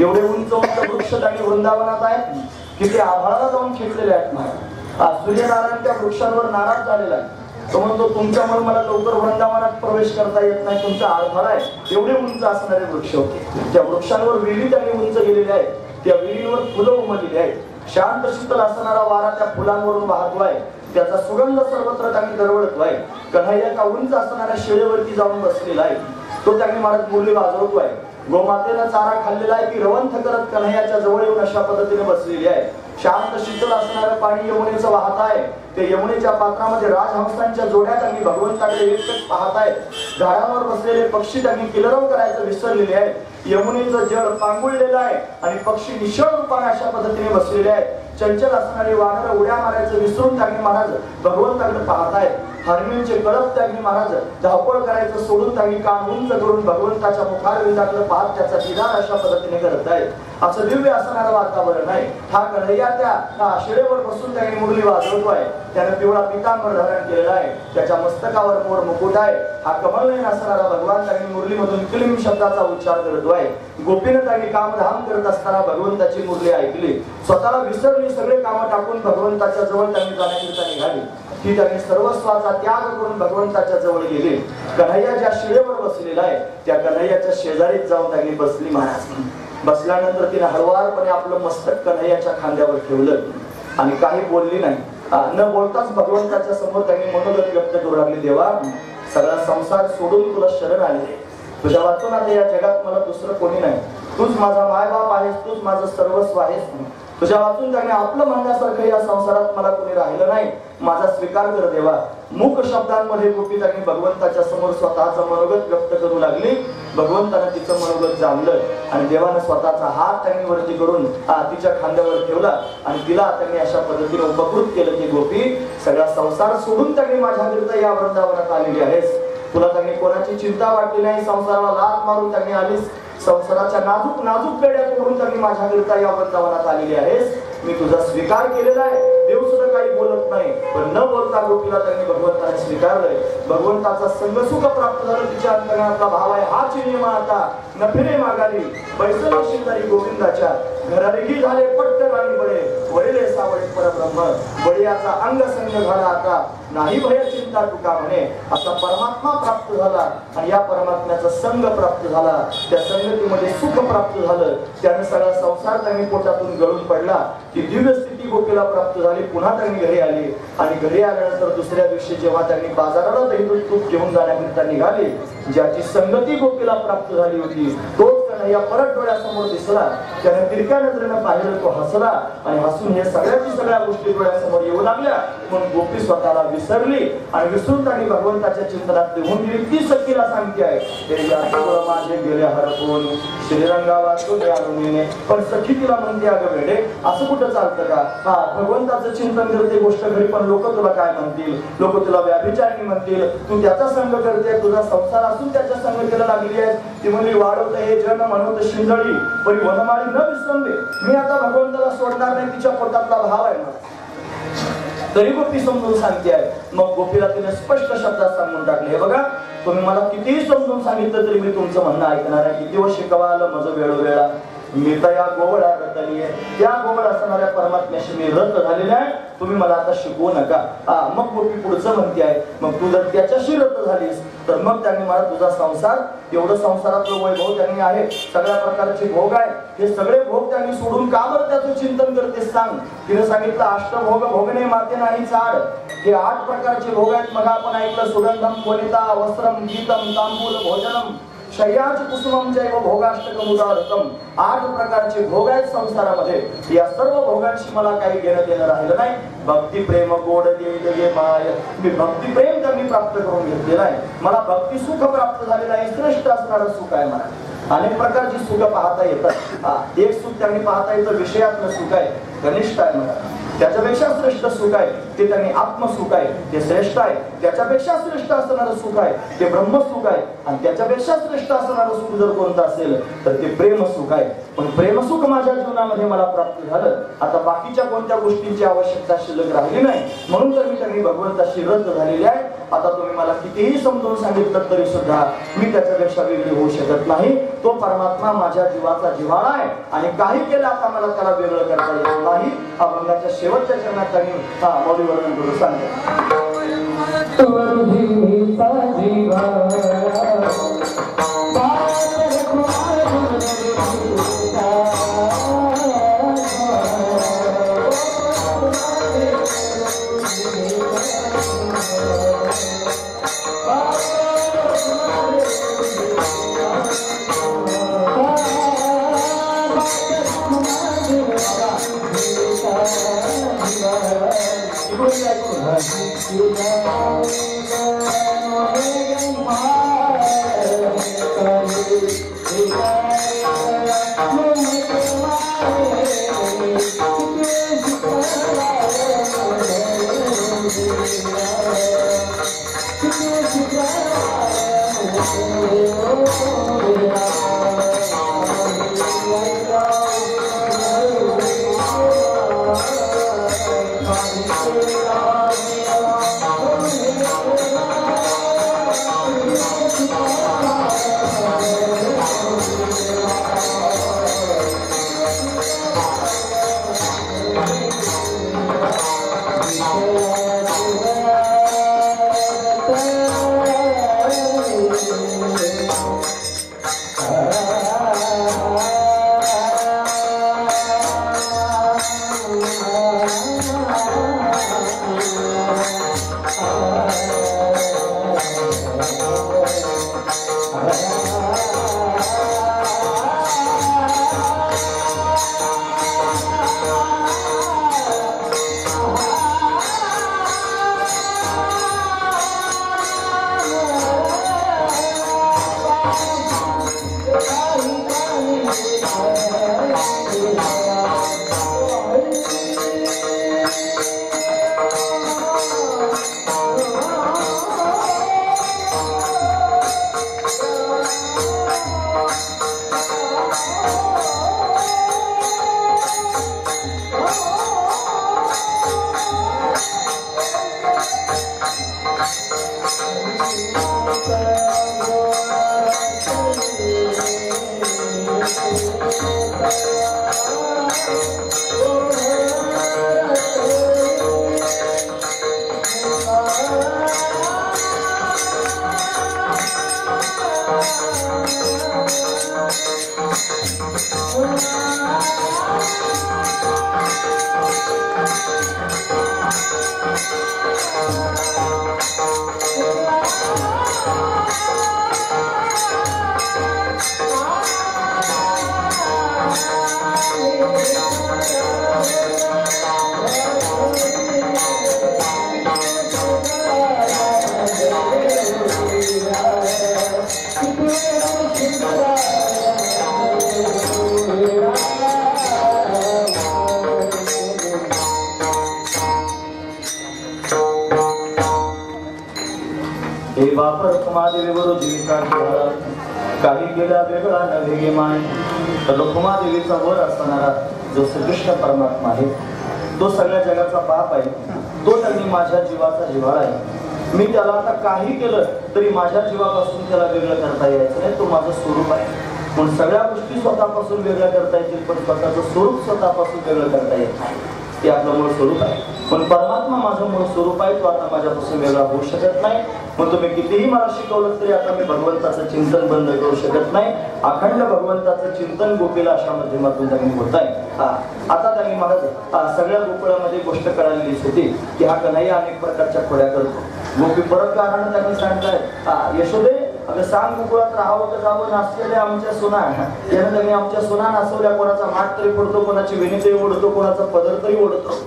एवढे उंच उंच वृक्ष त्यांनी वृंदावनात आहेत की ते आभाळाला जाऊन खेचलेले आहेत महाराज. सूर्यनारायण त्या वृक्षांवर नाराज झालेला आहे. तो म्हणतो तुमच्यामुळे मला लवकर वृंदावनात प्रवेश करता येत नाही, तुमचा आभाळ आहे. एवढे उंच असणारे वृक्ष होते. त्या वृक्षांवर विहिरी त्यांनी उंच गेलेल्या आहेत. त्या विहिरीवर फुलं उमललेली आहेत. शांत शीतल असणारा वारा त्या फुलांवरून वाहतोय. त्याचा सुगंध सर्वत्र त्यांनी दरवळतोय. कन्हैया का उंच असणाऱ्या शिळेवरती जाऊन बसलेला आहे. तो त्यांनी महाराज मुरली वाजवतोय. गोमातेनं चारा खाल्लेला आहे की रवंथ करत कन्हैयाच्या जवळ येऊन अशा पद्धतीने बसलेली आहे. शांत शीतल असणारं पाणी यमुनेचं वाहत आहे. ते यमुनेच्या पात्रामध्ये राजहंसांच्या जोड्या त्यांनी भगवंताकडे एकटक पाहत आहेत. झाडांवर बसलेले पक्षी त्यांनी किलरव करायचं विसरलेले आहे. यमुनेचं जळ पांगुळलेलं आहे आणि पक्षी निश्चळ रूपाने अशा पद्धतीने बसलेले आहेत. चंचल असणारी वानर उड्या मारायचं विसरून त्यांनी महाराज भगवंताकडे पाहत आहेत. हरमींचे कळप त्यांनी महाराज धावपळ करायचं सोडून त्यांनी कान उंच करून भगवंताच्या मुखारविंदाकडे पाहत त्याचा दिदार अशा पद्धतीने करत आहेत. असं दिव्य असणारं वातावरण आहे. हा कन्हैया त्या शिळेवर बसून त्यांनी मुरली वाजवतोय. त्याने पिवळा पितांबर धारण केलेला आहे. त्याच्या मस्तकावर मोर मुकुट आहे. हा कमलनयन असणारा भगवान त्यांनी मुरलीमधून क्लीम शब्दाचा उच्चार करतोय. गोपीनं त्यांनी कामधाम करत असताना भगवंताची मुरली ऐकली. स्वतःला विसरली, सगळे कामं टाकून भगवंताच्या जवळ त्यांनी जाण्याकरिता निघाली. ती त्यांनी सर्वस्वाचा त्याग करून भगवंताच्या जवळ गेली. कन्हैया ज्या शिळेवर बसलेला आहे त्या कन्हैयाच्या शेजारीच जाऊन त्यांनी बसली महाराज. बसल्यानंतर तिने हळुवारपणे आपलं मस्तक कन्हैयाच्या खांद्यावर ठेवलं आणि काही बोलली नाही. न बोलताच भगवंताच्या समोर त्यांनी मनोगत व्यक्त करू लागली, देवा सगळा संसार सोडून तुला शरण आले, तुझ्या वाचून आता या जगात मला दुसरं कोणी नाही, तूच माझा मायबाप आहेस, तूच माझं सर्वस्व आहेस. तुझ्या वाचून त्याने आपलं म्हणण्यासारखं या संसारात मला कोणी राहिलं नाही, माझा स्वीकार कर देवा. मूक शब्दांमध्ये गोपी त्यांनी भगवंताच्या समोर स्वतःचं मनोगत व्यक्त करू लागली. भगवंतानं तिचं मनोगत जाणलं आणि देवानं स्वतःचा हात त्यांनी वरती करून तिच्या खांद्यावर ठेवला आणि तिला त्यांनी अशा पद्धतीने उपकृत केलं की गोपी सगळा संसार सोडून त्यांनी माझ्याकरिता या वृंदावनात आलेली आहेस. तुला त्यांनी कोणाची चिंता वाटली नाही, संसाराला लाथ मारून त्यांनी आलीस, संसाराच्या नाजूक नाजूक पेड्या तोडून त्यांनी माझ्याकरिता या वृंदावनात आलेली आहेस. मी तुझा स्वीकार केलेला आहे. देव सुद्धा काही बोलत नाही, पण न बोलता गोपीला त्यांनी भगवंताने स्वीकारलंय. भगवंताचा संग सुख प्राप्त झालं. तिच्या अंतर्गतातला भाव आहे हाच नियम आता न फिरे मागाली बैसले शेजारी गोविंदाच्या घरारेही झाले पट्ट राणी बळे वडिले सावळे परब्रह्म बळीयाचा अंग संग झाला आता नाही भय चिंता तुका म्हणे. असा परमात्मा प्राप्त झाला आणि या परमात्म्याचा संग प्राप्त झाला. त्या संगतीमध्ये सुख प्राप्त झालं. त्याने सगळा संसार त्यांनी पोटातून गळून पडला. ती दिव्य स्थिती गोपीला प्राप्त झाली. पुन्हा त्यांनी घरी आली आणि घरी आल्यानंतर दुसऱ्या दिवशी जेव्हा त्यांनी बाजाराला दही दूध तूप घेऊन जाण्याकरिता निघाले, ज्याची संगती गोपीला प्राप्त झाली होती तोच कन्हैया परत डोळ्यासमोर दिसला. त्याने तिरक्या नजरेनं पाहिलं, तो हसला आणि हसून हे सगळ्या गोष्टी डोळ्यासमोर येऊ लागल्या. म्हणून गोपी स्वतःला विसरली आणि विसरून त्यांनी भगवंताच्या चिंतनात लिहून दिली. ती सखीला सांगते आहे माझे गेले हरपून श्रीरंगा वाचून आणून. पण सखी तिला म्हणते, अगं वेडे असं कुठं चालतं का? भगवंताचं चिंतन करते गोष्ट घरी, पण लोक तुला काय म्हणतील? लोक तुला व्याभिचारिणी म्हणतील. तू त्याचा संग करते, तुझा संसार असून त्याच्या संगतीला लागली आहे. ती म्हणली, वाढवत हे जन म्हणत शिंदळी परी वनमाळी न विसरले. मी आता भगवंताला सोडणार नाही, तिच्या पोटातला भाव आहे ना. तरी गोपी समजून सांगते आहे. मग गोपीला तिने स्पष्ट शब्दात सांगून टाकले, हे बघा तुम्ही मला कितीही समजून सांगितलं तरी मी तुमचं म्हणणं ऐकणार आहे. किती वर्ष शिकवालं माझं वेळोवेळा मी तर या गोवळा रतली आहे. त्या गोवळ असणाऱ्या परमात्म्याशी मी रत झालेले आहे. तुम्ही मला आता शिकवू नका. मग गोपी पुढचं म्हणते आहे, मग तू जर त्याच्याशी रत झालीस तर मग त्यांनी मला तुझा संसार एवढं संसारातलं वैभव त्यांनी आहे, सगळ्या प्रकारचे भोग आहे, हे सगळे भोग त्यांनी सोडून का बरं त्याचं चिंतन करते सांग. तिने सांगितलं अष्टभोग भोगणे माते नाही चाड. हे 8 प्रकारचे भोग आहेत. मग आपण ऐकलं सुगंधम वनिता वस्त्रम गीतम तांबूल भोजनम शय्याच कुसुमम जैव भोगाष्टकम उदारतम. 8 प्रकारचे भोग आहेत संसारामध्ये. या सर्व भोगांशी मला काही घेणं देणं राहिलं नाही. भक्ती प्रेम गोड देय माय. मी भक्ती प्रेम त्यांनी प्राप्त करून घेतलेलं आहे. मला भक्ती सुख प्राप्त झालेलं आहे. श्रेष्ठ असणारं सुख आहे मला. अनेक प्रकारची सुख पाहता येतात. एक सुख त्यांनी पाहता येतं विषयातलं सुख आहे, घनिष्ठ आहे मला. त्याच्यापेक्षा श्रेष्ठ सुख आहे ते त्यांनी आत्मसुख आहे, ते श्रेष्ठ आहे. त्याच्यापेक्षा श्रेष्ठ असणारं सुख आहे ते ब्रह्मसुख आहे. आणि त्याच्यापेक्षा श्रेष्ठ असणारं सुख जर कोणतं असेल तर ते प्रेमसुख आहे. पण प्रेमसुख माझ्या जीवनामध्ये मला प्राप्त झालं. आता बाकीच्या कोणत्या गोष्टींची आवश्यकता शिल्लक राहिली नाही. म्हणून तर मी त्यांनी भगवंताशी रद्द झालेली आहे. आता तुम्ही मला कितीही समजून सांगितलं तरी सुद्धा मी त्याच्यापेक्षा वेगळी होऊ शकत नाही. तो परमात्मा माझ्या जीवाचा जिव्हाळा आहे आणि काही केलं आता मला त्याला वेगळं करता येत नाही. अभंगाच्या शेवटच्या चरणात त्यांनी मौली वर्णन करून सांगितलं. हे वापर कुमादेवीवर जीविका केला काही गेला वेगळा नव्हे गे माय. तर कुमादेवीचा वर असणारा जो श्रीकृष्ण परमात्मा आहे तो सगळ्या जगाचा बाप आहे. तो त्यांनी माझ्या जीवाचा जिव्हाळा आहे. मी त्याला आता काही केलं तरी माझ्या जीवापासून त्याला वेगळं करता यायचं नाही. तो माझं स्वरूप आहे. पण सगळ्या गोष्टी स्वतःपासून वेगळ्या करता येतील पण स्वतःचं स्वरूप स्वतःपासून वेगळं करता येत नाही. ते आपलं मूळ स्वरूप आहे. पण परमात्मा माझं मूळ स्वरूप आहे. तो आता माझ्यापासून वेगळा होऊ शकत नाही. मग तुम्ही कितीही मला शिकवलं तरी आता मी भगवंताचं चिंतन बंद करू शकत नाही. अखंड भगवंताचं चिंतन गोपीला अशा माध्यमातून त्यांनी होत आहे. आता त्यांनी मला सगळ्या गोकुळामध्ये गोष्ट कळालेलीच होती की हा कन्हैया अनेक प्रकारच्या खोड्या करतो. गोपी परत कारण त्यांनी सांगतायत यशोदे अगं सांग गोकुळात राहावं का जावं नाचलेल्या आमच्या सुना यानं त्यांनी आमच्या सुना नाचवल्या. कोणाचा माठ तरी फोडतो, कोणाची विणी ओढतो, कोणाचा पदर तरी ओढतो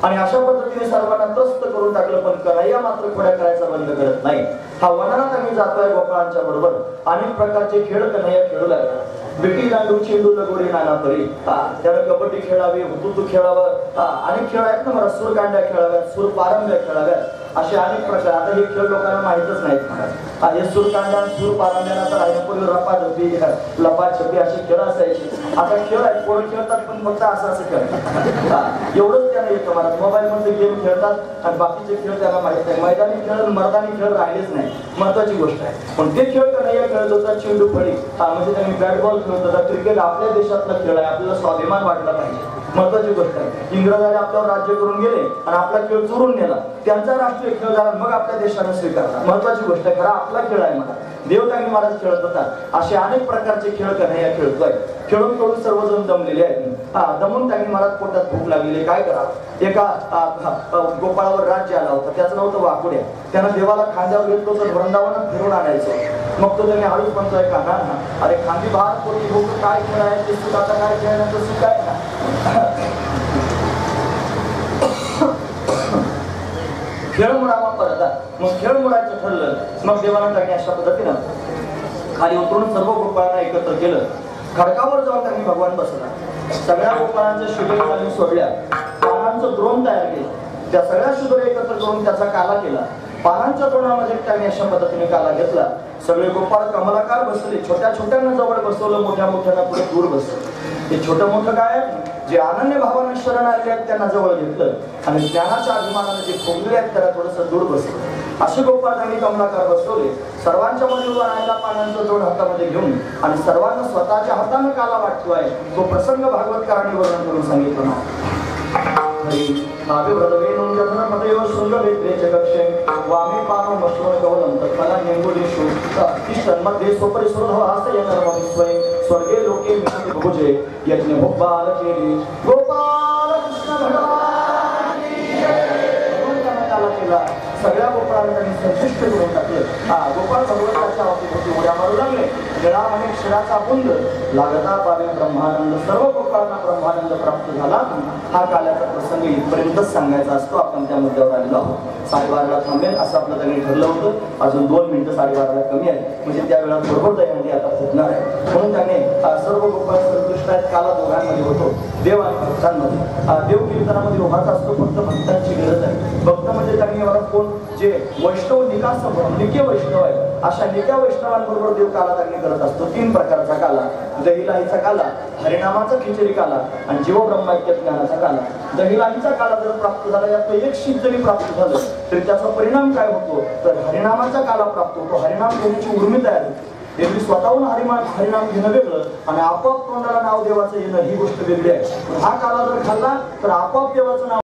आणि अशा पद्धतीने सर्वांना त्रस्त करून टाकलं. पण कन्हैया मात्र खोड्या करायचा बंद करत नाही. हा वनात आम्ही जातोय गोपाळांच्या बरोबर. अनेक प्रकारचे खेळ कन्हैया खेळू लागला. विटी दांडू चेंडू लगोरी नाना तरी त्यानं कबड्डी खेळावी, हुतुतू खेळावं, अनेक खेळ आहेत ना मला. सूरकांड्या खेळाव्यात, सूर पारंब्या खेळाव्यात, असे अनेक प्रकार. आता हे खेळ लोकांना माहितच नाहीत. हे सूरकांड्या सूर पारंब्याना तर पूर्वी रपाझपी लपाछपी असे खेळ असायचे. आता खेळ आहेत पोरं खेळतात पण फक्त असं खेळतात. एवढंच त्यांना येतं मला. मोबाईल मध्ये गेम खेळतात आणि बाकीचे खेळ त्यांना माहित नाही. मैदानी खेळ मर्दानी खेळ राहिलेच नाही. महत्वाची गोष्ट आहे. पण ते खेळ कन्हैया खेळत होता. चेंडू फळी म्हणजे त्यांनी बॅट बॉल खेळत होता. क्रिकेट आपल्या देशातला खेळ आहे. आपल्याला स्वाभिमान वाटला पाहिजे. महत्वाची गोष्ट आहे. इंग्रजांनी आपल्यावर राज्य करून गेले आणि आपला खेळ चोरून नेला. त्यांचा राष्ट्रीय खेळ झाला मग आपल्या देशाने स्वीकारला. महत्वाची गोष्ट आहे. खरा आपला खेळ आहे. मला देवतांनी महाराज खेळत होता. असे अनेक प्रकारचे खेळ कन्हैया खेळतोय. खेळून खेळून सर्वजण दमलेले आहेत. दमून त्यांनी महाराज पोटात भूक लागलेली. काय करावं. एका गोपाळावर राज्य आला होता. त्याचं नाव होतं वाकुड्या. त्यानं देवाला खांद्यावर घेतलं होतं. वृंदावनात फिरून आणायचं. मग तो त्यांनी हळूच म्हणतोय का ना अरे खांदी भार पोटी भूक काय खेळ आहे ते सुद्धा आता काय खेळण्याचं सुख आहे ना. खेळ मुळावा परत. मग खेळ मुळायचं ठरलं. मग देवाला त्यांनी अशा पद्धतीनं खाली उतरून सर्व गोपाळांना एकत्र केलं. खडकावर जाऊन त्यांनी भगवान बसला. सगळ्या गोपाळांच्या शुभे त्यांनी सोडल्या. पानांचं द्रोण तयार केलं. त्या सगळ्या शुभे एकत्र करून त्याचा काला केला. पानांच्या द्रोणामध्ये त्यांनी अशा पद्धतीने काला घेतला. सगळे गोपाळ कमलाकार बसले. छोट्या छोट्यांना जवळ बसवलं, मोठ्या मोठ्यांना पुढे दूर बसवलं. ते छोटं मोठं काय जे अनन्य भावाने शरण आलेले आहेत त्यांना जवळ घेतलं आणि ज्ञानाच्या अभिमानाने जे खोगले आहेत त्याला थोडंसं दूर बसवलं. असे गोपाळ त्यांनी कमलाकार बसवले. सर्वांच्या मध्ये उभा राहिला पानांचं जोड हातामध्ये घेऊन आणि सर्वांना स्वतःच्या हाताने काला वाटतोय. तो प्रसंग भागवतकारांनी वर्णन करून सांगितलं ना. वामी पानो मश्वन कवलम तत्फला नेंगुलीषु तिष्ठन्मध्ये स्वपरिसुरधो हास्यनर्मविस्वय स्वर्गे लोके मिशति बहुजे यज्ञ भोपाल केली. गोपाल कृष्ण भगवान की जय. भगवंताने केला. सगळ्या गोपाळांना त्यांनी संतुष्ट करून टाकलं. गोपाळ भगवंताच्या अवतीभोवती उड्या मारू लागले. गळा म्हणे क्षणाचा बुंद लागता पावे ब्रह्मानंद. सर्व गोपाळांना ब्रह्मानंद प्राप्त झाला. हा काल्याचा प्रसंग इथपर्यंतच सांगायचा असतो. आपण त्या मुद्द्यावर आलेलो आहोत. 12:30ला थांबेल असं आपलं त्यांनी ठरलं होतं. अजून 2 मिनिटं 12:30ला कमी आहे. म्हणजे त्या वेळात बरोबर दयानंदी आता फुटणार आहे. म्हणून त्याने सर्व गोपाळ संतुष्ट आहेत. काला दोघांमध्ये होतो. देव आणि भक्तांमध्ये. देव कीर्तनामध्ये उभाच असतो. फक्त भक्तांची गरज आहे. भक्त म्हणजे त्यांनी मला कोण जे वैष्णव निके वैष्णव आहे अशा निक्या वैष्णवांबरोबर देव कालातागणी करत असतो. 3 प्रकारचा काला, दहीलाहीचा काला, हरिनामाचा खिचडी काला आणि जीव ब्रह्मैक्य ज्ञानाचा काला. दहीलाहीचा काला जर प्राप्त झाला, यात एक शीत जरी प्राप्त झालं तरी त्याचा परिणाम काय होतो तर हरिनामाचा काला प्राप्त होतो. हरिनाम घेण्याची उर्मी तयार होते. एरवी स्वतःहून हरिनाम घेणं वेगळं आणि आपोआप तोंडाला नाव देवाचं येणं ही गोष्ट वेगळी आहे. हा काला जर खाल्ला तर आपोआप देवाचं नाव